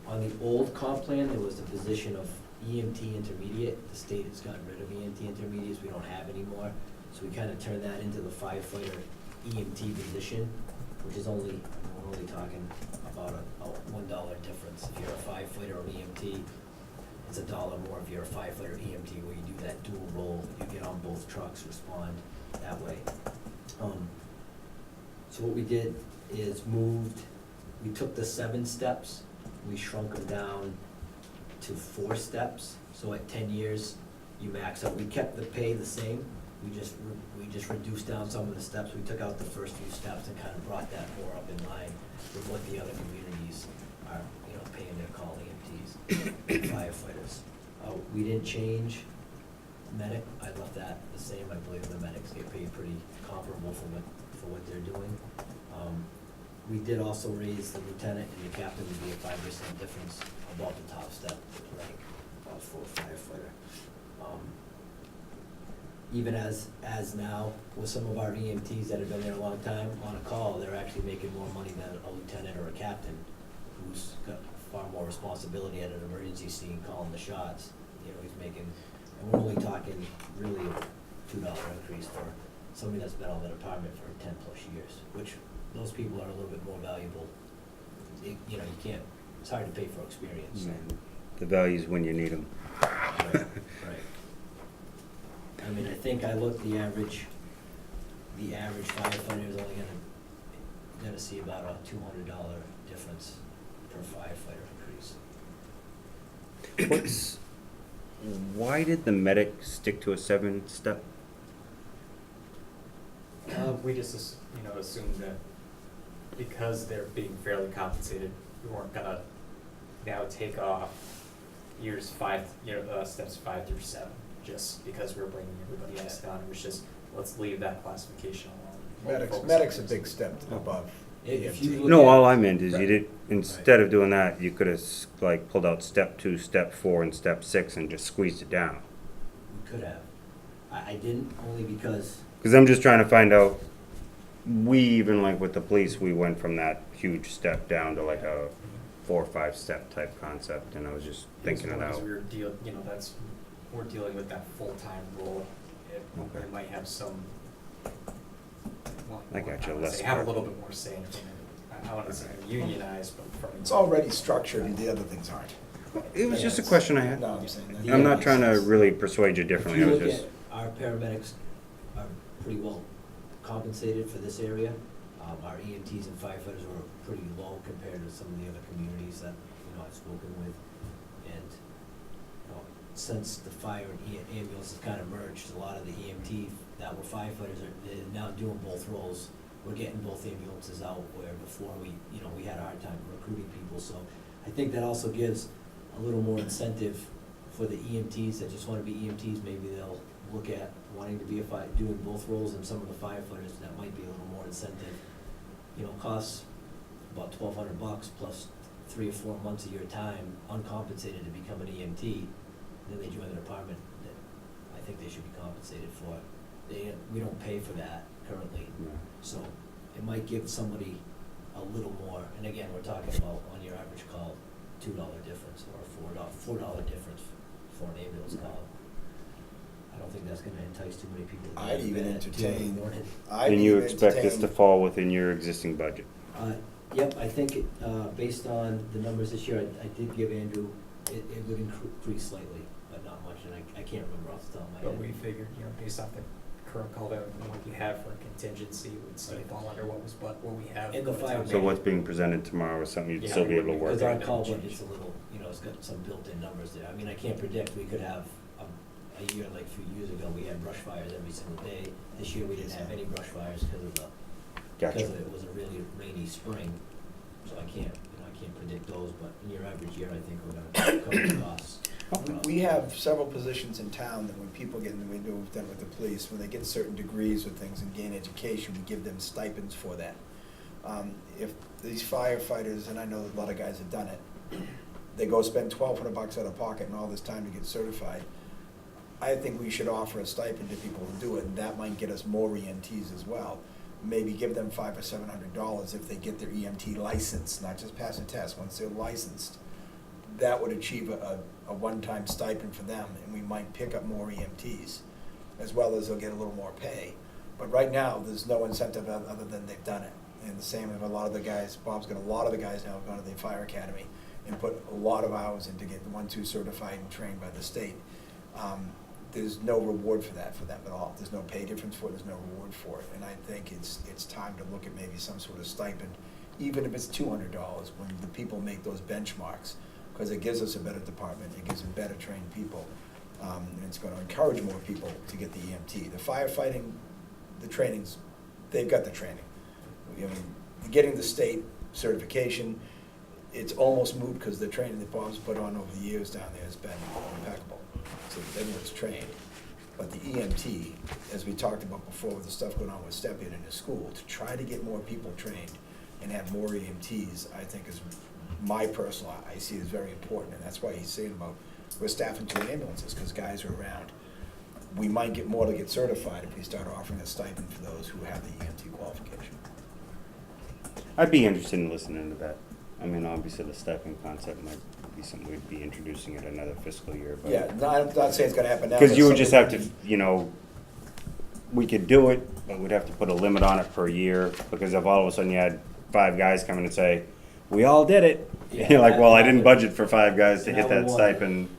[SPEAKER 14] On the old comp plan, there was the position of EMT intermediate. The state has gotten rid of EMT intermediates, we don't have anymore. So we kind of turned that into the firefighter EMT position, which is we're only talking about a $1 difference. If you're a firefighter or EMT, it's $1 more if you're a firefighter EMT, where you do that dual role, you get on both trucks, respond that way. So what we did is we took the 7 steps, we shrunk them down to 4 steps. So at 10 years, you max out. We kept the pay the same. We just reduced down some of the steps. We took out the first few steps and kind of brought that more up in line with what the other communities are, you know, paying their call EMTs, firefighters. We didn't change medic. I left that the same. I believe the medics get paid pretty comparable for what they're doing. We did also raise the lieutenant and the captain to be a 5% difference above the top step rank for a firefighter. Even as now, with some of our EMTs that have been there a long time, on a call, they're actually making more money than a lieutenant or a captain who's got far more responsibility at an emergency scene, calling the shots. You know, he's making, and we're only talking really a $2 increase for somebody that's been on the department for 10+ years, which those people are a little bit more valuable. You know, you can't, it's hard to pay for experience. So.
[SPEAKER 2] The value's when you need them.
[SPEAKER 14] Right. I mean, I think I looked, the average firefighter is only gonna see about a $200 difference per firefighter increase.
[SPEAKER 2] Why did the medic stick to a 7-step?
[SPEAKER 3] We just, assumed that because they're being fairly compensated, we weren't gonna now take off steps 5 through 7, just because we're bringing everybody else down. It was just, let's leave that classification alone.
[SPEAKER 9] Medic's a big step above
[SPEAKER 14] If you
[SPEAKER 9] EMT.
[SPEAKER 14] look
[SPEAKER 2] No,
[SPEAKER 14] at-
[SPEAKER 2] all I meant is you did, instead of doing that, you could have like pulled out step 2, step 4, and step 6 and just squeezed it down.
[SPEAKER 14] We could have. I didn't, only because,
[SPEAKER 2] Because I'm just trying to find out, we even like with the police, we went from that huge step down to like a 4 or 5 step type concept, and I was just thinking it out.
[SPEAKER 3] We're dealing with that full-time role.
[SPEAKER 2] Okay.
[SPEAKER 3] It might have some. Well,
[SPEAKER 2] I got you,
[SPEAKER 3] wanna
[SPEAKER 2] less
[SPEAKER 3] say, have a
[SPEAKER 2] part.
[SPEAKER 3] little bit more say in it. I want to say unionized, but from.
[SPEAKER 9] It's already structured and the other things aren't.
[SPEAKER 2] It was just a question I had.
[SPEAKER 9] No, I'm saying that.
[SPEAKER 14] Yeah,
[SPEAKER 2] I'm not
[SPEAKER 14] makes
[SPEAKER 2] trying to
[SPEAKER 14] sense.
[SPEAKER 2] really persuade you
[SPEAKER 14] if
[SPEAKER 2] differently, I
[SPEAKER 14] you
[SPEAKER 2] was
[SPEAKER 14] look
[SPEAKER 2] just,
[SPEAKER 14] at, our paramedics are pretty well compensated for this area. Our EMTs and firefighters were pretty low compared to some of the other communities that, I've spoken with. And, since the fire and ambulance has kind of merged, a lot of the EMT that were firefighters they're now doing both roles. We're getting both ambulances out, where before we had a hard time recruiting people. So I think that also gives a little more incentive for the EMTs that just want to be EMTs. Maybe they'll look at wanting to be doing both roles, and some of the firefighters, that might be a little more incentive. Costs about $1,200 plus 3 or 4 months of your time uncompensated to become an EMT. Then they join the department that I think they should be compensated for. We don't pay for that currently, so it might give somebody a little more. And again, we're talking about on your average call, $2 difference or $4 difference for an ambulance call. I don't think that's going to entice too many people. To
[SPEAKER 9] I'd even
[SPEAKER 14] at 2 in the
[SPEAKER 9] entertain.
[SPEAKER 14] morning.
[SPEAKER 2] and you expect this to fall within your existing budget?
[SPEAKER 14] Yep, I think, based on the numbers this year, I did give Andrew, it would increase slightly, but not much, and I can't remember off the top of my head.
[SPEAKER 3] But we figured, based off the current call that what you have for contingency would still fall under what we have.
[SPEAKER 14] And the fire.
[SPEAKER 2] So what's being presented tomorrow is something you'd still be able to work
[SPEAKER 14] Because our
[SPEAKER 2] with?
[SPEAKER 14] call budget's a little, it's got some built-in numbers there. I mean, I can't predict, we could have a year, like a few years ago, we had brush fires every single day. This year, we didn't have any brush fires because it was a really rainy spring. So I can't predict those, but in your average year, I think we're gonna cover the costs.
[SPEAKER 9] We have several positions in town that when people get in the window, we've done with the police, when they get certain degrees with things and gain education, we give them stipends for that. If these firefighters, and I know a lot of guys have done it, they go spend $1,200 out of pocket and all this time to get certified, I think we should offer a stipend to people who do it, and that might get us more EMTs as well. Maybe give them $500 or $700 if they get their EMT license, not just pass a test. Once they're licensed, that would achieve a one-time stipend for them, and we might pick up more EMTs, as well as they'll get a little more pay. But right now, there's no incentive other than they've done it. And the same with a lot of the guys, Bob's got a lot of the guys now have gone to the fire academy and put a lot of hours in to get the 1-2 certified and trained by the state. There's no reward for that for them at all. There's no pay difference for it, there's no reward for it. And I think it's time to look at maybe some sort of stipend, even if it's $200 when the people make those benchmarks, because it gives us a better department, it gives them better trained people, and it's going to encourage more people to get the EMT. The firefighting, the trainings, they've got the training. Getting the state certification, it's almost moot because the training that Bob's put on over the years down there has been impeccable. So everyone's trained. But the EMT, as we talked about before with the stuff going on with Step-In in the school, to try to get more people trained and have more EMTs, I think is my personal, I see it as very important. And that's why he's saying about we're staffing 2 ambulances because guys are around. We might get more to get certified if we start offering a stipend for those who have the EMT qualification.
[SPEAKER 2] I'd be interested in listening to that. I mean, obviously the stipend concept might be something we'd be introducing at another fiscal year, but.
[SPEAKER 9] Yeah, no, I'm not saying it's gonna happen now.
[SPEAKER 2] Because
[SPEAKER 9] but
[SPEAKER 2] you would just have
[SPEAKER 9] something-
[SPEAKER 2] to, we could do it, but we'd have to put a limit on it per year, because if all of a sudden you had 5 guys come in and say, we all did it,
[SPEAKER 14] Yeah,
[SPEAKER 2] you're like, well, I
[SPEAKER 14] that
[SPEAKER 2] didn't
[SPEAKER 14] would-
[SPEAKER 2] budget for 5 guys to hit
[SPEAKER 14] that would
[SPEAKER 2] that
[SPEAKER 14] want,
[SPEAKER 2] stipend.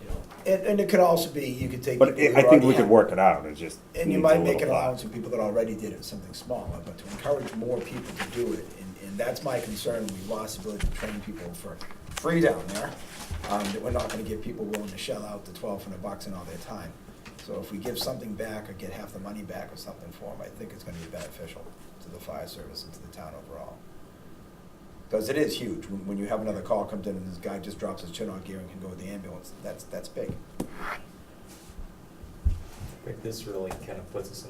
[SPEAKER 9] And it could also be, you could take.
[SPEAKER 2] But
[SPEAKER 9] people
[SPEAKER 2] I
[SPEAKER 9] who
[SPEAKER 2] think we
[SPEAKER 9] already
[SPEAKER 2] could
[SPEAKER 9] have-
[SPEAKER 2] work it out, it's just.
[SPEAKER 9] And you
[SPEAKER 2] needs a
[SPEAKER 9] might make
[SPEAKER 2] little
[SPEAKER 9] an
[SPEAKER 2] thought.
[SPEAKER 9] allowance for people that already did it, something smaller, but to encourage more people to do it, and that's my concern, we lost the ability to train people for free down there, that we're not gonna get people willing to shell out the $1,200 and all their time. So if we give something back or get half the money back or something for them, I think it's gonna be beneficial to the fire service and to the town overall. Because it is huge. When you have another call comes in and this guy just drops his chin on gear and can go with the ambulance, that's big.
[SPEAKER 3] But this really kind of puts us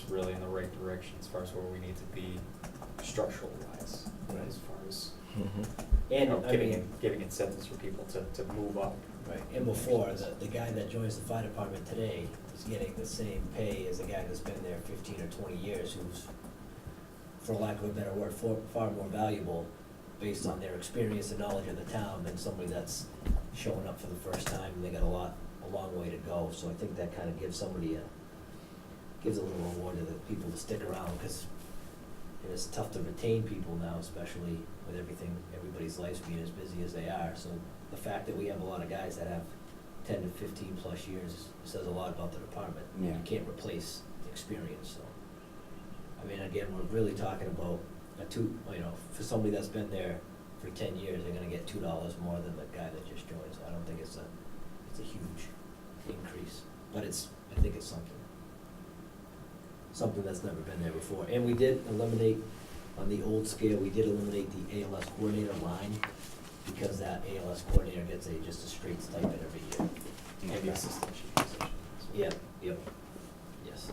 [SPEAKER 3] really in the right direction as far as where we need to be structural wise, right, as far as
[SPEAKER 14] And, I
[SPEAKER 3] giving
[SPEAKER 14] mean,
[SPEAKER 3] giving incentives for people to move up.
[SPEAKER 14] right, and before, the guy that joins the fire department today is getting the same pay as the guy that's been there 15 or 20 years, who's, for lack of a better word, far more valuable based on their experience and knowledge of the town than somebody that's showing up for the first time, and they got a long way to go. So I think that kind of gives a little reward to the people to stick around, because it's tough to retain people now, especially with everybody's lives being as busy as they are. So the fact that we have a lot of guys that have 10 to 15 plus years says a lot about the department.
[SPEAKER 2] Yeah.
[SPEAKER 14] You can't replace experience, so. I mean, again, we're really talking about for somebody that's been there for 10 years, they're gonna get $2 more than the guy that just joined. So I don't think it's a huge increase, but I think it's something that's never been there before. And we did eliminate, on the old scale, we did eliminate the ALS coordinator line, because that ALS coordinator gets just a straight stipend every year.
[SPEAKER 3] And the assistant chief position.
[SPEAKER 14] Yep, yes.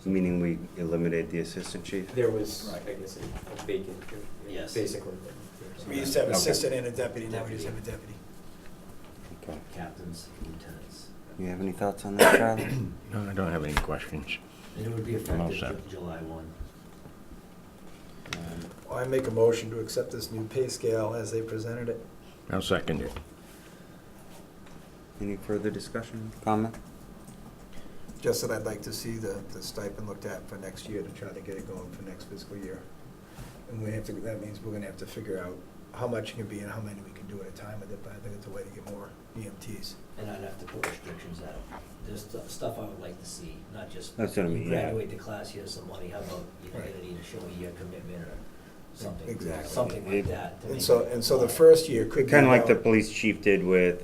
[SPEAKER 2] Meaning we eliminate the assistant chief?
[SPEAKER 3] There was,
[SPEAKER 9] Right.
[SPEAKER 3] I guess, a vacant,
[SPEAKER 14] Yes.
[SPEAKER 3] basically.
[SPEAKER 9] We used to have an
[SPEAKER 2] Okay.
[SPEAKER 9] assistant and a deputy, now we just have a deputy.
[SPEAKER 2] Okay.
[SPEAKER 14] Captains, lieutenants.
[SPEAKER 2] You have any thoughts on that, Charlie?
[SPEAKER 10] No, I don't have any questions.
[SPEAKER 14] And it would be
[SPEAKER 10] I'm all
[SPEAKER 14] effective
[SPEAKER 10] set.
[SPEAKER 14] July 1.
[SPEAKER 9] Well, I make a motion to accept this new pay scale as they presented it.
[SPEAKER 10] I'll second it.
[SPEAKER 2] Any further discussion, comment?
[SPEAKER 9] Just that I'd like to see the stipend looked at for next year to try to get it going for next fiscal year. And that means we're gonna have to figure out how much it can be and how many we can do at a time with it, but I think it's a way to get more EMTs.
[SPEAKER 14] And I'd have to put restrictions out. There's stuff I would like to see, not just
[SPEAKER 2] That's what I mean,
[SPEAKER 14] you
[SPEAKER 2] yeah.
[SPEAKER 14] graduate the class, here's some money, how about you're
[SPEAKER 9] Right.
[SPEAKER 14] gonna need to show a year commitment or something.
[SPEAKER 9] Exactly.
[SPEAKER 14] Something like that. to
[SPEAKER 9] And
[SPEAKER 14] make
[SPEAKER 9] so,
[SPEAKER 14] it
[SPEAKER 9] and so the
[SPEAKER 14] comply.
[SPEAKER 9] first year could be.
[SPEAKER 2] Kind of like the
[SPEAKER 9] about-
[SPEAKER 2] police chief did with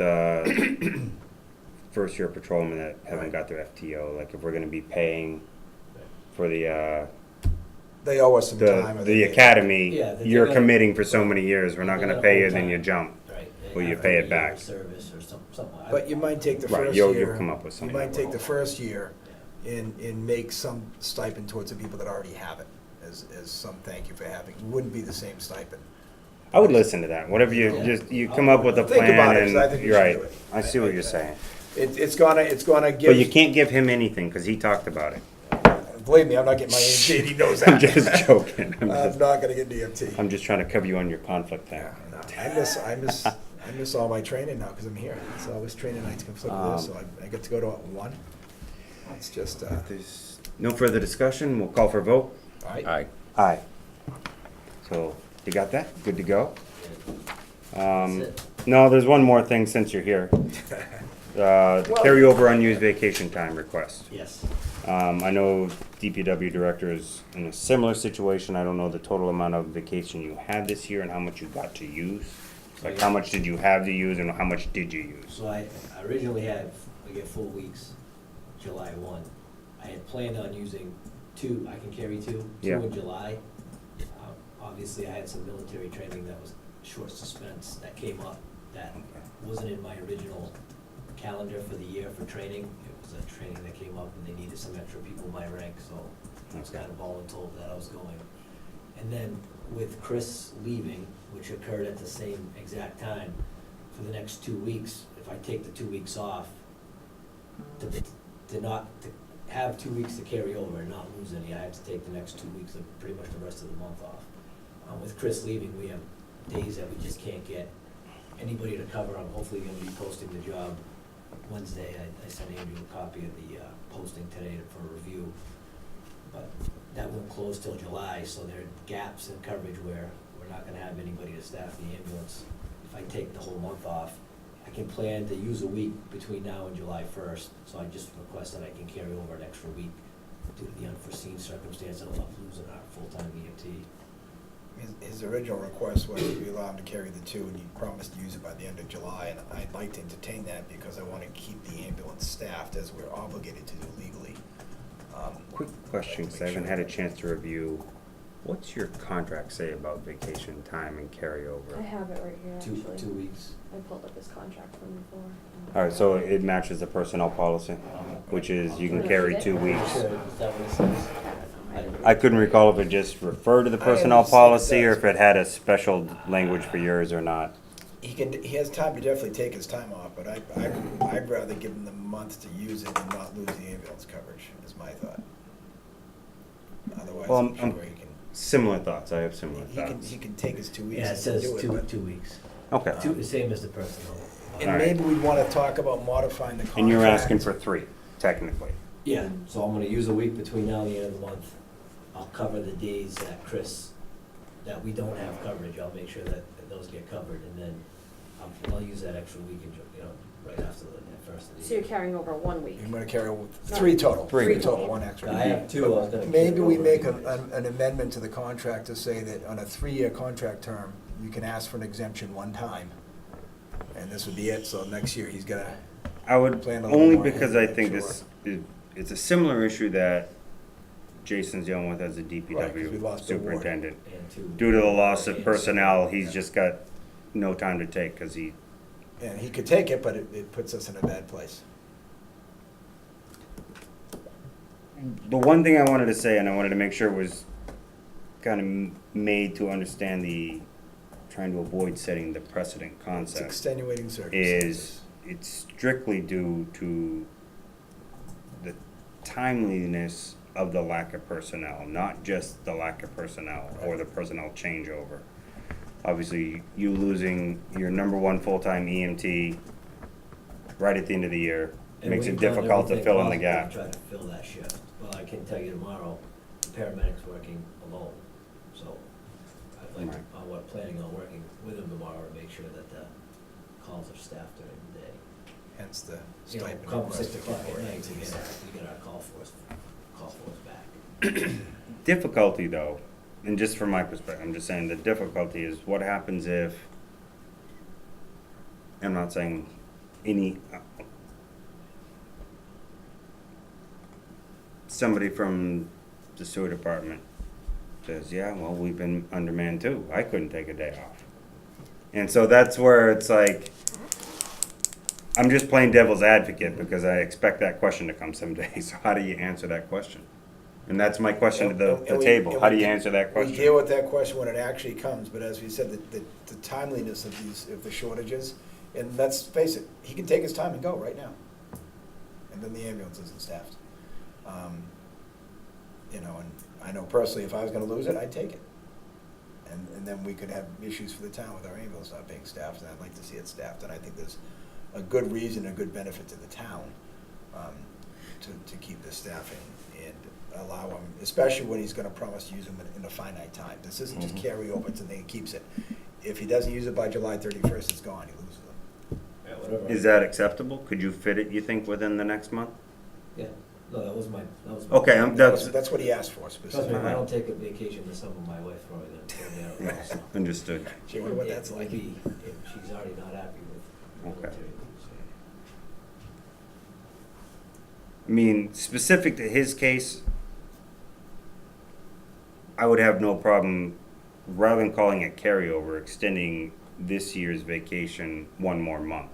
[SPEAKER 2] first-year patrolmen that haven't
[SPEAKER 9] Right.
[SPEAKER 2] got their FTO. Like if we're going to be paying for the
[SPEAKER 9] They owe us some time. or
[SPEAKER 2] the
[SPEAKER 9] they-
[SPEAKER 2] academy,
[SPEAKER 14] Yeah, that
[SPEAKER 2] you're
[SPEAKER 14] they're gonna-
[SPEAKER 2] committing for so many years. We're not going to
[SPEAKER 14] They're
[SPEAKER 2] pay you,
[SPEAKER 14] gonna
[SPEAKER 2] then
[SPEAKER 14] hold
[SPEAKER 2] you
[SPEAKER 14] time.
[SPEAKER 2] jump.
[SPEAKER 14] Right.
[SPEAKER 2] Or you
[SPEAKER 14] After
[SPEAKER 2] pay
[SPEAKER 14] a
[SPEAKER 2] it
[SPEAKER 14] year
[SPEAKER 2] back.
[SPEAKER 14] of service or something.
[SPEAKER 9] But you might take the
[SPEAKER 2] Right,
[SPEAKER 9] first
[SPEAKER 2] you'll
[SPEAKER 9] year.
[SPEAKER 2] come up with
[SPEAKER 9] You
[SPEAKER 2] something.
[SPEAKER 9] might
[SPEAKER 2] that
[SPEAKER 9] take
[SPEAKER 2] will-
[SPEAKER 9] the first year and make some stipend towards the people that already have it, as some thank you for having. It wouldn't be the same stipend.
[SPEAKER 2] I would listen to that. Whatever you
[SPEAKER 14] Yeah.
[SPEAKER 2] you come up with a
[SPEAKER 9] Think
[SPEAKER 2] plan,
[SPEAKER 9] about it, 'cause I
[SPEAKER 2] and
[SPEAKER 9] think we
[SPEAKER 2] you're
[SPEAKER 9] should
[SPEAKER 2] right.
[SPEAKER 9] do it.
[SPEAKER 2] I see what you're saying.
[SPEAKER 9] It's gonna give.
[SPEAKER 2] But you can't give him anything because he talked about it.
[SPEAKER 9] Believe me, I'm not getting my EMT, he knows that.
[SPEAKER 2] I'm just joking.
[SPEAKER 9] I'm not gonna get an EMT.
[SPEAKER 2] I'm just trying to cover you on your conflict there.
[SPEAKER 9] No, I miss all my training now because I'm here. It's always training nights conflict with this, so I get to go to one. It's just,
[SPEAKER 2] If there's no further discussion, we'll call for a vote.
[SPEAKER 9] all right.
[SPEAKER 10] Aye.
[SPEAKER 2] Aye. So, you got that? Good to go?
[SPEAKER 14] That's it.
[SPEAKER 2] No, there's one more thing since you're here. Carryover unused vacation time request.
[SPEAKER 14] Yes.
[SPEAKER 2] I know DPW director is in a similar situation. I don't know the total amount of vacation you had this year and how much you got to use. Like, how much did you have to use and how much did you use?
[SPEAKER 14] So I originally had, I get 4 weeks, July 1. I had planned on using 2, I can carry 2
[SPEAKER 2] Yeah.
[SPEAKER 14] in July. Obviously, I had some military training that was short suspense that came up that wasn't in my original calendar for the year for training. It was a training that came up and they needed some extra people in my rank, so I was kind of voluntold that I was going. And then with Chris leaving, which occurred at the same exact time, for the next 2 weeks, if I take the 2 weeks off, to have 2 weeks to carry over and not lose any, I have to take the next 2 weeks of pretty much the rest of the month off. With Chris leaving, we have days that we just can't get anybody to cover. I'm hopefully gonna be posting the job Wednesday. I sent Andrew a copy of the posting today for review. But that won't close till July, so there are gaps in coverage where we're not gonna have anybody to staff the ambulance. If I take the whole month off, I can plan to use a week between now and July 1st, so I just request that I can carry over an extra week due to the unforeseen circumstance of losing our full-time EMT.
[SPEAKER 9] His original request was to be allowed to carry the 2, and he promised to use it by the end of July, and I'd like to entertain that because I want to keep the ambulance staffed as we're obligated to do legally.
[SPEAKER 2] Quick question, because I haven't had a chance to review What's your contract say about vacation time and carryover?
[SPEAKER 6] I have it right here, actually.
[SPEAKER 14] 2 weeks.
[SPEAKER 6] I pulled up his contract from before.
[SPEAKER 2] All right, so it matches the personnel policy, which is you can carry 2 weeks.
[SPEAKER 14] Sure, is that what it says?
[SPEAKER 6] I don't know.
[SPEAKER 2] I couldn't recall if it just referred to the personnel
[SPEAKER 9] understand it
[SPEAKER 2] policy or
[SPEAKER 9] does.
[SPEAKER 2] if it had a special language for yours or not.
[SPEAKER 9] He has time to definitely take his time off, but I'd rather give him the month to use it and not lose the ambulance coverage, is my thought. Otherwise,
[SPEAKER 2] Well,
[SPEAKER 9] I'm
[SPEAKER 2] I'm
[SPEAKER 9] sure he can.
[SPEAKER 2] similar thoughts. I have similar thoughts.
[SPEAKER 9] He can take his 2 weeks.
[SPEAKER 14] Yeah, it
[SPEAKER 9] and
[SPEAKER 14] says
[SPEAKER 9] do it, but-
[SPEAKER 14] 2 weeks.
[SPEAKER 2] Okay.
[SPEAKER 14] The same as the personal.
[SPEAKER 9] And
[SPEAKER 2] Alright.
[SPEAKER 9] maybe we'd wanna talk about modifying the contract.
[SPEAKER 2] And you're asking for 3, technically.
[SPEAKER 14] Yeah, so I'm gonna use a week between now and the end of the month. I'll cover the days that we don't have coverage. I'll make sure that those get covered, and then I'll use that extra week, right after the first of the
[SPEAKER 6] So you're
[SPEAKER 14] year.
[SPEAKER 6] carrying over 1 week.
[SPEAKER 9] I'm gonna carry over 3 total.
[SPEAKER 2] Three.
[SPEAKER 9] 3 total, 1 extra.
[SPEAKER 14] I have 2, I was gonna.
[SPEAKER 9] Maybe
[SPEAKER 14] carry
[SPEAKER 9] we
[SPEAKER 14] over
[SPEAKER 9] make
[SPEAKER 14] anyways.
[SPEAKER 9] an amendment to the contract to say that on a 3-year contract term, you can ask for an exemption 1 time. And this would be it, so next year he's gonna,
[SPEAKER 2] I would,
[SPEAKER 9] Plan a little
[SPEAKER 2] only
[SPEAKER 9] more
[SPEAKER 2] because
[SPEAKER 9] ahead,
[SPEAKER 2] I think
[SPEAKER 9] sure.
[SPEAKER 2] it's a similar issue that Jason's dealing with as a
[SPEAKER 9] Right, 'cause we
[SPEAKER 2] DPW
[SPEAKER 9] lost the award.
[SPEAKER 2] superintendent.
[SPEAKER 14] And 2.
[SPEAKER 2] Due to the loss of
[SPEAKER 14] And-
[SPEAKER 2] personnel, he's just got no time to take because he,
[SPEAKER 9] and he could take it, but it puts us in a bad place.
[SPEAKER 2] the one thing I wanted to say, and I wanted to make sure was kind of made to understand trying to avoid setting the precedent
[SPEAKER 9] It's
[SPEAKER 2] concept,
[SPEAKER 9] extenuating circumstances.
[SPEAKER 2] is it's strictly due to the timeliness of the lack of personnel, not just the lack of personnel or the personnel changeover. Obviously, you losing your number 1 full-time EMT right at the end of the year
[SPEAKER 14] And
[SPEAKER 2] makes it
[SPEAKER 14] we've done
[SPEAKER 2] difficult to
[SPEAKER 14] everything
[SPEAKER 2] fill in the
[SPEAKER 14] possible
[SPEAKER 2] gap.
[SPEAKER 14] to Try to fill that shift. Well, I can tell you tomorrow, the paramedic's working alone, so I'd like to,
[SPEAKER 2] Right.
[SPEAKER 14] planning on working with him tomorrow to make sure that the calls are staffed during the day.
[SPEAKER 9] Hence the
[SPEAKER 14] You know,
[SPEAKER 9] stipend.
[SPEAKER 14] come
[SPEAKER 9] request
[SPEAKER 14] 6
[SPEAKER 9] to
[SPEAKER 14] o'clock
[SPEAKER 9] keep
[SPEAKER 14] at
[SPEAKER 9] working
[SPEAKER 14] night,
[SPEAKER 9] together.
[SPEAKER 14] we get our call force back.
[SPEAKER 2] Difficulty though, and just from my perspective, I'm just saying the difficulty is what happens if, I'm not saying somebody from the sewer department says, yeah, well, we've been undermanned too. I couldn't take a day off. And so that's where it's like, I'm just playing devil's advocate because I expect that question to come someday. So how do you answer that question? And that's my question to the
[SPEAKER 9] And we-
[SPEAKER 2] table.
[SPEAKER 9] and
[SPEAKER 2] How
[SPEAKER 9] we
[SPEAKER 2] do you
[SPEAKER 9] can-
[SPEAKER 2] answer that
[SPEAKER 9] We
[SPEAKER 2] question?
[SPEAKER 9] deal with that question when it actually comes, but as we said, the timeliness of the shortages, and let's face it, he can take his time and go right now. And then the ambulance isn't staffed. And I know personally, if I was gonna lose it, I'd take it. And then we could have issues for the town with our ambulance not being staffed, and I'd like to see it staffed, and I think there's a good reason, a good benefit to the town, to keep the staffing and allow him, especially when he's gonna promise to use them in a finite time. This isn't just carry over until he keeps it. If he doesn't use it by July 31st, it's gone, he loses them.
[SPEAKER 14] Yeah, whatever.
[SPEAKER 2] Is that acceptable? Could you fit it, you think, within the next month?
[SPEAKER 14] Yeah, no, that was my.
[SPEAKER 2] Okay,
[SPEAKER 9] That's what he asked for
[SPEAKER 14] Trust me,
[SPEAKER 9] specifically.
[SPEAKER 14] if I don't take a vacation this summer, my wife probably gonna tear me out also.
[SPEAKER 2] Understood.
[SPEAKER 9] Gee, I wonder what that's
[SPEAKER 14] It would
[SPEAKER 9] like.
[SPEAKER 14] be, if she's already not happy with
[SPEAKER 2] Okay.
[SPEAKER 14] military leave, so.
[SPEAKER 2] I mean, specific to his case, I would have no problem, rather than calling it carryover, extending this year's vacation 1 more month.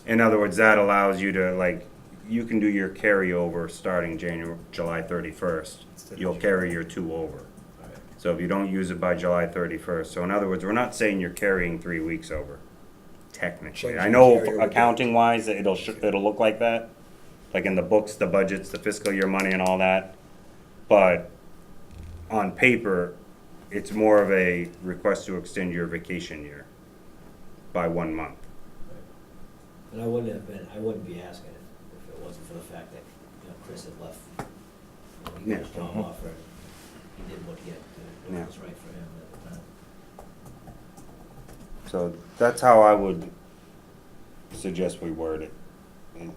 [SPEAKER 2] In other words, that allows you to, like, you can do your carryover starting July 31st. You'll carry your 2 over.
[SPEAKER 14] Alright.
[SPEAKER 2] So if you don't use it by July 31st, so in other words, we're not saying you're carrying 3 weeks over, technically. I
[SPEAKER 9] Changing
[SPEAKER 2] know
[SPEAKER 9] carryover date.
[SPEAKER 2] accounting wise, it'll look like that, like in the books, the budgets, the fiscal year money and all that. But on paper, it's more of a request to extend your vacation year by 1 month.
[SPEAKER 14] And I wouldn't be asking it if it wasn't for the fact that, Chris had left. He got his job offer, he did what was right for him at the time.
[SPEAKER 2] So that's how I would suggest we word it.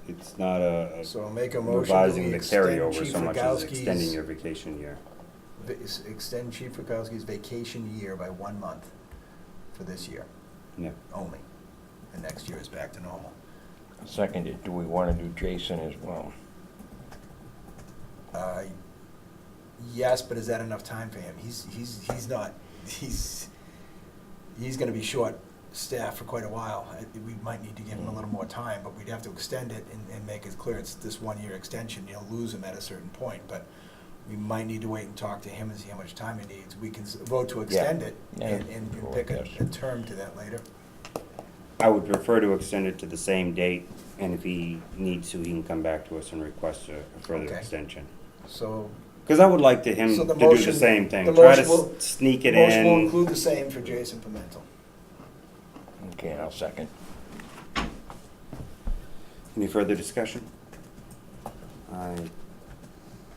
[SPEAKER 2] It's not
[SPEAKER 9] So I'll make a motion
[SPEAKER 2] revising
[SPEAKER 9] that
[SPEAKER 2] the
[SPEAKER 9] we extend
[SPEAKER 2] carryover
[SPEAKER 9] Chief
[SPEAKER 2] so much as
[SPEAKER 9] Rogowski's-
[SPEAKER 2] extending your vacation year.
[SPEAKER 9] Extend Chief Rogowski's vacation year by 1 month for this year
[SPEAKER 2] Yeah.
[SPEAKER 9] only. And next year is back to normal.
[SPEAKER 10] Seconded, do we want to do Jason as well?
[SPEAKER 9] yes, but is that enough time for him? He's gonna be short staffed for quite a while. We might need to give him a little more time, but we'd have to extend it and make it clear it's this 1 year extension. You'll lose him at a certain point, but we might need to wait and talk to him and see how much time he needs. We can vote to extend it and pick a term to that later.
[SPEAKER 2] I would prefer to extend it to the same date, and if he needs to, he can come back to us and request a further
[SPEAKER 9] Okay.
[SPEAKER 2] extension.
[SPEAKER 9] So.
[SPEAKER 2] Because I would like to him
[SPEAKER 9] So
[SPEAKER 2] to
[SPEAKER 9] the
[SPEAKER 2] do
[SPEAKER 9] motion-
[SPEAKER 2] the same thing.
[SPEAKER 9] the
[SPEAKER 2] Try
[SPEAKER 9] motion
[SPEAKER 2] to
[SPEAKER 9] will-
[SPEAKER 2] sneak it
[SPEAKER 9] The motion will
[SPEAKER 2] in.
[SPEAKER 9] include the same for Jason Pimentel.
[SPEAKER 10] Okay, I'll second.
[SPEAKER 2] Any further discussion? I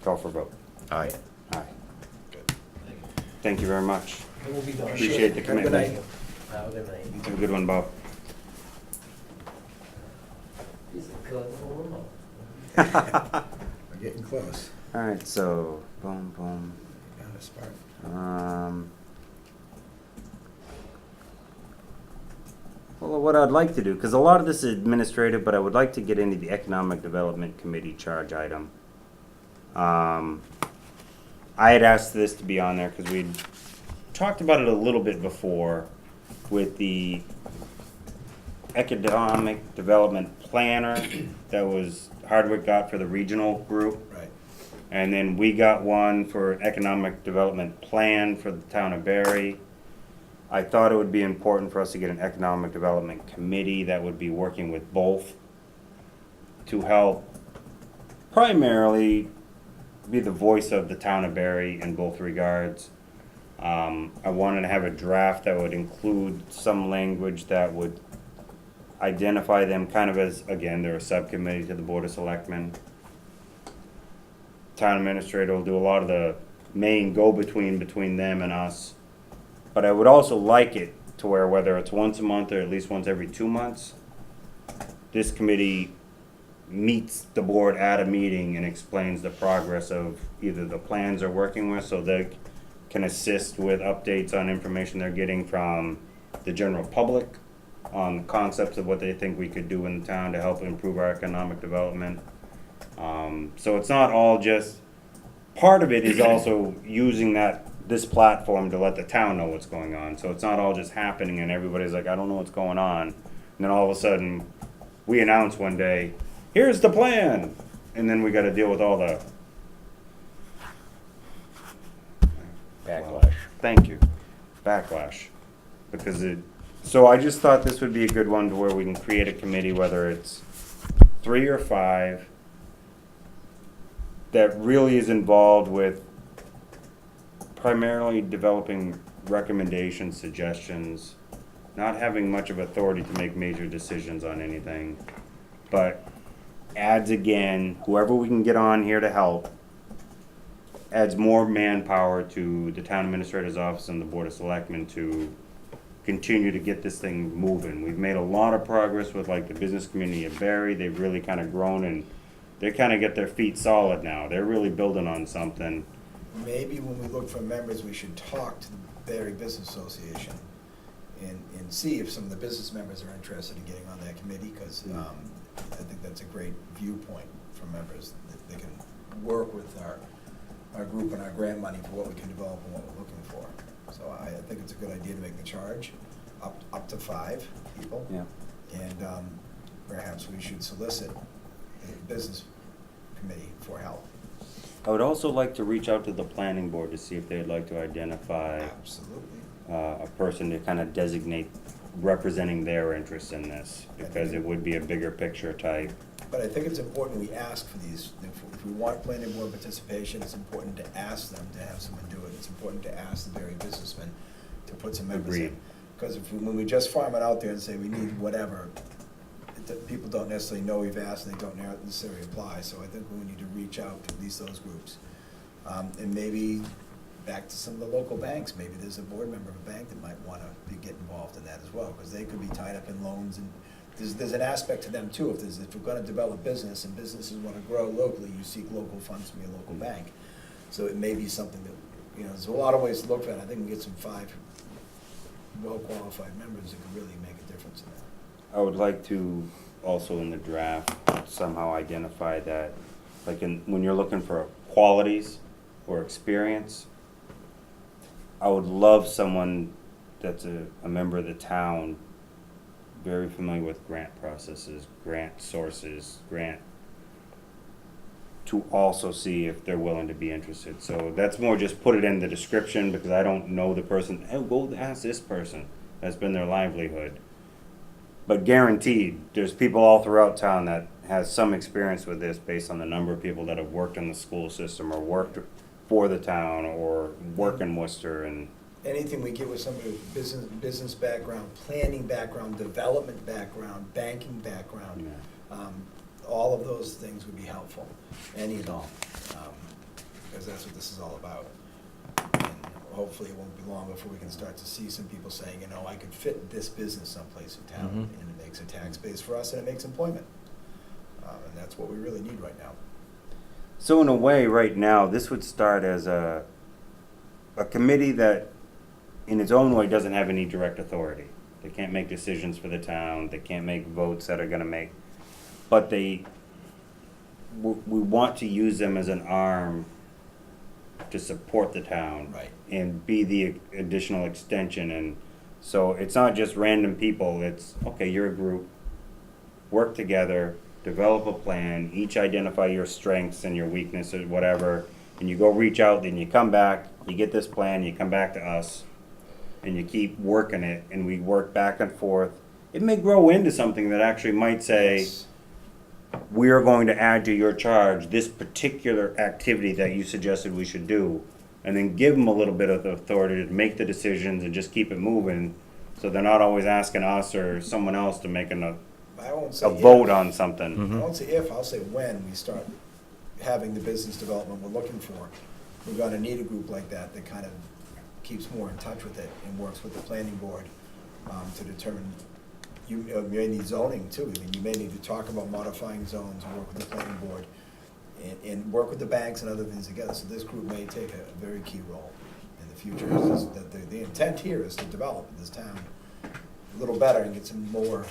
[SPEAKER 2] call for vote.
[SPEAKER 10] Aye.
[SPEAKER 2] Aye. Thank you very much.
[SPEAKER 14] It will be done.
[SPEAKER 2] Appreciate the
[SPEAKER 9] Have a good
[SPEAKER 2] commitment.
[SPEAKER 9] night.
[SPEAKER 14] Have a good night.
[SPEAKER 2] Have a good one, Bob.
[SPEAKER 9] We're getting close.
[SPEAKER 2] All right, so boom, boom.
[SPEAKER 9] Down to Spartan.
[SPEAKER 2] Well, what I'd like to do, because a lot of this is administrative, but I would like to get into the Economic Development Committee charge item. I had asked this to be on there because we'd talked about it a little bit before with the Economic Development Planner that was Hardwick got for the regional group.
[SPEAKER 9] Right.
[SPEAKER 2] And then we got one for Economic Development Plan for the town of Barre. I thought it would be important for us to get an Economic Development Committee that would be working with both to help primarily be the voice of the town of Barre in both regards. I wanted to have a draft that would include some language that would identify them kind of as, again, they're a subcommittee to the Board of Selectmen. Town administrator will do a lot of the main go-between between them and us. But I would also like it to where whether it's once a month or at least once every 2 months, this committee meets the board at a meeting and explains the progress of either the plans they're working with so they can assist with updates on information they're getting from the general public on concepts of what they think we could do in the town to help improve our economic development. So it's not all just, part of it is also using this platform to let the town know what's going on. So it's not all just happening and everybody's like, I don't know what's going on. And then all of a sudden, we announce one day, here's the plan. And then we gotta deal with all the
[SPEAKER 10] Backlash.
[SPEAKER 2] Thank you. Backlash. So I just thought this would be a good one to where we can create a committee, whether it's 3 or 5, that really is involved with primarily developing recommendations, suggestions, not having much of authority to make major decisions on anything, but adds again, whoever we can get on here to help, adds more manpower to the town administrator's office and the Board of Selectmen to continue to get this thing moving. We've made a lot of progress with like the business community of Barre. They've really kind of grown and they kind of get their feet solid now. They're really building on something.
[SPEAKER 9] Maybe when we look for members, we should talk to the Barre Business Association and see if some of the business members are interested in getting on that committee, because I think that's a great viewpoint for members, that they can work with our group and our grant money for what we can develop and what we're looking for. So I think it's a good idea to make the charge up to 5 people.
[SPEAKER 2] Yeah.
[SPEAKER 9] And perhaps we should solicit the business committee for help.
[SPEAKER 2] I would also like to reach out to the planning board to see if they'd like to identify
[SPEAKER 9] Absolutely.
[SPEAKER 2] a person to kind of designate representing their interests in this, because it would be a bigger picture type.
[SPEAKER 9] But I think it's important we ask for these, if we want planning board participation, it's important to ask them to have someone do it. It's important to ask the Barre businessmen to put some members in.
[SPEAKER 2] Agreed.
[SPEAKER 9] Because when we just farm it out there and say we need whatever, people don't necessarily know we've asked and they don't necessarily apply. So I think we need to reach out to at least those groups. And maybe back to some of the local banks. Maybe there's a board member of a bank that might want to get involved in that as well, because they could be tied up in loans, and there's an aspect to them too. If we're going to develop business and businesses want to grow locally, you seek local funds from your local bank. So it may be something that, there's a lot of ways to look at it. I think we get some 5 well-qualified members that can really make a difference in that.
[SPEAKER 2] I would like to also in the draft somehow identify that, like when you're looking for qualities, or experience. I would love someone that's a member of the town, very familiar with grant processes, grant sources, to also see if they're willing to be interested. So that's more just put it in the description, because I don't know the person. Hey, go ask this person. That's been their livelihood. But guaranteed, there's people all throughout town that has some experience with this based on the number of people that have worked in the school system or worked for the town or work in Worcester. And
[SPEAKER 9] Anything we get with somebody with business background, planning background, development background, banking background, all of those things would be helpful, any and all, because that's what this is all about. And hopefully it won't be long before we can start to see some people saying, you know, I could fit this business someplace in town, and it makes a tax base for us and it makes employment. And that's what we really need right now.
[SPEAKER 2] so in a way, right now, this would start as a committee that, in its own way, doesn't have any direct authority. They can't make decisions for the town. They can't make votes that are going to make. But we want to use them as an arm to support the town,
[SPEAKER 9] Right.
[SPEAKER 2] and be the additional extension. And so it's not just random people. It's, okay, you're a group. Work together. Develop a plan. Each identify your strengths and your weaknesses, whatever. And you go reach out. Then you come back. You get this plan. You come back to us. And you keep working it, and we work back and forth. It may grow into something that actually might say,
[SPEAKER 9] Yes.
[SPEAKER 2] we are going to add to your charge this particular activity that you suggested we should do, and then give them a little bit of the authority to make the decisions and just keep it moving, so they're not always asking us or someone else to make
[SPEAKER 9] I won't say
[SPEAKER 2] a
[SPEAKER 9] if.
[SPEAKER 2] vote on something.
[SPEAKER 9] I won't say if, I'll say when we start having the business development we're looking for. We're gonna need a group like that that kind of keeps more in touch with it and works with the planning board to determine, you may need zoning too. I mean, you may need to talk about modifying zones and work with the planning board and work with the banks and other things together. So this group may take a very key role in the future. It's just that the intent here is to develop this town a little better and get some more,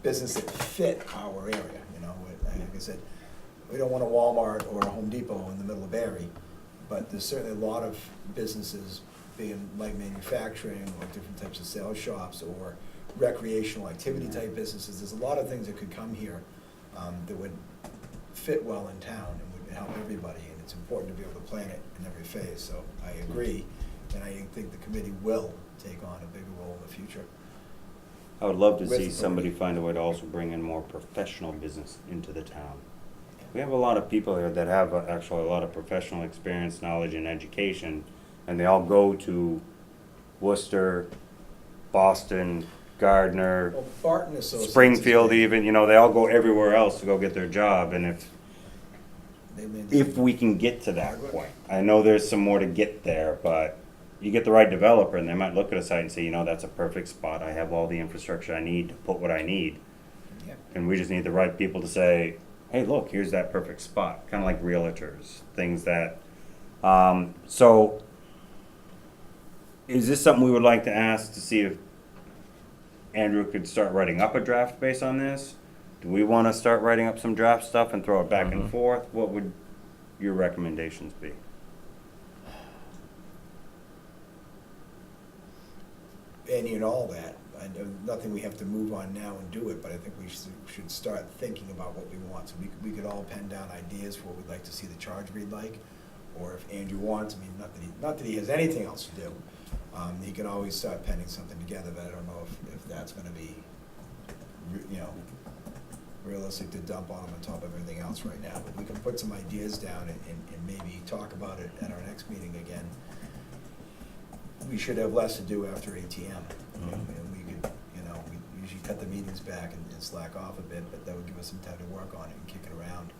[SPEAKER 9] business that fit our area, Like I said, we don't want a Walmart or a Home Depot in the middle of Barre, but there's certainly a lot of businesses, being like manufacturing or different types of sales shops or recreational activity type businesses. There's a lot of things that could come here that would fit well in town and would help everybody, and it's important to be able to plan it in every phase. So I agree, and I think the committee will take on a bigger role in the future.
[SPEAKER 2] I would love to
[SPEAKER 9] With
[SPEAKER 2] see somebody
[SPEAKER 9] authority.
[SPEAKER 2] find a way to also bring in more professional business into the town. We have a lot of people here that have actually a lot of professional experience, knowledge, and education, and they all go to Worcester, Boston, Gardner,
[SPEAKER 9] Well, Barton Associates.
[SPEAKER 2] Springfield
[SPEAKER 9] is-
[SPEAKER 2] even, they all go everywhere else to go get their job. And if we can get to that point, I know there's some more to get there, but you get the right developer and they might look at a site and say, that's a perfect spot. I have all the infrastructure I need to put what I need.
[SPEAKER 9] Yep.
[SPEAKER 2] And we just need the right people to say, hey, look, here's that perfect spot. Kind of like realtors, things that, so is this something we would like to ask to see if Andrew could start writing up a draft based on this? Do we want to start writing up some draft stuff and throw it back and forth? What would your recommendations be?
[SPEAKER 9] Any and all that. I know nothing we have to move on now and do it, but I think we should start thinking about what we want. So we could all pen down ideas for what we'd like to see the charge read like, or if Andrew wants, not that he has anything else to do, he can always start penning something together, but I don't know if that's gonna be, realistic to dump on him on top of everything else right now. But we can put some ideas down and maybe talk about it at our next meeting again. We should have less to do after ATM. And we could, we usually cut the meetings back and slack off a bit, but that would give us some time to work on it and kick it around.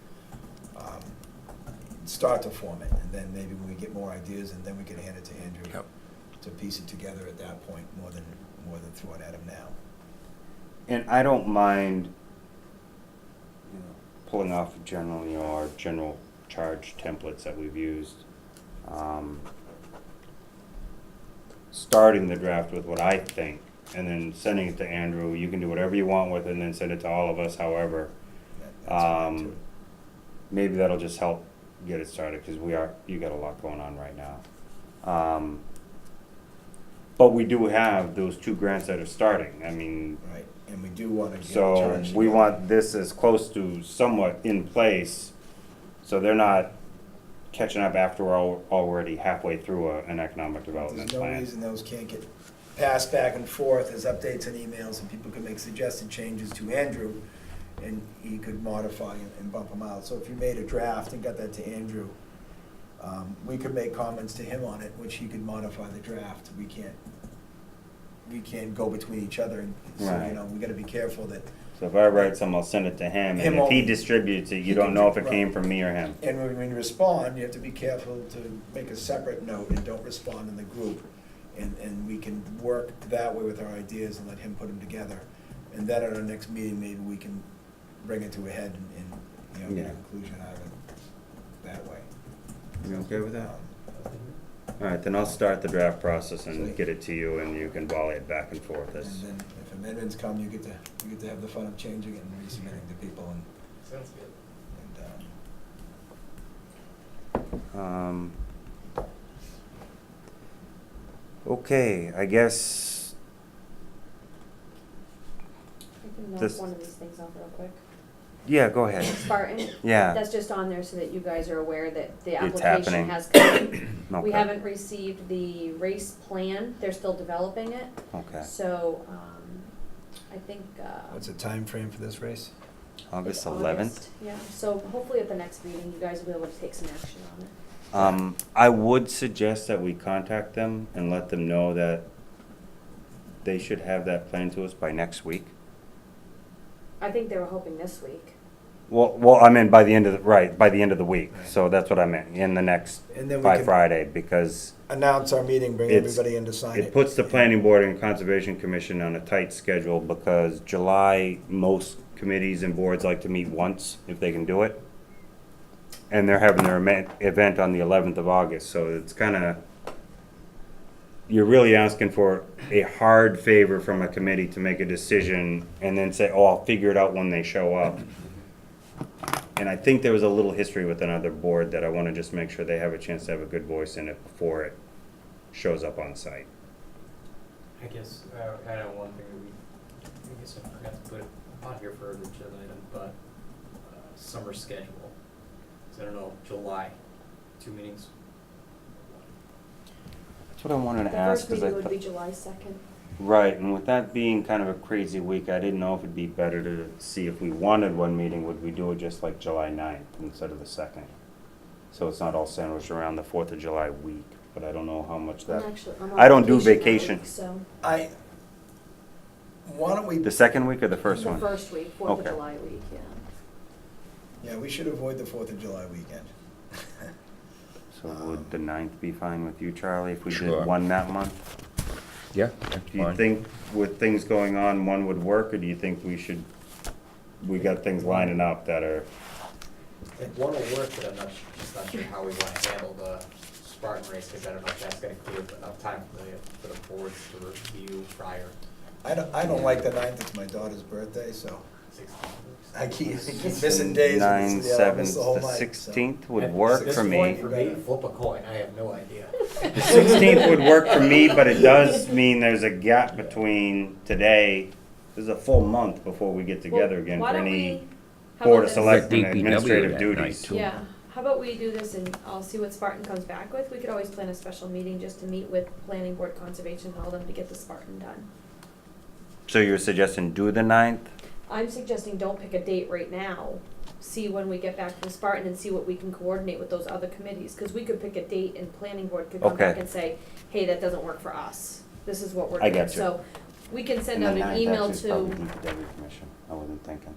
[SPEAKER 9] Start to form it, and then maybe when we get more ideas, and then we can hand it to Andrew to piece it together at that point, more than throw it at him now.
[SPEAKER 2] And I don't mind pulling off our general charge templates that we've used. Starting the draft with what I think, and then sending it to Andrew. You can do whatever you want with it, and then send it to all of us, however.
[SPEAKER 9] That's fine, too.
[SPEAKER 2] Maybe that'll just help get it started, because you got a lot going on right now. But we do have those 2 grants that are starting, I mean,
[SPEAKER 9] Right, and we do want to get
[SPEAKER 2] so
[SPEAKER 9] charged.
[SPEAKER 2] we want this as close to somewhat in place, so they're not catching up after we're already halfway through an economic development
[SPEAKER 9] There's no
[SPEAKER 2] plan.
[SPEAKER 9] reason those can't get passed back and forth as updates and emails, and people can make suggested changes to Andrew, and he could modify and bump them out. So if you made a draft and got that to Andrew, we could make comments to him on it, which he could modify the draft. We can't go between each other, and so,
[SPEAKER 2] Right.
[SPEAKER 9] you know, we gotta be careful that,
[SPEAKER 2] So if I write some, I'll send it to him,
[SPEAKER 9] Him
[SPEAKER 2] and if he
[SPEAKER 9] only.
[SPEAKER 2] distributes it, you
[SPEAKER 9] He
[SPEAKER 2] don't
[SPEAKER 9] can
[SPEAKER 2] know
[SPEAKER 9] do-
[SPEAKER 2] if it came from me or him.
[SPEAKER 9] and when you respond, you have to be careful to make a separate note and don't respond in the group. And we can work that way with our ideas and let him put them together. And then at our next meeting, maybe we can bring it to a head and you know, get
[SPEAKER 2] Yeah.
[SPEAKER 9] a conclusion out of it that way.
[SPEAKER 2] You okay with that? All right, then I'll start the draft process and get it to you, and you can volley it back and forth
[SPEAKER 9] And
[SPEAKER 2] as.
[SPEAKER 9] then if amendments come, you get to have the fun of changing it and resubmitting to people and,
[SPEAKER 3] Sounds good.
[SPEAKER 2] Okay, I guess,
[SPEAKER 6] I can knock
[SPEAKER 2] This-
[SPEAKER 6] one of these things off real quick.
[SPEAKER 2] yeah, go ahead.
[SPEAKER 6] Spartan.
[SPEAKER 2] Yeah.
[SPEAKER 6] That's just on there so that you guys are aware that the
[SPEAKER 2] It's
[SPEAKER 6] application
[SPEAKER 2] happening.
[SPEAKER 6] has come. We
[SPEAKER 2] Okay.
[SPEAKER 6] haven't received the race plan, they're still developing it.
[SPEAKER 2] Okay.
[SPEAKER 6] So, I think,
[SPEAKER 9] what's the time frame for this race?
[SPEAKER 2] August
[SPEAKER 6] it's
[SPEAKER 2] 11th?
[SPEAKER 6] August. Yeah, so hopefully at the next meeting, you guys will be able to take some action on it.
[SPEAKER 2] I would suggest that we contact them and let them know that they should have that plan to us by next week.
[SPEAKER 6] I think they were hoping this week.
[SPEAKER 2] Well, I meant by the end of by the end of the week, so that's what I meant, in the next,
[SPEAKER 9] And then we
[SPEAKER 2] by
[SPEAKER 9] can
[SPEAKER 2] Friday, because
[SPEAKER 9] announce our meeting, bring
[SPEAKER 2] It's-
[SPEAKER 9] everybody in to sign it.
[SPEAKER 2] it puts the planning board and conservation commission on a tight schedule, because July, most committees and boards like to meet once, if they can do it. And they're having their event on the 11th of August, so it's kinda, you're really asking for a hard favor from a committee to make a decision and then say, oh, I'll figure it out when they show up. And I think there was a little history with another board that I wanna just make sure they have a chance to have a good voice in it before it shows up on site.
[SPEAKER 3] I guess, I know one thing that I guess I forgot to put on here for an agenda item, but summer schedule. So I don't know, July, 2 meetings.
[SPEAKER 2] That's what I wanted to
[SPEAKER 6] The
[SPEAKER 2] ask,
[SPEAKER 6] first
[SPEAKER 2] cause I
[SPEAKER 6] meeting would
[SPEAKER 2] thought,
[SPEAKER 6] be July 2nd.
[SPEAKER 2] right, and with that being kind of a crazy week, I didn't know if it'd be better to see if we wanted one meeting, would we do it just like July 9th instead of the 2nd? So it's not all sandwiched around the 4th of July week, but I don't know how much that,
[SPEAKER 6] I'm on
[SPEAKER 2] I don't do
[SPEAKER 6] that
[SPEAKER 2] vacation.
[SPEAKER 6] week, so,
[SPEAKER 9] Why don't we,
[SPEAKER 2] the second week or the first
[SPEAKER 6] the
[SPEAKER 2] one?
[SPEAKER 6] first week, 4th of
[SPEAKER 2] Okay.
[SPEAKER 6] July week, yeah.
[SPEAKER 9] yeah, we should avoid the 4th of July weekend.
[SPEAKER 2] So would the 9th be fine with you, Charlie, if we
[SPEAKER 10] Sure.
[SPEAKER 2] did one that month?
[SPEAKER 10] Yeah, that's
[SPEAKER 2] Do you
[SPEAKER 10] fine.
[SPEAKER 2] think with things going on, one would work, or do you think we got things lining up that are,
[SPEAKER 3] I think one will work, but I'm just not sure how we want to handle the Spartan race, because I don't know if that's gonna give enough time for the boards to review prior.
[SPEAKER 9] I don't like the 9th, it's my daughter's birthday, so
[SPEAKER 3] 16
[SPEAKER 9] I keep missing days.
[SPEAKER 2] 9,
[SPEAKER 9] Yeah, I'll
[SPEAKER 2] 7th,
[SPEAKER 9] miss the whole
[SPEAKER 2] the
[SPEAKER 9] night, so.
[SPEAKER 2] 16th would
[SPEAKER 3] At
[SPEAKER 2] work
[SPEAKER 3] this
[SPEAKER 2] for
[SPEAKER 3] point,
[SPEAKER 2] me.
[SPEAKER 3] for me, flip a coin, I have no idea.
[SPEAKER 2] The 16th would work for me, but it does mean there's a gap between today, there's a full month before we get together again for
[SPEAKER 6] Why don't
[SPEAKER 2] any
[SPEAKER 6] we- how
[SPEAKER 2] Board
[SPEAKER 6] about
[SPEAKER 2] of
[SPEAKER 6] this?
[SPEAKER 2] Selectmen
[SPEAKER 10] DPW
[SPEAKER 2] administrative
[SPEAKER 10] that night,
[SPEAKER 2] duties.
[SPEAKER 10] too.
[SPEAKER 6] Yeah, how about we do this and I'll see what Spartan comes back with. We could always plan a special meeting just to meet with planning board, conservation, and all them to get the Spartan done.
[SPEAKER 2] So you're suggesting do the 9th?
[SPEAKER 6] I'm suggesting don't pick a date right now. See when we get back from Spartan and see what we can coordinate with those other committees. Cause we could pick a date and planning board could come back
[SPEAKER 2] Okay.
[SPEAKER 6] and say, hey, that doesn't work for us. This is what we're
[SPEAKER 2] I
[SPEAKER 6] doing.
[SPEAKER 2] get you.
[SPEAKER 6] So we can send
[SPEAKER 2] And
[SPEAKER 6] out
[SPEAKER 2] the
[SPEAKER 6] an
[SPEAKER 2] 9th
[SPEAKER 6] email
[SPEAKER 2] actually is probably
[SPEAKER 6] to,
[SPEAKER 2] DPW commission, I wasn't thinking.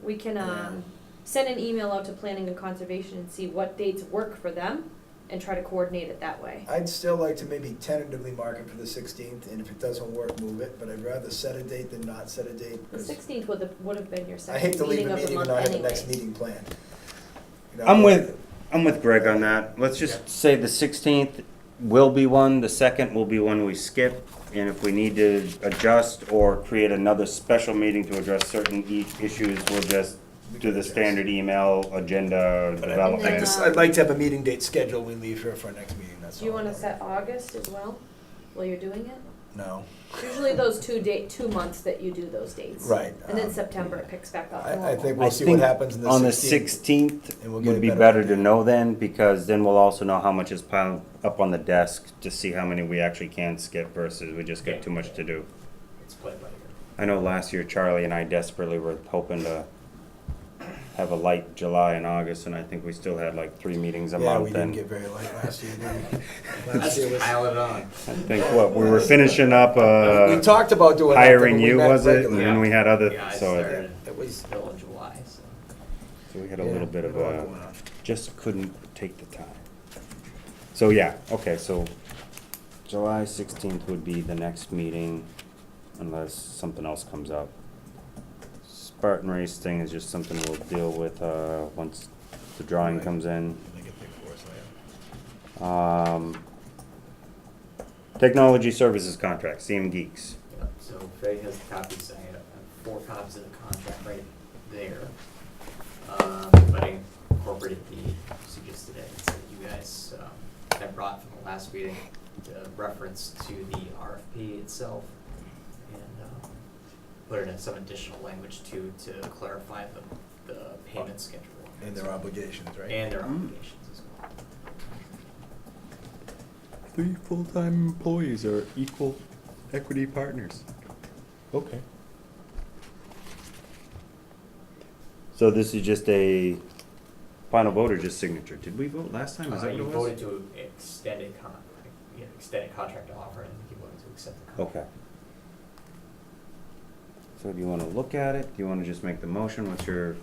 [SPEAKER 6] we can, send an email out to planning and conservation and see what dates work for them and try to coordinate it that way.
[SPEAKER 9] I'd still like to maybe tentatively mark it for the 16th, and if it doesn't work, move it, but I'd rather set a date than not set a date.
[SPEAKER 6] The
[SPEAKER 9] 'cause
[SPEAKER 6] 16th would have been your
[SPEAKER 9] I hate
[SPEAKER 6] second
[SPEAKER 9] to leave
[SPEAKER 6] meeting
[SPEAKER 9] a
[SPEAKER 6] of the
[SPEAKER 9] meeting and
[SPEAKER 6] month
[SPEAKER 9] not have the
[SPEAKER 6] anyway.
[SPEAKER 9] next meeting planned. You know,
[SPEAKER 2] I'm with Greg on that. Let's just say the 16th will be one, the 2nd will be one we skip, and if we need to adjust or create another special meeting to address certain issues, we'll just do the standard email agenda
[SPEAKER 9] But
[SPEAKER 2] development.
[SPEAKER 9] I'd like to have a meeting date scheduled, we leave here for our next meeting, that's all.
[SPEAKER 6] Do you wanna set August as well, while you're doing it?
[SPEAKER 9] No.
[SPEAKER 6] Usually those 2 months that you do those dates.
[SPEAKER 9] Right.
[SPEAKER 6] And then September it picks back up
[SPEAKER 9] I
[SPEAKER 6] normal.
[SPEAKER 9] think we'll see what happens in the 16th.
[SPEAKER 2] On the 16th
[SPEAKER 9] and we'll get a
[SPEAKER 2] would be
[SPEAKER 9] better
[SPEAKER 2] better
[SPEAKER 9] idea.
[SPEAKER 2] to know then, because then we'll also know how much is piled up on the desk to see how many we actually can skip versus we just got too much to do.
[SPEAKER 3] It's played by ear.
[SPEAKER 2] I know last year Charlie and I desperately were hoping to have a light July and August, and I think we still had like 3 meetings a
[SPEAKER 9] Yeah,
[SPEAKER 2] month.
[SPEAKER 9] we didn't
[SPEAKER 2] And
[SPEAKER 9] get very late last year, did we?
[SPEAKER 3] Let's
[SPEAKER 9] Last year was.
[SPEAKER 3] pile it on.
[SPEAKER 2] I think what, we were finishing up,
[SPEAKER 9] We talked about doing that.
[SPEAKER 2] hiring
[SPEAKER 9] but we
[SPEAKER 2] you,
[SPEAKER 9] met
[SPEAKER 2] was it? And
[SPEAKER 9] regularly.
[SPEAKER 2] then we had other,
[SPEAKER 3] Yeah, I
[SPEAKER 2] so
[SPEAKER 3] started
[SPEAKER 9] It was.
[SPEAKER 3] still in July, so.
[SPEAKER 2] we had a
[SPEAKER 9] Yeah,
[SPEAKER 2] little bit of
[SPEAKER 9] we had a lot
[SPEAKER 2] a,
[SPEAKER 9] going on.
[SPEAKER 2] just couldn't take the time. So, yeah, okay, so July 16th would be the next meeting unless something else comes up. Spartan Race thing is just something we'll deal with, once the drawing
[SPEAKER 9] Right.
[SPEAKER 2] comes in.
[SPEAKER 9] Make it big for us later.
[SPEAKER 2] Technology Services Contract, CM Geeks.
[SPEAKER 3] Yep, so Faye has the copies, I have 4 copies of the contract right there. But I incorporated the procedures today, so you guys, had brought from the last meeting, the reference to the RFP itself, and, put in some additional language to clarify the payment schedule.
[SPEAKER 9] And their obligations, right?
[SPEAKER 3] And their obligations as well.
[SPEAKER 2] 3 full-time employees are equal equity partners. Okay. So this is just a final vote or just signature? Did we vote last time? Is that
[SPEAKER 3] You
[SPEAKER 2] what it was?
[SPEAKER 3] voted to extend a contract offer, and you voted to accept the contract.
[SPEAKER 2] Okay. So do you want to look at it? Do you want to just make the motion? What's your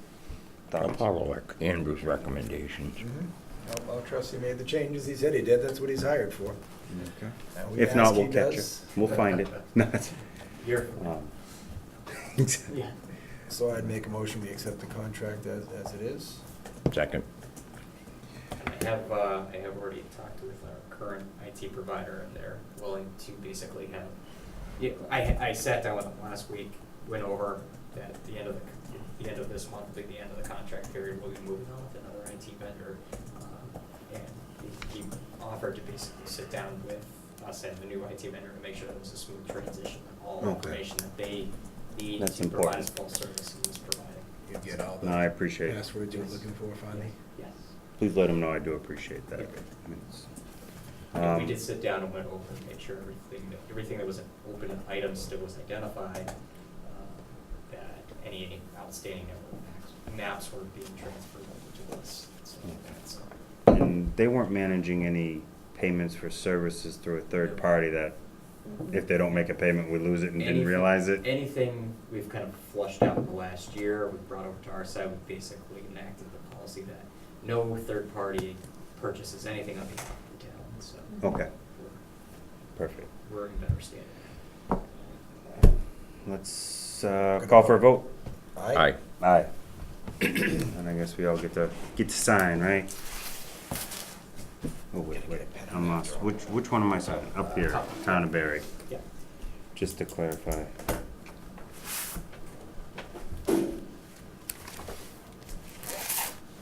[SPEAKER 10] I'll
[SPEAKER 2] thoughts?
[SPEAKER 10] follow Andrew's recommendations.
[SPEAKER 9] Well, Trustee made the changes he said he did, that's what he's hired for.
[SPEAKER 2] Okay.
[SPEAKER 9] And we
[SPEAKER 2] If not,
[SPEAKER 9] ask, he
[SPEAKER 2] we'll catch it.
[SPEAKER 9] does.
[SPEAKER 2] We'll find it. No, it's-
[SPEAKER 3] You're, yeah.
[SPEAKER 9] So I'd make a motion, we accept the contract as it is.
[SPEAKER 10] Second.
[SPEAKER 3] I have already talked with our current IT provider, and they're willing to basically have, yeah, I sat down with them last week, went over that at the end of this month, at the end of the contract period, we'll be moving on with another IT vendor. And he offered to basically sit down with us and the new IT vendor to make sure that it was a smooth transition, and all
[SPEAKER 2] Okay.
[SPEAKER 3] information that they need
[SPEAKER 2] That's
[SPEAKER 3] to provide
[SPEAKER 2] important.
[SPEAKER 3] as full service he was providing.
[SPEAKER 9] You get all
[SPEAKER 2] No, I
[SPEAKER 9] the
[SPEAKER 2] appreciate it.
[SPEAKER 9] passwords you're looking for finally.
[SPEAKER 3] Yes.
[SPEAKER 2] Please let them know I do appreciate that.
[SPEAKER 3] Yeah.
[SPEAKER 2] I mean, it's-
[SPEAKER 3] We did sit down and went over and made sure everything that was an open item still was identified, that any outstanding maps were being transferred over to us. So that's,
[SPEAKER 2] And they weren't managing any payments for services through a third party that if they don't make a payment, we lose it and didn't
[SPEAKER 3] Anything-
[SPEAKER 2] realize it?
[SPEAKER 3] Anything we've kind of flushed out in the last year, we brought over to our side, we basically enacted the policy that no third party purchases anything on behalf of the town, so.
[SPEAKER 2] Okay, perfect.
[SPEAKER 3] We're in better standing.
[SPEAKER 2] Let's call for a vote.
[SPEAKER 10] Aye.
[SPEAKER 2] Aye. And I guess we all get to sign, right? Oh, wait, I'm lost. Which one am I signing? Up here, Town of Barre.
[SPEAKER 3] Yeah.
[SPEAKER 2] Just to clarify.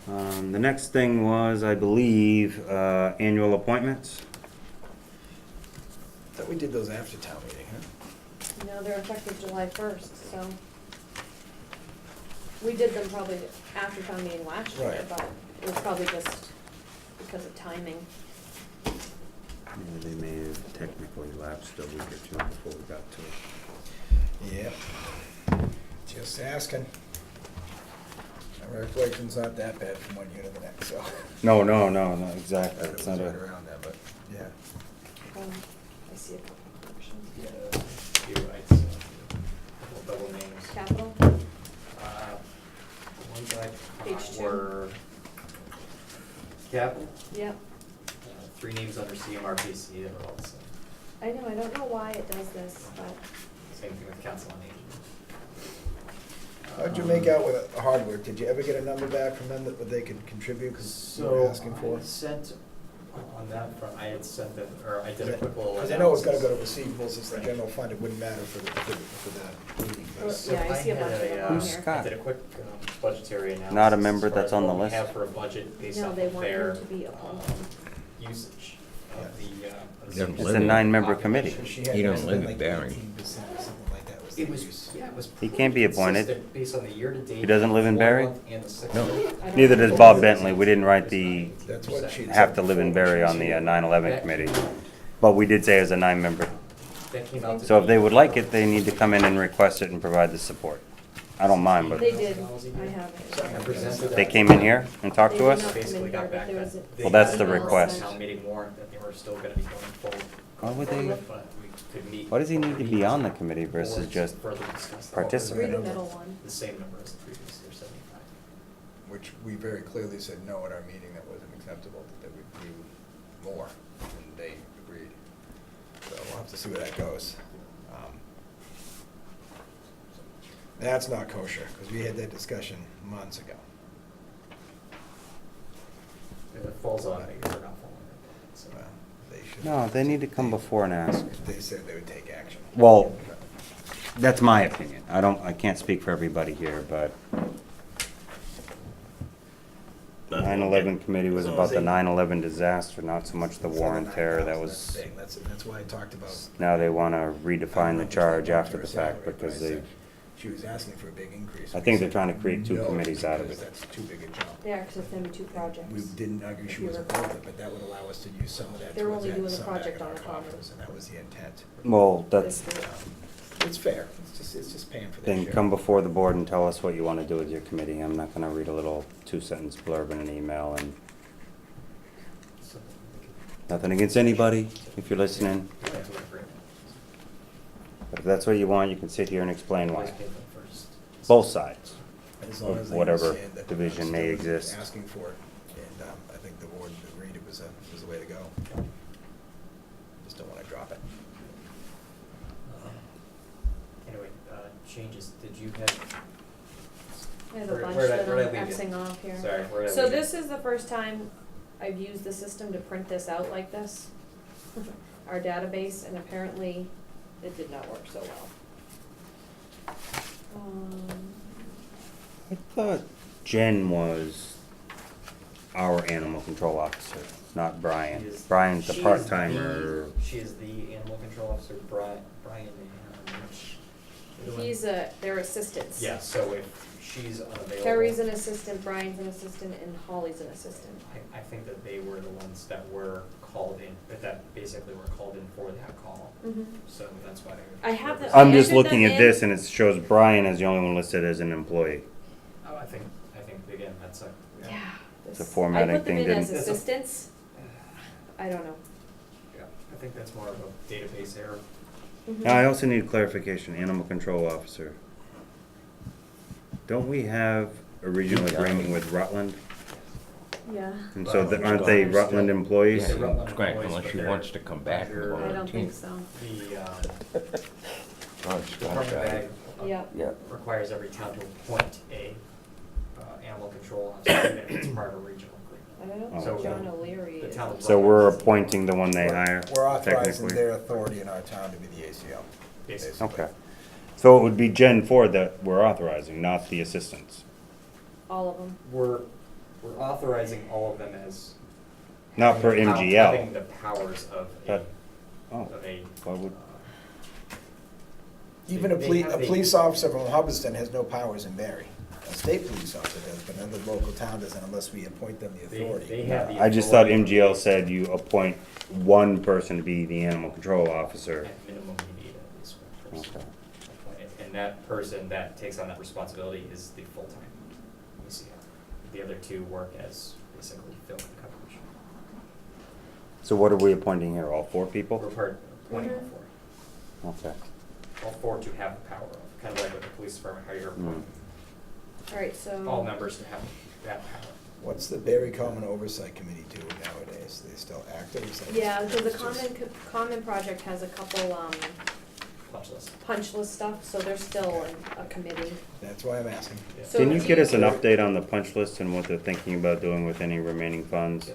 [SPEAKER 2] The next thing was, I believe, annual appointments.
[SPEAKER 9] Thought we did those after town meeting, huh?
[SPEAKER 6] No, they're effective July 1st, so. We did them probably after town meeting last year,
[SPEAKER 9] Right.
[SPEAKER 6] but it was probably just because of timing.
[SPEAKER 2] Yeah, they may have technically lapsed a week or two before we got to it.
[SPEAKER 9] Yeah. Just asking. My recollection's not that bad from one year to the next, so.
[SPEAKER 2] No, exactly.
[SPEAKER 9] It
[SPEAKER 2] It's
[SPEAKER 9] was
[SPEAKER 2] not
[SPEAKER 9] right
[SPEAKER 2] a,
[SPEAKER 9] around there, but, yeah.
[SPEAKER 6] I see a couple of corrections.
[SPEAKER 3] Yeah, you're right, so, double names.
[SPEAKER 6] Capital?
[SPEAKER 3] The ones I
[SPEAKER 6] Page
[SPEAKER 3] caught
[SPEAKER 6] 2.
[SPEAKER 3] were Capital,
[SPEAKER 6] Yep.
[SPEAKER 3] 3 names under CMRPC, they were all the same.
[SPEAKER 6] I know, I don't know why it does this, but
[SPEAKER 3] Same thing with Council on Aging.
[SPEAKER 9] How'd you make out with hardware? Did you ever get a number back from them that what they could contribute, because you were
[SPEAKER 3] So,
[SPEAKER 9] asking for?
[SPEAKER 3] I sent On that front, I had sent them, or I did a quick little analysis.
[SPEAKER 9] Because I know it's gotta go to receivables, it's the general fund, it wouldn't matter for the meeting.
[SPEAKER 6] Well,
[SPEAKER 3] So
[SPEAKER 6] yeah, I see a bunch of them on
[SPEAKER 2] Who's
[SPEAKER 6] here.
[SPEAKER 2] Scott?
[SPEAKER 3] I did a quick budgetary analysis.
[SPEAKER 2] Not a member
[SPEAKER 3] as far
[SPEAKER 2] that's
[SPEAKER 3] as
[SPEAKER 2] on the
[SPEAKER 3] what we
[SPEAKER 2] list?
[SPEAKER 3] have for a budget based
[SPEAKER 6] No,
[SPEAKER 3] off
[SPEAKER 6] they
[SPEAKER 3] of
[SPEAKER 6] want
[SPEAKER 3] their
[SPEAKER 6] him to be appointed.
[SPEAKER 3] usage of the. of the
[SPEAKER 10] Doesn't
[SPEAKER 2] It's a
[SPEAKER 10] live in-
[SPEAKER 2] nine-member committee.
[SPEAKER 9] She had
[SPEAKER 10] He don't
[SPEAKER 9] something
[SPEAKER 10] live in
[SPEAKER 9] like
[SPEAKER 10] Barre.
[SPEAKER 9] 18% or something like that was the
[SPEAKER 3] It was,
[SPEAKER 9] use.
[SPEAKER 3] yeah, it was.
[SPEAKER 2] He can't be appointed.
[SPEAKER 3] consistent Based on the year-to-date.
[SPEAKER 2] He doesn't live in Barre?
[SPEAKER 3] 4-month and the 6
[SPEAKER 10] No.
[SPEAKER 3] month.
[SPEAKER 6] I don't
[SPEAKER 2] Neither
[SPEAKER 6] know.
[SPEAKER 2] does Bob Bentley. We didn't write the
[SPEAKER 9] That's what she
[SPEAKER 2] have to live in Barre on the 9/11 committee. But we did say as a 9-member.
[SPEAKER 3] That came out to
[SPEAKER 2] So if
[SPEAKER 3] be-
[SPEAKER 2] they would like it, they need to come in and request it and provide the support. I don't mind, but
[SPEAKER 6] They did, I have
[SPEAKER 3] I
[SPEAKER 6] it.
[SPEAKER 3] presented
[SPEAKER 2] they
[SPEAKER 3] that.
[SPEAKER 2] came in here and talked
[SPEAKER 6] They
[SPEAKER 2] to
[SPEAKER 6] did
[SPEAKER 2] us?
[SPEAKER 6] not come in
[SPEAKER 3] Basically got
[SPEAKER 6] here, but
[SPEAKER 3] back
[SPEAKER 6] there
[SPEAKER 3] that
[SPEAKER 6] was a-
[SPEAKER 3] they
[SPEAKER 2] Well, that's the
[SPEAKER 3] had announced
[SPEAKER 2] request.
[SPEAKER 3] at Town meeting warrant that they were still gonna be going forward.
[SPEAKER 2] Why would they,
[SPEAKER 3] But we could meet.
[SPEAKER 2] why does he need to be on the committee versus
[SPEAKER 3] boards
[SPEAKER 2] just
[SPEAKER 3] further discuss the-
[SPEAKER 2] participate?
[SPEAKER 6] Read the middle one.
[SPEAKER 3] The same number as the previous year, 75.
[SPEAKER 9] Which we very clearly said no at our meeting, that wasn't acceptable, that we'd do more, and they agreed. So we'll have to see where that goes. That's not kosher, because we had that discussion months ago.
[SPEAKER 3] If it falls on it, you're not following it. So,
[SPEAKER 9] Well, they should.
[SPEAKER 2] No, they need to come before and ask.
[SPEAKER 9] They said they would take action.
[SPEAKER 2] Well, that's my opinion. I can't speak for everybody here, but 9/11 committee was about the 9/11 disaster, not so much the war and terror. That was,
[SPEAKER 9] That's why I talked about.
[SPEAKER 2] now they want to redefine the charge after the fact because they,
[SPEAKER 9] She was asking for a big increase.
[SPEAKER 2] I think they're trying to create two committees out of
[SPEAKER 9] because
[SPEAKER 2] it.
[SPEAKER 9] that's too big a jump.
[SPEAKER 6] Yeah, because it's gonna be 2 projects.
[SPEAKER 9] We didn't argue she was opposed to it, but that would allow us to use some of that
[SPEAKER 6] They're
[SPEAKER 9] towards
[SPEAKER 6] only
[SPEAKER 9] that,
[SPEAKER 6] doing the
[SPEAKER 9] some back
[SPEAKER 6] project
[SPEAKER 9] in
[SPEAKER 6] on
[SPEAKER 9] our
[SPEAKER 6] the common.
[SPEAKER 9] coffers, and that was the intent.
[SPEAKER 2] well, that's,
[SPEAKER 9] It's fair, it's just paying for that
[SPEAKER 2] then
[SPEAKER 9] share.
[SPEAKER 2] come before the board and tell us what you want to do with your committee. I'm not going to read a little 2-sentence blurb in an email and
[SPEAKER 3] so we could-
[SPEAKER 2] nothing against anybody, if you're listening.
[SPEAKER 3] we have to agree.
[SPEAKER 2] But if that's what you want, you can sit here and explain why.
[SPEAKER 3] Always pay them first.
[SPEAKER 2] Both sides.
[SPEAKER 9] As long as they
[SPEAKER 2] whatever
[SPEAKER 9] understand that
[SPEAKER 2] division may
[SPEAKER 9] still
[SPEAKER 2] exist.
[SPEAKER 9] Asking for it, and I think the board agreed it was the way to go. Just don't wanna drop it.
[SPEAKER 3] Anyway, changes, did you have?
[SPEAKER 6] I have a
[SPEAKER 3] Where-
[SPEAKER 6] bunch
[SPEAKER 3] where'd I-
[SPEAKER 6] that
[SPEAKER 3] where'd I
[SPEAKER 6] I'm
[SPEAKER 3] leave you?
[SPEAKER 6] Xing off here.
[SPEAKER 3] Sorry, where'd I
[SPEAKER 6] So
[SPEAKER 3] leave you?
[SPEAKER 6] this is the first time I've used the system to print this out like this, our database, and apparently it did not work so well.
[SPEAKER 2] I thought Jen was our animal control officer, not Brian.
[SPEAKER 3] She is-
[SPEAKER 2] Brian's the
[SPEAKER 3] she is
[SPEAKER 2] part-timer.
[SPEAKER 3] She is the animal control officer, Brian, which.
[SPEAKER 6] They're assistants.
[SPEAKER 3] Yeah, so if she's unavailable.
[SPEAKER 6] Terry's an assistant, Brian's an assistant, and Holly's an assistant.
[SPEAKER 3] I think that they were the ones that were called in, that basically were called in for that call, so that's why they.
[SPEAKER 6] I have the-
[SPEAKER 2] I'm
[SPEAKER 6] I
[SPEAKER 2] just
[SPEAKER 6] entered
[SPEAKER 2] looking
[SPEAKER 6] them
[SPEAKER 2] at
[SPEAKER 6] in.
[SPEAKER 2] this and it shows Brian as the only one listed as an employee.
[SPEAKER 3] Oh, I think, again, that's a.
[SPEAKER 6] Yeah.
[SPEAKER 2] It's a
[SPEAKER 6] this-
[SPEAKER 2] formatting
[SPEAKER 6] I put them
[SPEAKER 2] thing,
[SPEAKER 6] in as
[SPEAKER 2] didn't-
[SPEAKER 6] assistants. I don't know.
[SPEAKER 3] Yeah, I think that's more of a database error.
[SPEAKER 2] Now, I also need clarification, animal control officer. Don't we have a regional agreement with Rutland?
[SPEAKER 6] Yeah.
[SPEAKER 2] And so aren't they Rutland employees?
[SPEAKER 3] They're Rutland
[SPEAKER 10] It's great,
[SPEAKER 3] employees,
[SPEAKER 10] unless
[SPEAKER 3] but
[SPEAKER 10] she
[SPEAKER 3] they're
[SPEAKER 10] wants to come back and
[SPEAKER 3] under
[SPEAKER 10] go on
[SPEAKER 6] I
[SPEAKER 10] the
[SPEAKER 6] don't
[SPEAKER 10] team.
[SPEAKER 6] think so.
[SPEAKER 3] The,
[SPEAKER 10] Oh, it's
[SPEAKER 3] Department of
[SPEAKER 10] got
[SPEAKER 3] Ag
[SPEAKER 6] Yep.
[SPEAKER 10] Yeah.
[SPEAKER 3] requires every town to appoint a, animal control officer, even if it's part of a regional
[SPEAKER 6] I don't know
[SPEAKER 2] Oh,
[SPEAKER 6] if
[SPEAKER 2] okay.
[SPEAKER 6] John O'Leary
[SPEAKER 3] The
[SPEAKER 6] is.
[SPEAKER 3] town of
[SPEAKER 2] So we're appointing the one they hire,
[SPEAKER 9] We're authorizing
[SPEAKER 2] technically?
[SPEAKER 9] their authority in our town to be the ACO.
[SPEAKER 3] Basically.
[SPEAKER 2] Okay. So it would be Jen Ford that we're authorizing, not the assistants?
[SPEAKER 6] All of them.
[SPEAKER 3] We're authorizing all of them as.
[SPEAKER 2] Not per
[SPEAKER 3] having
[SPEAKER 2] MGL.
[SPEAKER 3] the powers of a,
[SPEAKER 2] But- Oh,
[SPEAKER 3] of a.
[SPEAKER 2] why would,
[SPEAKER 9] Even a
[SPEAKER 3] They have
[SPEAKER 9] police officer from Hubbardston has no powers in Barre. A state police officer does, but another local town doesn't unless we appoint them the authority.
[SPEAKER 3] They have the.
[SPEAKER 2] I just thought
[SPEAKER 3] authority.
[SPEAKER 2] MGL said you appoint one person to be the animal control officer.
[SPEAKER 3] At minimum, you need at least one person
[SPEAKER 2] Okay.
[SPEAKER 3] appointed. And that person that takes on that responsibility is the full-time ECO. The other two work as basically filling the coverage.
[SPEAKER 2] So what are we appointing here, all 4 people?
[SPEAKER 3] We're appointing all
[SPEAKER 6] Mhm.
[SPEAKER 3] 4.
[SPEAKER 2] Okay.
[SPEAKER 3] All 4 to have the power of, kind of like with the police department, how you're appointing
[SPEAKER 6] All right, so.
[SPEAKER 3] all members to have that power.
[SPEAKER 9] What's the Barre Common Oversight Committee do nowadays? Are they still active? Is that-
[SPEAKER 6] Yeah, so the
[SPEAKER 9] it's just-
[SPEAKER 6] common project has a couple,
[SPEAKER 3] Punch list.
[SPEAKER 6] punch list stuff, so they're still a committee.
[SPEAKER 9] That's why I'm asking.
[SPEAKER 3] Yeah.
[SPEAKER 6] So
[SPEAKER 2] Can you
[SPEAKER 6] do
[SPEAKER 2] get us an
[SPEAKER 6] you-
[SPEAKER 2] update on the punch list and what they're thinking about doing with any remaining funds?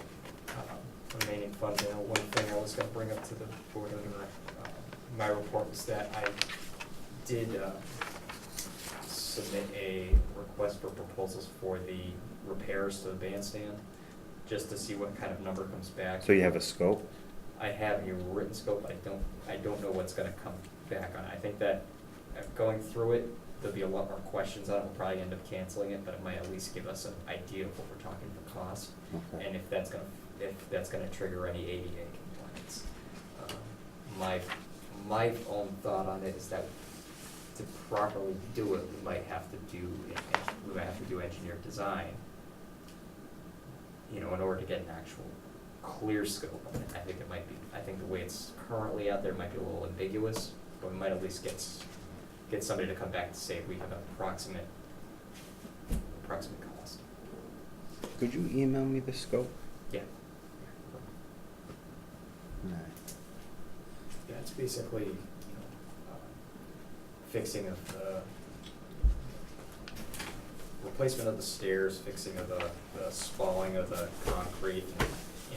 [SPEAKER 3] Remaining fun, one thing I was gonna bring up to the board under my report was that I did submit a request for proposals for the repairs to the bandstand, just to see what kind of number comes back.
[SPEAKER 2] So you have a scope?
[SPEAKER 3] I have a written scope. I don't know what's gonna come back on it. I think that going through it, there'll be a lot more questions on it. We'll probably end up canceling it, but it might at least give us an idea of what we're talking for cost,
[SPEAKER 2] Okay.
[SPEAKER 3] and if that's gonna trigger any ADA compliance. My own thought on it is that to properly do it, we might have to do engineered design, in order to get an actual clear scope on it. I think the way it's currently out there might be a little ambiguous, but we might at least get somebody to come back and say if we have an approximate cost.
[SPEAKER 2] Could you email me the scope?
[SPEAKER 3] Yeah. Yeah, it's basically, fixing of the replacement of the stairs, fixing of the spalling of the concrete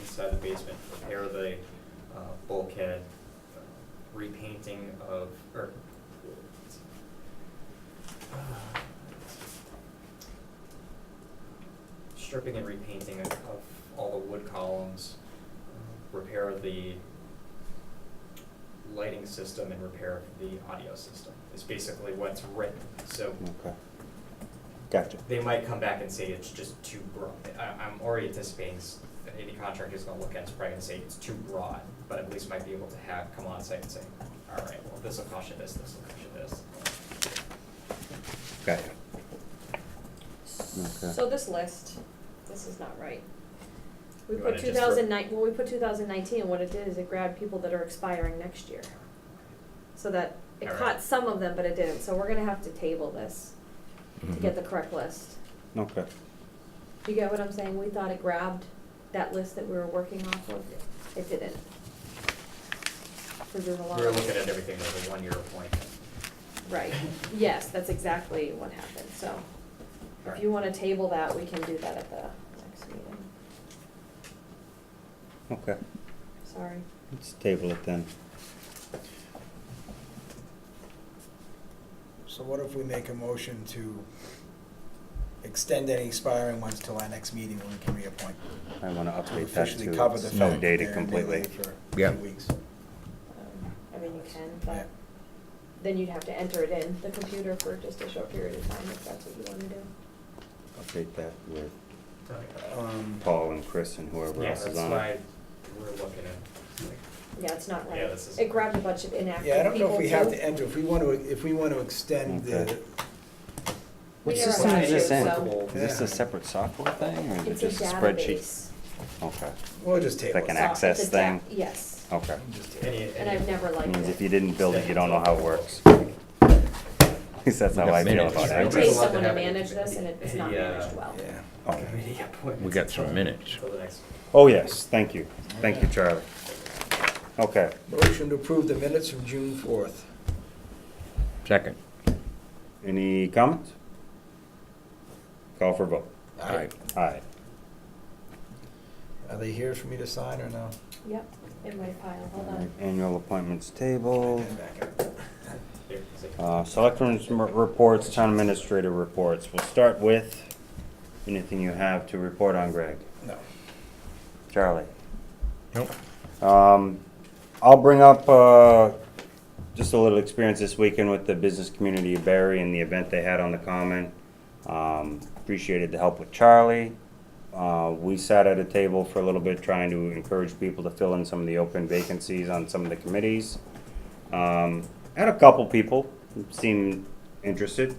[SPEAKER 3] inside the basement, repair of the bulkhead, repainting of, stripping and repainting of all the wood columns, repair of the lighting system, and repair of the audio system. It's basically what's written. So
[SPEAKER 2] Okay. Gotcha.
[SPEAKER 3] they might come back and say it's just too broad. I'm already anticipating that any contractor is going to look at it, is probably going to say it's too broad, but at least might be able to come on site and say, all right, well, this will cost you this will cost you this.
[SPEAKER 2] Gotcha. Okay.
[SPEAKER 6] So this list, this is not right. We
[SPEAKER 3] You
[SPEAKER 6] put
[SPEAKER 3] wanna just
[SPEAKER 6] 2009, we put 2019, and what it did is it grabbed people that are expiring next year. So that, it
[SPEAKER 3] Alright.
[SPEAKER 6] caught some of them, but it didn't, so we're gonna have to table this to get the correct list.
[SPEAKER 2] Okay.
[SPEAKER 6] You get what I'm saying? We thought it grabbed that list that we were working off of, it didn't. Cause there's a lot
[SPEAKER 3] We're
[SPEAKER 6] of.
[SPEAKER 3] looking at everything as a one-year appointment.
[SPEAKER 6] Right, yes, that's exactly what happened, so if you wanna table that, we can do that at the next meeting.
[SPEAKER 2] Okay.
[SPEAKER 6] Sorry.
[SPEAKER 2] Let's table it then.
[SPEAKER 9] So what if we make a motion to extend any expiring ones till our next meeting when we can reappoint?
[SPEAKER 2] I want to
[SPEAKER 9] To
[SPEAKER 2] update that
[SPEAKER 9] officially
[SPEAKER 2] to
[SPEAKER 9] cover the fact
[SPEAKER 2] no
[SPEAKER 9] that
[SPEAKER 2] dated
[SPEAKER 9] they're
[SPEAKER 2] completely.
[SPEAKER 9] delayed for
[SPEAKER 10] Yeah.
[SPEAKER 9] 2 weeks.
[SPEAKER 6] I mean, you can,
[SPEAKER 9] Yeah.
[SPEAKER 6] but then you'd have to enter it in the computer for just a short period of time if that's what you wanna do.
[SPEAKER 2] Update that with
[SPEAKER 9] Um,
[SPEAKER 2] Paul and Chris and whoever
[SPEAKER 3] Yeah,
[SPEAKER 2] else is
[SPEAKER 3] that's
[SPEAKER 2] on
[SPEAKER 3] why
[SPEAKER 2] it.
[SPEAKER 3] we're looking at,
[SPEAKER 6] Yeah, it's not right.
[SPEAKER 3] Yeah, this is-
[SPEAKER 6] It grabbed a bunch of inactive
[SPEAKER 9] Yeah, I don't know
[SPEAKER 6] people
[SPEAKER 9] if we have
[SPEAKER 6] too.
[SPEAKER 9] to enter, if we want to extend the,
[SPEAKER 2] Okay.
[SPEAKER 6] We
[SPEAKER 2] What
[SPEAKER 6] never
[SPEAKER 2] system
[SPEAKER 6] had
[SPEAKER 2] is
[SPEAKER 6] to,
[SPEAKER 2] this in?
[SPEAKER 6] so-
[SPEAKER 2] Is this
[SPEAKER 9] Yeah.
[SPEAKER 2] a separate software thing, or is it
[SPEAKER 6] It's a
[SPEAKER 2] just a spreadsheet?
[SPEAKER 6] database.
[SPEAKER 2] Okay.
[SPEAKER 9] we'll just table
[SPEAKER 2] Like an
[SPEAKER 9] it.
[SPEAKER 2] access
[SPEAKER 6] It's a ta-
[SPEAKER 2] thing?
[SPEAKER 6] Yes,
[SPEAKER 2] Okay.
[SPEAKER 9] Just table it.
[SPEAKER 6] and I've never liked
[SPEAKER 2] Means
[SPEAKER 6] it.
[SPEAKER 2] if you didn't build it, you don't know how it works. At least that's how
[SPEAKER 10] We got
[SPEAKER 2] I feel
[SPEAKER 10] minutes,
[SPEAKER 2] about
[SPEAKER 6] I
[SPEAKER 10] right?
[SPEAKER 2] it.
[SPEAKER 6] paid
[SPEAKER 3] We're allowed to
[SPEAKER 6] someone to
[SPEAKER 3] have
[SPEAKER 6] manage this and it's not managed well.
[SPEAKER 9] Yeah.
[SPEAKER 2] Oh.
[SPEAKER 3] committee appointments.
[SPEAKER 10] We got some minutes.
[SPEAKER 3] Until the next.
[SPEAKER 2] Oh, yes, thank you. Thank you, Charlie. Okay.
[SPEAKER 9] Motion to approve the minutes from June 4th.
[SPEAKER 10] Second.
[SPEAKER 2] Any comments? Call for vote.
[SPEAKER 10] Aye.
[SPEAKER 2] Aye.
[SPEAKER 9] Are they here for me to sign or no?
[SPEAKER 6] Yep, in my file, hold
[SPEAKER 2] Alright,
[SPEAKER 6] on.
[SPEAKER 2] Annual appointments table.
[SPEAKER 9] Back up.
[SPEAKER 3] Here, is it-
[SPEAKER 2] Selectmen's reports, town administrator reports. We'll start with anything you have to report on, Greg.
[SPEAKER 9] No.
[SPEAKER 2] Charlie?
[SPEAKER 10] Nope.
[SPEAKER 2] I'll bring up just a little experience this weekend with the business community of Barre and the event they had on the Common. Appreciated the help with Charlie. We sat at a table for a little bit trying to encourage people to fill in some of the open vacancies on some of the committees. Had a couple people seem interested.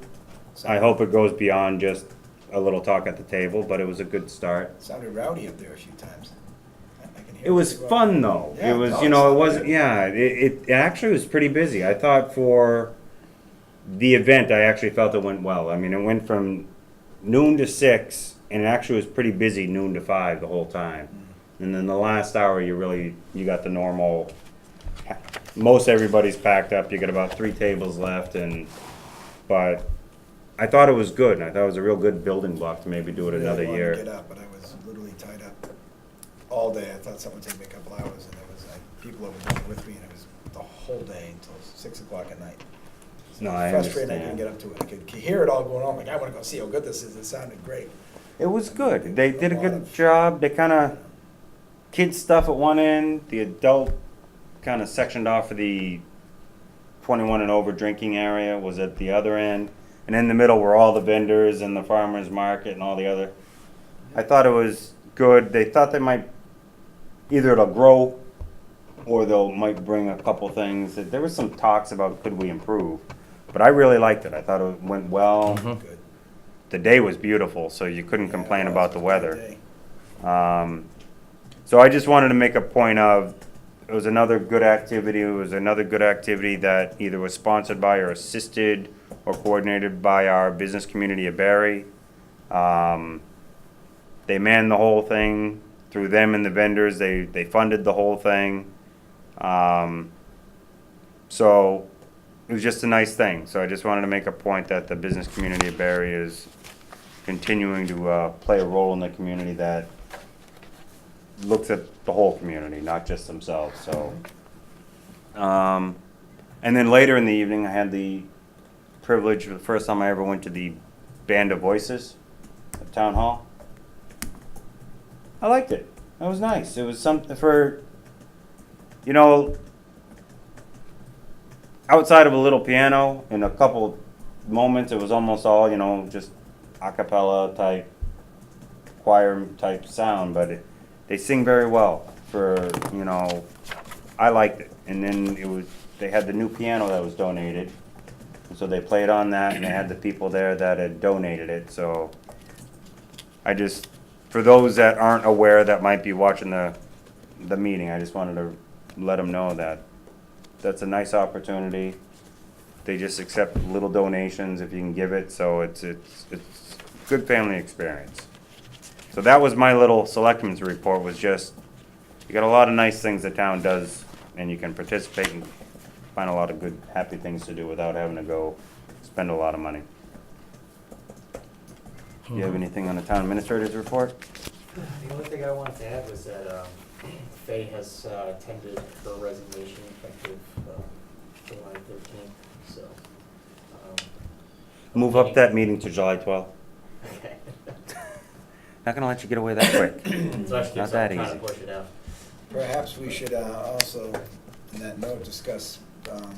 [SPEAKER 2] I hope it goes beyond just a little talk at the table, but it was a good start.
[SPEAKER 9] Sounded rowdy up there a few times. I can hear
[SPEAKER 2] It was
[SPEAKER 9] pretty well.
[SPEAKER 2] fun though.
[SPEAKER 9] Yeah,
[SPEAKER 2] It was,
[SPEAKER 9] no,
[SPEAKER 2] you know, it
[SPEAKER 9] it's
[SPEAKER 2] wasn't,
[SPEAKER 9] good.
[SPEAKER 2] yeah, it actually was pretty busy. I thought for the event, I actually felt it went well. I mean, it went from noon to 6, and it actually was pretty busy noon to 5 the whole time. And then the last hour, you got the normal, most everybody's packed up. You got about 3 tables left, but I thought it was good, and I thought it was a real good building block to maybe do it
[SPEAKER 9] Really
[SPEAKER 2] another
[SPEAKER 9] wanted
[SPEAKER 2] year.
[SPEAKER 9] to get up, but I was literally tied up all day. I thought someone would take me a couple hours, and there was like people over there with me, and it was the whole day until 6 o'clock at night.
[SPEAKER 2] No, I
[SPEAKER 9] Frustrating, I
[SPEAKER 2] understand.
[SPEAKER 9] couldn't get up to it. I could hear it all going on, like, I wanna go see how good this is. It sounded great.
[SPEAKER 2] It was good. They did a good job. They kind of, kids stuff at one end, the adult kind of sectioned off of the 21 and over drinking area was at the other end. And in the middle were all the vendors and the farmer's market and all the other. I thought it was good. They thought they might, either it'll grow or they'll might bring a couple things. There was some talks about could we improve. But I really liked it. I thought it went well.
[SPEAKER 9] Good.
[SPEAKER 2] The day was beautiful, so you couldn't complain about the weather.
[SPEAKER 9] Day.
[SPEAKER 2] So I just wanted to make a point of, it was another good activity. It was another good activity that either was sponsored by or assisted or coordinated by our business community of Barre. They manned the whole thing through them and the vendors. They funded the whole thing. So it was just a nice thing. So I just wanted to make a point that the business community of Barre is continuing to play a role in the community that looks at the whole community, not just themselves. So, and then later in the evening, I had the privilege, for the first time I ever went to the Band of Voices at Town Hall. I liked it. It was nice. It was something for, you know, outside of a little piano in a couple moments, it was almost all, you know, just a cappella type, choir type sound, but they sing very well for, you know, I liked it. And then they had the new piano that was donated. And so they played on that, and they had the people there that had donated it. So for those that aren't aware that might be watching the meeting, I just wanted to let them know that that's a nice opportunity. They just accept little donations if you can give it, so it's good family experience. So that was my little selectmen's report, was just, you got a lot of nice things the town does, and you can participate and find a lot of good, happy things to do without having to go spend a lot of money. Do you have anything on the town administrator's report?
[SPEAKER 3] The only thing I wanted to add was that Faye has tendered her resignation effective July 13th, so.
[SPEAKER 2] Move up that meeting to July 12th.
[SPEAKER 3] Okay.
[SPEAKER 2] Not gonna let you get away that quick.
[SPEAKER 3] So actually,
[SPEAKER 2] Not that
[SPEAKER 3] I'm trying
[SPEAKER 2] easy.
[SPEAKER 3] to push it out.
[SPEAKER 9] Perhaps we should also, in that note, discuss, well,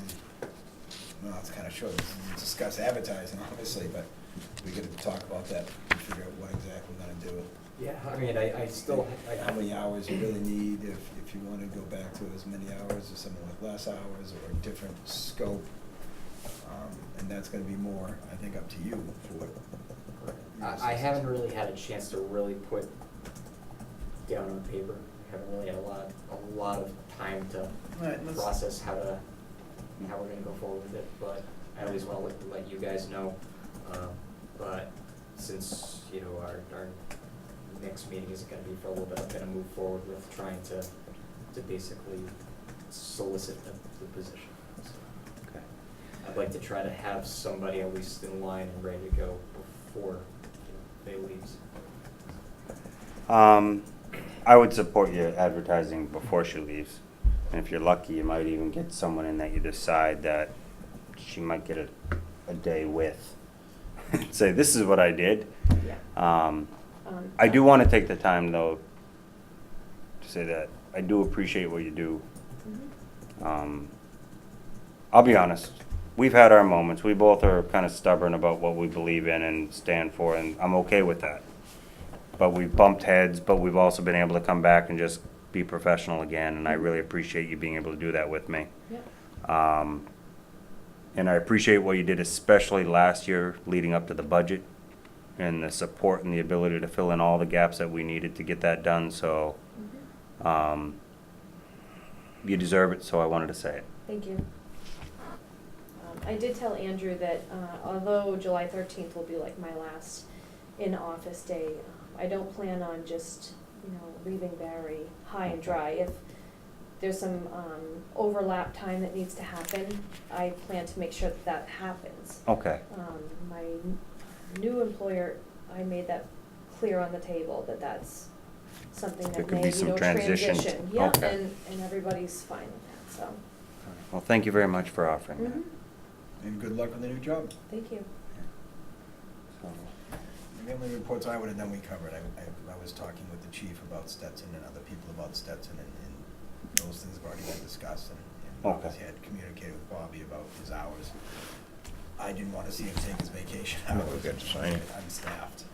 [SPEAKER 9] it's kind of short, discuss advertising, obviously, but we could talk about that and figure out what exactly we're gonna do.
[SPEAKER 3] Yeah, I mean, I still.
[SPEAKER 9] How many hours you really need, if you want to go back to as many hours, or someone with less hours, or a different scope. And that's gonna be more, I think, up to you for what.
[SPEAKER 3] I haven't really had a chance to really put down on paper. I haven't really had a lot of time to process how we're gonna go forward with it, but I at least wanna let you guys know. But since, you know, our next meeting isn't gonna be for a little bit, I'm gonna move forward with trying to basically solicit the position. So,
[SPEAKER 2] Okay.
[SPEAKER 3] I'd like to try to have somebody at least in line and ready to go before Faye leaves.
[SPEAKER 2] I would support you advertising before she leaves. And if you're lucky, you might even get someone in that you decide that she might get a day with. Say, this is what I did.
[SPEAKER 6] Yeah.
[SPEAKER 2] I do want to take the time, though, to say that I do appreciate what you do.
[SPEAKER 6] Mhm.
[SPEAKER 2] I'll be honest. We've had our moments. We both are kind of stubborn about what we believe in and stand for, and I'm okay with that. But we've bumped heads, but we've also been able to come back and just be professional again, and I really appreciate you being able to do that with me.
[SPEAKER 6] Yeah.
[SPEAKER 2] And I appreciate what you did, especially last year leading up to the budget, and the support and the ability to fill in all the gaps that we needed to get that done. So you deserve it, so I wanted to say it.
[SPEAKER 6] Thank you. I did tell Andrew that although July 13th will be like my last in-office day, I don't plan on just, you know, leaving Barre high and dry. If there's some overlap time that needs to happen, I plan to make sure that that happens.
[SPEAKER 2] Okay.
[SPEAKER 6] My new employer, I made that clear on the table that that's something
[SPEAKER 2] There
[SPEAKER 6] that
[SPEAKER 2] could
[SPEAKER 6] may,
[SPEAKER 2] be
[SPEAKER 6] you
[SPEAKER 2] some
[SPEAKER 6] know,
[SPEAKER 2] transition.
[SPEAKER 6] transition. Yeah,
[SPEAKER 2] Okay.
[SPEAKER 6] and everybody's fine with that, so,
[SPEAKER 2] Well, thank you very much for offering that.
[SPEAKER 6] mhm,
[SPEAKER 9] And good luck on the new job.
[SPEAKER 6] thank you.
[SPEAKER 2] So,
[SPEAKER 9] The only reports I would have done, we covered. I was talking with the chief about Stetson and other people about Stetson, and those things have already been discussed, and obviously had communicated with Bobby about his hours. I didn't want to see him take his vacation
[SPEAKER 10] No,
[SPEAKER 9] hours.
[SPEAKER 10] we got to sign it.
[SPEAKER 9] Unstaffed.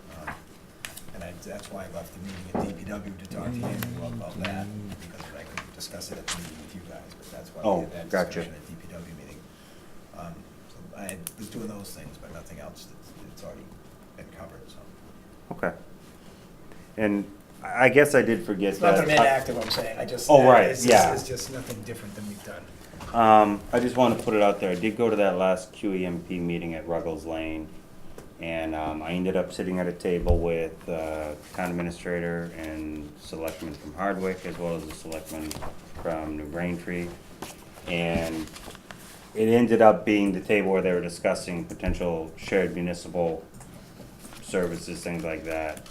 [SPEAKER 9] That's why I left the meeting at DPW to talk to Andrew about that, because I could discuss it at the meeting with you guys, but that's why we had that
[SPEAKER 2] gotcha.
[SPEAKER 9] discussion at DPW meeting. So I was doing those things, but nothing else that's already been covered, so.
[SPEAKER 2] Okay. And I guess I did forget
[SPEAKER 9] It's not
[SPEAKER 2] that.
[SPEAKER 9] that I'm inactive, I'm saying, I just.
[SPEAKER 2] Oh, right,
[SPEAKER 9] it's
[SPEAKER 2] yeah.
[SPEAKER 9] It's just nothing different than we've done.
[SPEAKER 2] I just want to put it out there. I did go to that last QEMP meeting at Ruggles Lane, and I ended up sitting at a table with town administrator and selectmen from Hardwick, as well as the selectmen from New Braintree. And it ended up being the table where they were discussing potential shared municipal services, things like that.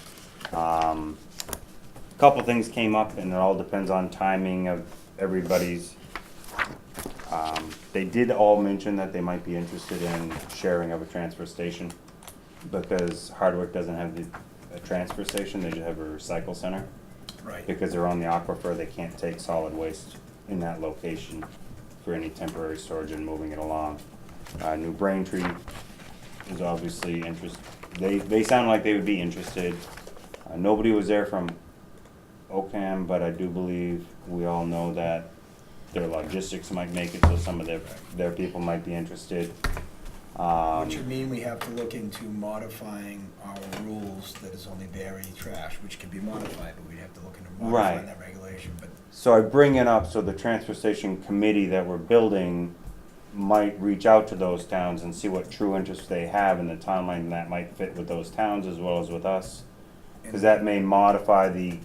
[SPEAKER 2] Couple things came up, and it all depends on timing of everybody's. They did all mention that they might be interested in sharing of a transfer station, because Hardwick doesn't have a transfer station, they just have a recycle center.
[SPEAKER 9] Right.
[SPEAKER 2] Because they're on the aquifer, they can't take solid waste in that location for any temporary storage and moving it along. New Braintree is obviously interested, they sound like they would be interested. Nobody was there from OCAM, but I do believe we all know that their logistics might make it so some of their people might be interested.
[SPEAKER 9] Which would mean we have to look into modifying our rules that is only Barre trash, which can be modified, but we'd have to look into modifying
[SPEAKER 2] Right.
[SPEAKER 9] that regulation, but.
[SPEAKER 2] So I bring it up so the transfer station committee that we're building might reach out to those towns and see what true interest they have in the timeline that might fit with those towns as well as with us. Because that may modify the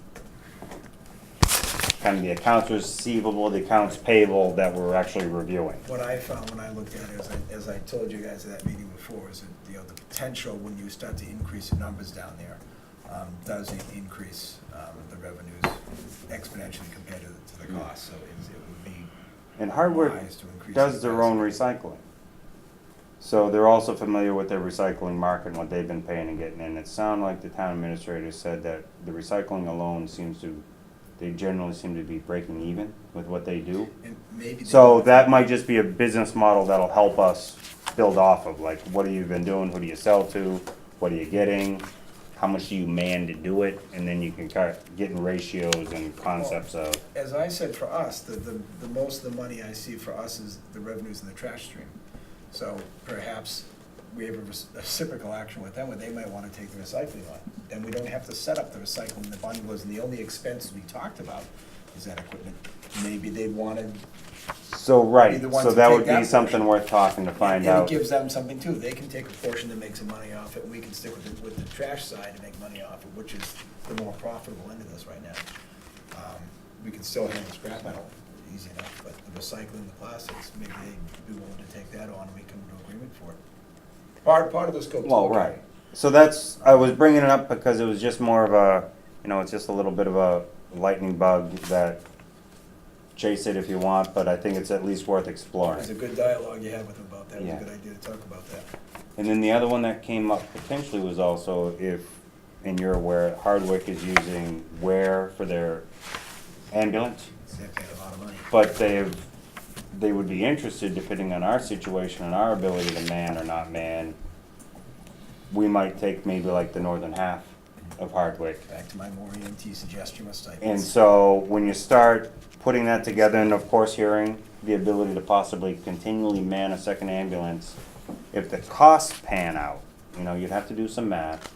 [SPEAKER 2] kind of the accounts receivable, the accounts payable that we're actually reviewing.
[SPEAKER 9] What I found when I looked at it, as I told you guys at that meeting before, is that, the potential when you start to increase the numbers down there, does increase, the revenues exponentially compared to the cost, so it would be
[SPEAKER 2] And Hardwick
[SPEAKER 9] wise to increase.
[SPEAKER 2] does
[SPEAKER 9] the
[SPEAKER 2] their
[SPEAKER 9] price.
[SPEAKER 2] own recycling. So they're also familiar with their recycling market and what they've been paying and getting in. It sounded like the town administrator said that the recycling alone they generally seem to be breaking even with what they do.
[SPEAKER 9] And maybe.
[SPEAKER 2] So that might just be a business model that'll help us build off of, like, what have you been doing, who do you sell to, what are you getting, how much do you man to do it, and then you can start getting ratios and concepts of.
[SPEAKER 9] As I said, for us, the most of the money I see for us is the revenues in the trash stream. So perhaps we have a reciprocal action with them, where they might wanna take the recycling on. Then we don't have to set up the recycling, the bundlers, and the only expenses we talked about is that equipment. Maybe they'd wanna.
[SPEAKER 2] So,
[SPEAKER 9] Be
[SPEAKER 2] right,
[SPEAKER 9] the ones
[SPEAKER 2] so
[SPEAKER 9] to
[SPEAKER 2] that
[SPEAKER 9] take
[SPEAKER 2] would be
[SPEAKER 9] that
[SPEAKER 2] something
[SPEAKER 9] portion.
[SPEAKER 2] worth talking to find
[SPEAKER 9] And
[SPEAKER 2] out.
[SPEAKER 9] it gives them something too. They can take a portion that makes some money off it, and we can stick with the trash side and make money off it, which is the more profitable end of this right now. We can still handle scrap metal easy enough, but the recycling, the plastics, maybe they'd be willing to take that on, and we come to an agreement for it. Part of the scope. to
[SPEAKER 2] Well,
[SPEAKER 9] look at.
[SPEAKER 2] right. So I was bringing it up because it was just more of a, it's just a little bit of a lightning bug that chase it if you want, but I think it's at least worth exploring.
[SPEAKER 9] It's a good dialogue you had with them about that. It was
[SPEAKER 2] Yeah.
[SPEAKER 9] a good idea to talk about that.
[SPEAKER 2] And then the other one that came up potentially was also if, and you're aware, Hardwick is using Ware for their ambulance,
[SPEAKER 9] They pay a lot of money.
[SPEAKER 2] but they would be interested, depending on our situation and our ability to man or not man, we might take maybe like the northern half of Hardwick.
[SPEAKER 9] Back to my more EMT suggestion with stipends.
[SPEAKER 2] And so when you start putting that together, and of course hearing the ability to possibly continually man a second ambulance, if the costs pan out, you'd have to do some math.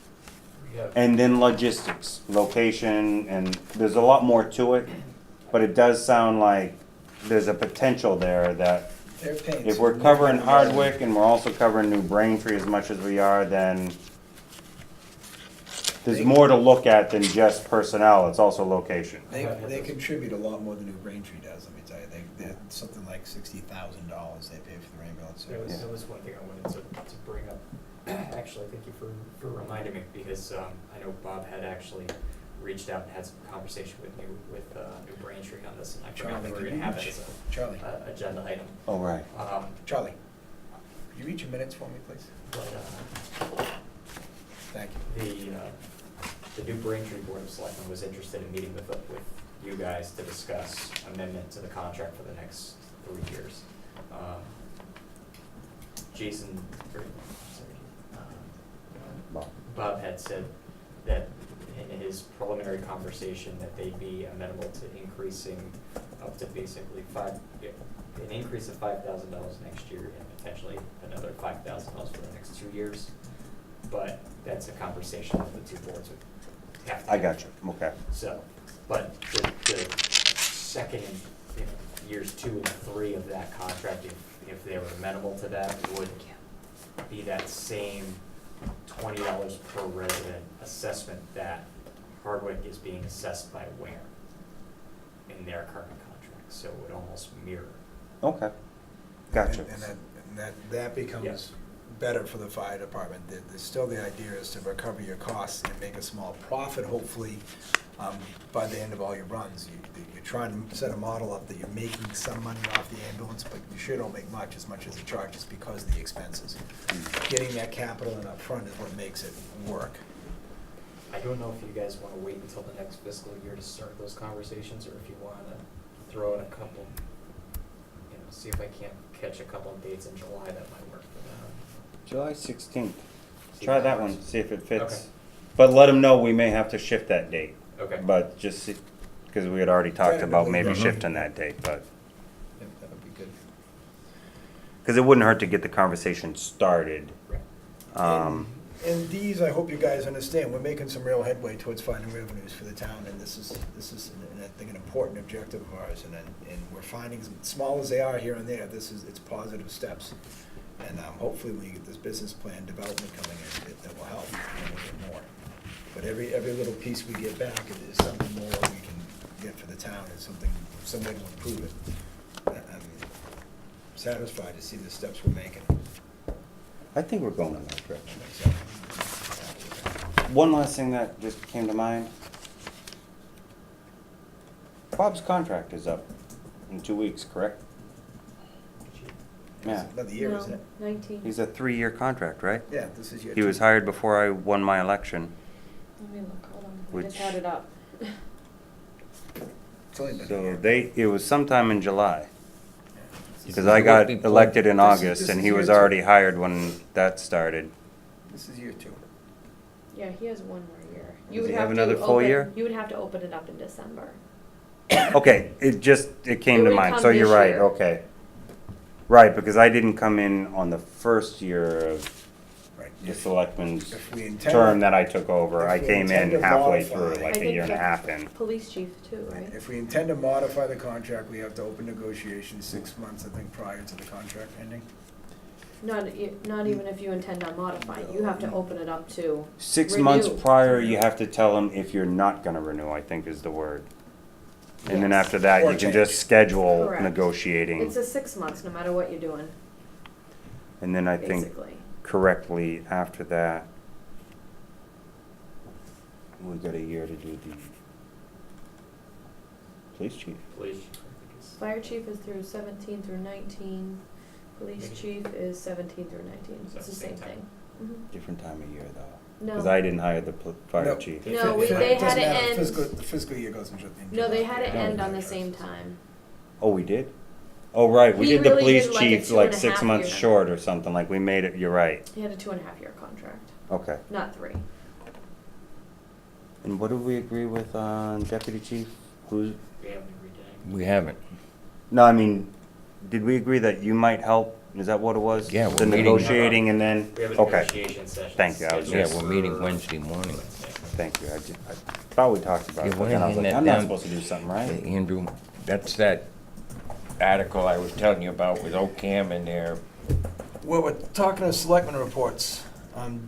[SPEAKER 2] And then logistics, location, and there's a lot more to it, but it does sound like there's a potential there that
[SPEAKER 9] They're paying.
[SPEAKER 2] if we're covering Hardwick and we're also covering New Braintree as much as we are, then there's more to look at than just personnel, it's also location.
[SPEAKER 9] They contribute a lot more than New Braintree does, let me tell you. They're something like $60,000 they pay for their ambulance service.
[SPEAKER 3] That was one thing I wanted to bring up. Actually, thank you for reminding me, because I know Bob had actually reached out and had some conversation with New Braintree on this, and I forgot
[SPEAKER 9] Charlie,
[SPEAKER 3] we were
[SPEAKER 9] can
[SPEAKER 3] gonna
[SPEAKER 9] you
[SPEAKER 3] have it
[SPEAKER 9] reach-
[SPEAKER 3] as
[SPEAKER 9] Charlie,
[SPEAKER 3] a agenda item.
[SPEAKER 2] Oh, right.
[SPEAKER 9] Charlie, could you read your minutes for me, please?
[SPEAKER 3] But,
[SPEAKER 9] Thank you.
[SPEAKER 3] the New Braintree Board of Selectmen was interested in meeting with you guys to discuss amendment to the contract for the next 3 years. Jason, Bob had said that in his preliminary conversation that they'd be amenable to increasing up to basically an increase of $5,000 next year and potentially another $5,000 for the next 2 years. But that's a conversation that the two boards would have to.
[SPEAKER 2] I got you, okay.
[SPEAKER 3] So, but the second, years 2 and 3 of that contract, if they were amenable to that, would be that same $20 per resident assessment that Hardwick is being assessed by Ware in their current contract, so it would almost mirror.
[SPEAKER 2] Okay, gotcha.
[SPEAKER 9] And that becomes
[SPEAKER 3] Yes.
[SPEAKER 9] better for the fire department. Still the idea is to recover your costs and make a small profit, hopefully, by the end of all your runs. You're trying to set a model up that you're making some money off the ambulance, but you sure don't make much as it charges because of the expenses. Getting that capital in up front is what makes it work.
[SPEAKER 3] I don't know if you guys want to wait until the next fiscal year to start those conversations, or if you want to throw in a couple, see if I can't catch a couple of dates in July that might work for them.
[SPEAKER 2] July 16th.
[SPEAKER 3] See
[SPEAKER 2] Try
[SPEAKER 3] if
[SPEAKER 2] that
[SPEAKER 3] works.
[SPEAKER 2] one, see if it fits.
[SPEAKER 3] Okay.
[SPEAKER 2] But let them know we may have to shift that date.
[SPEAKER 3] Okay.
[SPEAKER 2] But just, because we had already talked about maybe
[SPEAKER 9] Tentatively,
[SPEAKER 2] shifting that date, but,
[SPEAKER 9] Yeah, that would be good.
[SPEAKER 2] because it wouldn't hurt to get the conversation started.
[SPEAKER 3] Right.
[SPEAKER 9] And these, I hope you guys understand, we're making some real headway towards finding revenues for the town, and this is, I think, an important objective of ours, and we're finding, as small as they are here and there, it's positive steps. And hopefully when you get this business plan development coming in, that will help, and we'll get more. But every little piece we get back is something more we can get for the town, is some way to improve it. I'm satisfied to see the steps we're making.
[SPEAKER 2] I think we're going in that direction.
[SPEAKER 9] So,
[SPEAKER 2] One last thing that just came to mind. Bob's contract is up in 2 weeks, correct? Yeah.
[SPEAKER 9] Another year, isn't it?
[SPEAKER 6] 19.
[SPEAKER 2] He's a 3-year contract, right?
[SPEAKER 9] Yeah, this is year
[SPEAKER 2] He was
[SPEAKER 9] 2.
[SPEAKER 2] hired before I won my election.
[SPEAKER 6] Let me look, hold on. I
[SPEAKER 2] Which-
[SPEAKER 6] just had it up.
[SPEAKER 9] It's only been a
[SPEAKER 2] So
[SPEAKER 9] year.
[SPEAKER 2] it was sometime in July.
[SPEAKER 9] This
[SPEAKER 2] Because
[SPEAKER 9] is-
[SPEAKER 2] I got
[SPEAKER 10] Before-
[SPEAKER 2] elected in
[SPEAKER 9] This is-
[SPEAKER 2] August
[SPEAKER 9] this
[SPEAKER 2] and
[SPEAKER 9] is
[SPEAKER 2] he
[SPEAKER 9] year
[SPEAKER 2] was
[SPEAKER 9] 2.
[SPEAKER 2] already hired when that started.
[SPEAKER 9] This is year 2.
[SPEAKER 6] Yeah, he has one more year.
[SPEAKER 2] Does
[SPEAKER 6] You would
[SPEAKER 2] he
[SPEAKER 6] have
[SPEAKER 2] have
[SPEAKER 6] to
[SPEAKER 2] another full
[SPEAKER 6] open-
[SPEAKER 2] year?
[SPEAKER 6] You would have to open it up in December.
[SPEAKER 2] Okay, it came
[SPEAKER 6] It
[SPEAKER 2] to
[SPEAKER 6] would
[SPEAKER 2] mind,
[SPEAKER 6] come
[SPEAKER 2] so you're
[SPEAKER 6] this
[SPEAKER 2] right,
[SPEAKER 6] year.
[SPEAKER 2] okay. Right, because I didn't come in on the first year of
[SPEAKER 9] Right.
[SPEAKER 2] the selectmen's
[SPEAKER 9] If we intend-
[SPEAKER 2] term that I took over.
[SPEAKER 9] if
[SPEAKER 2] I
[SPEAKER 9] we
[SPEAKER 2] came
[SPEAKER 9] intend
[SPEAKER 2] in
[SPEAKER 9] to
[SPEAKER 2] halfway
[SPEAKER 9] modify-
[SPEAKER 2] through,
[SPEAKER 6] I
[SPEAKER 2] like a
[SPEAKER 6] think
[SPEAKER 2] year and a
[SPEAKER 6] the
[SPEAKER 2] half in.
[SPEAKER 6] Police chief too, right?
[SPEAKER 9] If we intend to modify the contract, we have to open negotiations 6 months, I think, prior to the contract ending.
[SPEAKER 6] Not even if you intend on modifying, you have to open it up to
[SPEAKER 2] 6 months
[SPEAKER 6] renew.
[SPEAKER 2] prior, you have to tell them if you're not gonna renew, I think is the word. And then
[SPEAKER 6] Yes.
[SPEAKER 2] after that,
[SPEAKER 9] Or
[SPEAKER 2] you can
[SPEAKER 9] change.
[SPEAKER 2] just schedule
[SPEAKER 6] Correct.
[SPEAKER 2] negotiating.
[SPEAKER 6] It's a 6 months, no matter what you're doing,
[SPEAKER 2] And then I think
[SPEAKER 6] basically.
[SPEAKER 2] correctly after that, we got a year to do the police chief.
[SPEAKER 3] Police chief, I think is.
[SPEAKER 6] Fire chief is through 17 through 19, police chief is 17 through 19,
[SPEAKER 3] So
[SPEAKER 6] it's the
[SPEAKER 3] same
[SPEAKER 6] same
[SPEAKER 3] time.
[SPEAKER 6] thing.
[SPEAKER 2] Different time of year though.
[SPEAKER 6] No.
[SPEAKER 2] Because I didn't hire the fire
[SPEAKER 9] No.
[SPEAKER 2] chief.
[SPEAKER 6] No,
[SPEAKER 9] If it
[SPEAKER 6] they had
[SPEAKER 9] doesn't
[SPEAKER 6] to
[SPEAKER 9] matter,
[SPEAKER 6] end-
[SPEAKER 9] the fiscal year goes in July.
[SPEAKER 6] No, they had to
[SPEAKER 2] Yeah.
[SPEAKER 6] end on the same time.
[SPEAKER 2] Oh, we did? Oh, right, we
[SPEAKER 6] He
[SPEAKER 2] did the
[SPEAKER 6] really
[SPEAKER 2] police
[SPEAKER 6] did like a
[SPEAKER 2] chief
[SPEAKER 6] 2.5
[SPEAKER 2] like 6 months
[SPEAKER 6] year.
[SPEAKER 2] short or something, like we made it, you're right.
[SPEAKER 6] He had a 2.5-year contract,
[SPEAKER 2] Okay.
[SPEAKER 6] not 3.
[SPEAKER 2] And what did we agree with on deputy chief? Who's,
[SPEAKER 3] We haven't agreed to anything.
[SPEAKER 10] We haven't.
[SPEAKER 2] no, I mean, did we agree that you might help? Is that what it was?
[SPEAKER 10] Yeah,
[SPEAKER 2] The
[SPEAKER 10] we're meeting-
[SPEAKER 2] negotiating and then,
[SPEAKER 3] We have a
[SPEAKER 2] okay,
[SPEAKER 3] negotiation session.
[SPEAKER 2] Thank you, I was
[SPEAKER 3] scheduled
[SPEAKER 10] Yeah, we're
[SPEAKER 3] for
[SPEAKER 10] meeting Wednesday morning.
[SPEAKER 3] Wednesday.
[SPEAKER 2] thank you. I thought we talked about
[SPEAKER 10] Yeah,
[SPEAKER 2] it,
[SPEAKER 10] why
[SPEAKER 2] but then I was
[SPEAKER 10] don't
[SPEAKER 2] like,
[SPEAKER 10] you
[SPEAKER 2] I'm
[SPEAKER 10] hand that
[SPEAKER 2] not
[SPEAKER 10] down?
[SPEAKER 2] supposed to do something, right?
[SPEAKER 10] Andrew, that's that article I was telling you about with OCAM and their,
[SPEAKER 9] Well, we're talking to selectmen reports.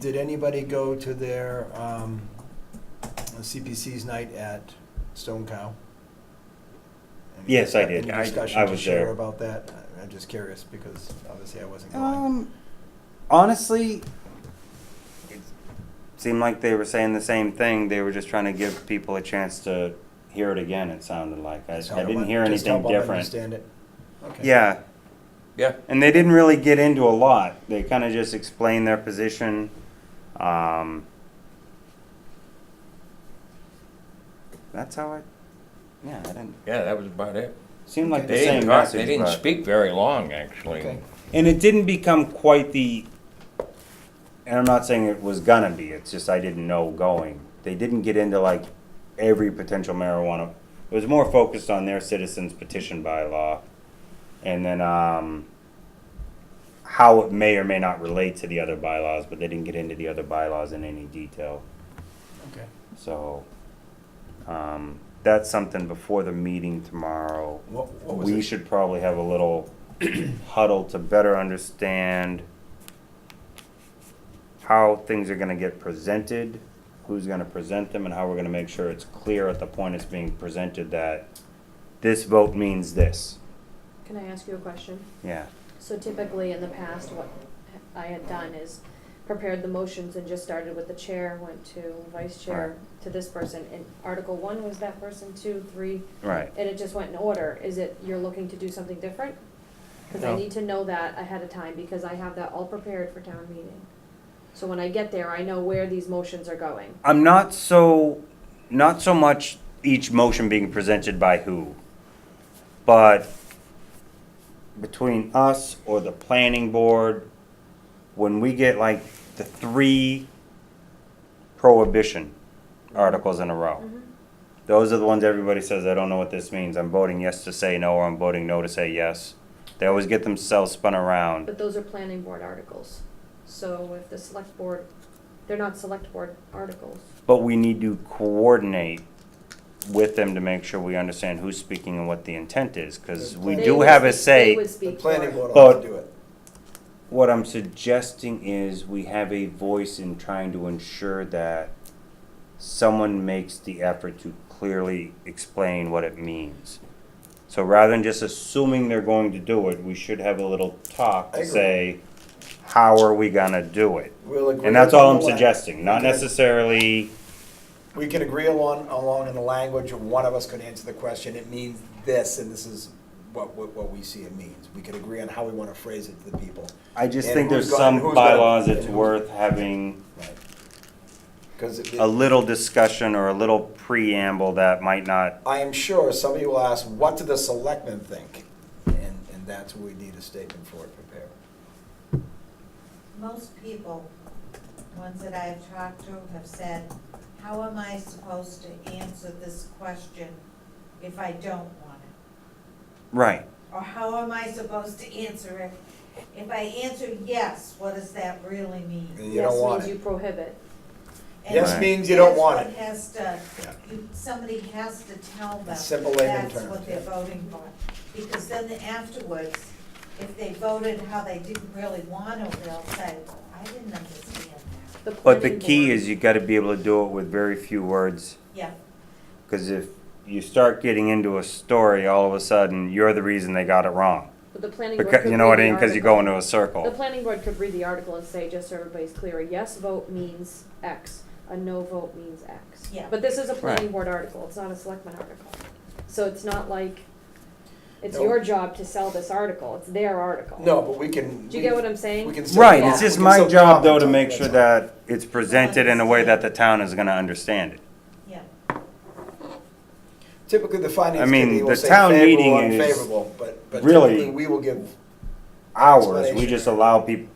[SPEAKER 9] Did anybody go to their CPC's night at Stone Cow?
[SPEAKER 2] Yes, I did.
[SPEAKER 9] Any
[SPEAKER 2] I
[SPEAKER 9] discussion to
[SPEAKER 2] was
[SPEAKER 9] share
[SPEAKER 2] there.
[SPEAKER 9] about that? I'm just curious because obviously I wasn't going.
[SPEAKER 2] Honestly, seemed like they were saying the same thing. They were just trying to give people a chance to hear it again, it sounded like. I didn't hear
[SPEAKER 9] Just
[SPEAKER 2] anything
[SPEAKER 9] help them
[SPEAKER 2] different.
[SPEAKER 9] understand it. Okay.
[SPEAKER 2] Yeah,
[SPEAKER 10] Yeah.
[SPEAKER 2] and they didn't really get into a lot. They kind of just explained their position. That's how I didn't,
[SPEAKER 10] Yeah, that was about it.
[SPEAKER 2] seemed like the
[SPEAKER 10] They didn't
[SPEAKER 2] same
[SPEAKER 10] talk,
[SPEAKER 2] message.
[SPEAKER 10] they didn't
[SPEAKER 2] but-
[SPEAKER 10] speak very long, actually.
[SPEAKER 9] Okay.
[SPEAKER 2] And it didn't become quite the, and I'm not saying it was gonna be, it's just I didn't know going. They didn't get into like every potential marijuana. It was more focused on their citizens petition bylaw. And then, how it may or may not relate to the other bylaws, but they didn't get into the other bylaws in any detail.
[SPEAKER 9] Okay.
[SPEAKER 2] So, that's something before the meeting tomorrow.
[SPEAKER 9] What was
[SPEAKER 2] We
[SPEAKER 9] it?
[SPEAKER 2] should probably have a little huddle to better understand how things are gonna get presented, who's gonna present them, and how we're gonna make sure it's clear at the point it's being presented that this vote means this.
[SPEAKER 6] Can I ask you a question?
[SPEAKER 2] Yeah.
[SPEAKER 6] So typically in the past, what I had done is prepared the motions and just started with the chair, went to vice chair, to this person, and Article 1 was that person, 2, 3,
[SPEAKER 2] Right.
[SPEAKER 6] and it just went in order. Is it, you're looking to do something different? Because I
[SPEAKER 2] No.
[SPEAKER 6] need to know that ahead of time, because I have that all prepared for town meeting. So when I get there, I know where these motions are going.
[SPEAKER 2] I'm not so much each motion being presented by who, but between us or the planning board, when we get like the 3 prohibition articles in a row, those are the ones everybody says, I don't know what this means. I'm voting yes to say no, or I'm voting no to say yes. They always get themselves spun around.
[SPEAKER 6] But those are planning board articles. So if the select board, they're not select board articles.
[SPEAKER 2] But we need to coordinate with them to make sure we understand who's speaking and what the intent is, because we
[SPEAKER 6] They
[SPEAKER 2] do
[SPEAKER 6] would
[SPEAKER 2] have a
[SPEAKER 6] speak-
[SPEAKER 2] say.
[SPEAKER 6] They would
[SPEAKER 9] The
[SPEAKER 6] speak for
[SPEAKER 9] planning
[SPEAKER 6] it.
[SPEAKER 9] board ought
[SPEAKER 2] But-
[SPEAKER 9] to do it.
[SPEAKER 2] What I'm suggesting is we have a voice in trying to ensure that someone makes the effort to clearly explain what it means. So rather than just assuming they're going to do it, we should have a little talk
[SPEAKER 9] I
[SPEAKER 2] to
[SPEAKER 9] agree.
[SPEAKER 2] say, how are we gonna do it?
[SPEAKER 9] We'll agree
[SPEAKER 2] And that's all
[SPEAKER 9] upon
[SPEAKER 2] I'm
[SPEAKER 9] the
[SPEAKER 2] suggesting, not
[SPEAKER 9] Okay.
[SPEAKER 2] necessarily,
[SPEAKER 9] We can agree along in the language, of one of us could answer the question, it means this, and this is what we see it means. We could agree on how we want to phrase it to the people.
[SPEAKER 2] I just
[SPEAKER 9] And
[SPEAKER 2] think there's
[SPEAKER 9] who's gonna-
[SPEAKER 2] some
[SPEAKER 9] who's gonna-
[SPEAKER 2] bylaws it's
[SPEAKER 9] and who's-
[SPEAKER 2] worth having
[SPEAKER 9] Because
[SPEAKER 2] a little discussion or a little preamble that might not,
[SPEAKER 9] I am sure some of you will ask, what do the selectmen think? And that's what we need a statement for it prepared.
[SPEAKER 13] Most people, ones that I've talked to, have said, how am I supposed to answer this question if I don't want it?
[SPEAKER 2] right.
[SPEAKER 13] Or how am I supposed to answer it? If I answer yes, what does that really mean?
[SPEAKER 9] And you don't want
[SPEAKER 6] Yes means you
[SPEAKER 9] it.
[SPEAKER 6] prohibit.
[SPEAKER 13] And
[SPEAKER 9] Yes
[SPEAKER 2] Right.
[SPEAKER 9] means you don't want
[SPEAKER 13] that's
[SPEAKER 9] it.
[SPEAKER 13] what has to, somebody has to tell them
[SPEAKER 9] Simple layman
[SPEAKER 13] that's
[SPEAKER 9] terms,
[SPEAKER 13] what they're
[SPEAKER 9] yeah.
[SPEAKER 13] voting for. Because then afterwards, if they voted how they didn't really want to, they'll say, I didn't understand that.
[SPEAKER 2] But the
[SPEAKER 6] planning
[SPEAKER 2] key
[SPEAKER 6] board-
[SPEAKER 2] is you gotta be able to do it with very few words,
[SPEAKER 13] Yeah,
[SPEAKER 2] because if you start getting into a story, all of a sudden, you're the reason they got it wrong.
[SPEAKER 6] But the planning board
[SPEAKER 2] Because,
[SPEAKER 6] could
[SPEAKER 2] you know what I
[SPEAKER 6] read
[SPEAKER 2] mean,
[SPEAKER 6] the
[SPEAKER 2] because you go
[SPEAKER 6] article.
[SPEAKER 2] into a circle.
[SPEAKER 6] The planning board could read the article and say, just so everybody's clear, a yes vote means X, a no vote means X.
[SPEAKER 13] Yeah.
[SPEAKER 6] But this is a planning
[SPEAKER 2] Right.
[SPEAKER 6] board article, it's not a selectman article. So it's not like, it's
[SPEAKER 9] No.
[SPEAKER 6] your job to sell this article, it's their article.
[SPEAKER 9] No, but we can.
[SPEAKER 6] Do you get what I'm saying?
[SPEAKER 9] We can still.
[SPEAKER 2] Right,
[SPEAKER 6] Yeah.
[SPEAKER 2] it's just
[SPEAKER 9] we can
[SPEAKER 2] my
[SPEAKER 9] still
[SPEAKER 2] job though
[SPEAKER 9] comment
[SPEAKER 2] to
[SPEAKER 9] on
[SPEAKER 2] make
[SPEAKER 9] it,
[SPEAKER 2] sure
[SPEAKER 9] that's all.
[SPEAKER 2] that it's presented in a way that the town is gonna understand it.
[SPEAKER 13] yeah.
[SPEAKER 9] Typically, the
[SPEAKER 2] I
[SPEAKER 9] finance
[SPEAKER 2] mean,
[SPEAKER 9] committee will
[SPEAKER 2] the
[SPEAKER 9] say
[SPEAKER 2] town
[SPEAKER 9] favorable
[SPEAKER 2] meeting
[SPEAKER 9] or
[SPEAKER 2] is
[SPEAKER 9] unfavorable, but
[SPEAKER 2] really
[SPEAKER 9] typically we will give.
[SPEAKER 2] Hours, we
[SPEAKER 9] Explanation.
[SPEAKER 2] just allow people,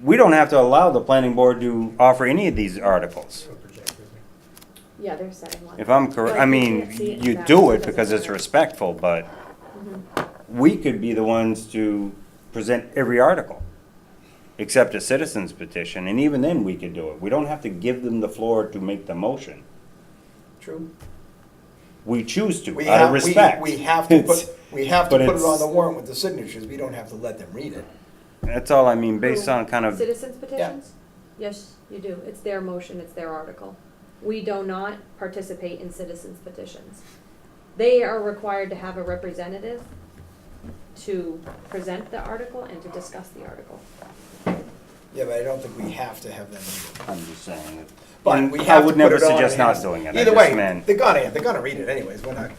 [SPEAKER 2] we don't have to allow the planning board to offer any of these articles.
[SPEAKER 6] Yeah, they're setting one.
[SPEAKER 2] If I'm correct,
[SPEAKER 6] But
[SPEAKER 2] I
[SPEAKER 6] you
[SPEAKER 2] mean,
[SPEAKER 6] can't see it in
[SPEAKER 2] you
[SPEAKER 6] that,
[SPEAKER 2] do
[SPEAKER 6] so
[SPEAKER 2] it
[SPEAKER 6] doesn't
[SPEAKER 2] because it's
[SPEAKER 6] matter.
[SPEAKER 2] respectful, but
[SPEAKER 6] Mhm.
[SPEAKER 2] we could be the ones to present every article, except a citizen's petition, and even then we could do it. We don't have to give them the floor to make the motion.
[SPEAKER 9] True.
[SPEAKER 2] We choose to,
[SPEAKER 9] We
[SPEAKER 2] out
[SPEAKER 9] have,
[SPEAKER 2] of respect.
[SPEAKER 9] we have to
[SPEAKER 2] It's-
[SPEAKER 9] put, we have to
[SPEAKER 2] but
[SPEAKER 9] put it
[SPEAKER 2] it's-
[SPEAKER 9] on the warrant with the signatures, we don't have to let them read it.
[SPEAKER 2] That's all I mean, based
[SPEAKER 6] Who?
[SPEAKER 2] on kind of,
[SPEAKER 6] Citizens petitions? Yes, you do. It's their motion, it's their article. We do not participate in citizens petitions. They are required to have a representative to present the article and to discuss the article.
[SPEAKER 9] Yeah, but I don't think we have to have them read it.
[SPEAKER 2] I'm just saying.
[SPEAKER 9] But we
[SPEAKER 2] I
[SPEAKER 9] have to
[SPEAKER 2] would
[SPEAKER 9] put
[SPEAKER 2] never
[SPEAKER 9] it on
[SPEAKER 2] suggest
[SPEAKER 9] and
[SPEAKER 2] not
[SPEAKER 9] have-
[SPEAKER 2] doing it. I
[SPEAKER 9] Either
[SPEAKER 2] just
[SPEAKER 9] way,
[SPEAKER 2] meant-
[SPEAKER 9] they're gonna read it anyways, we're not,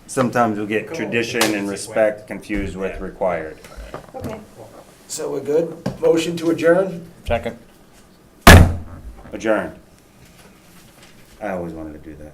[SPEAKER 2] Sometimes we'll get tradition and respect confused with required.
[SPEAKER 6] Okay.
[SPEAKER 9] so we're good? Motion to adjourn?
[SPEAKER 10] Second.
[SPEAKER 2] Adjourned. I always wanted to do that.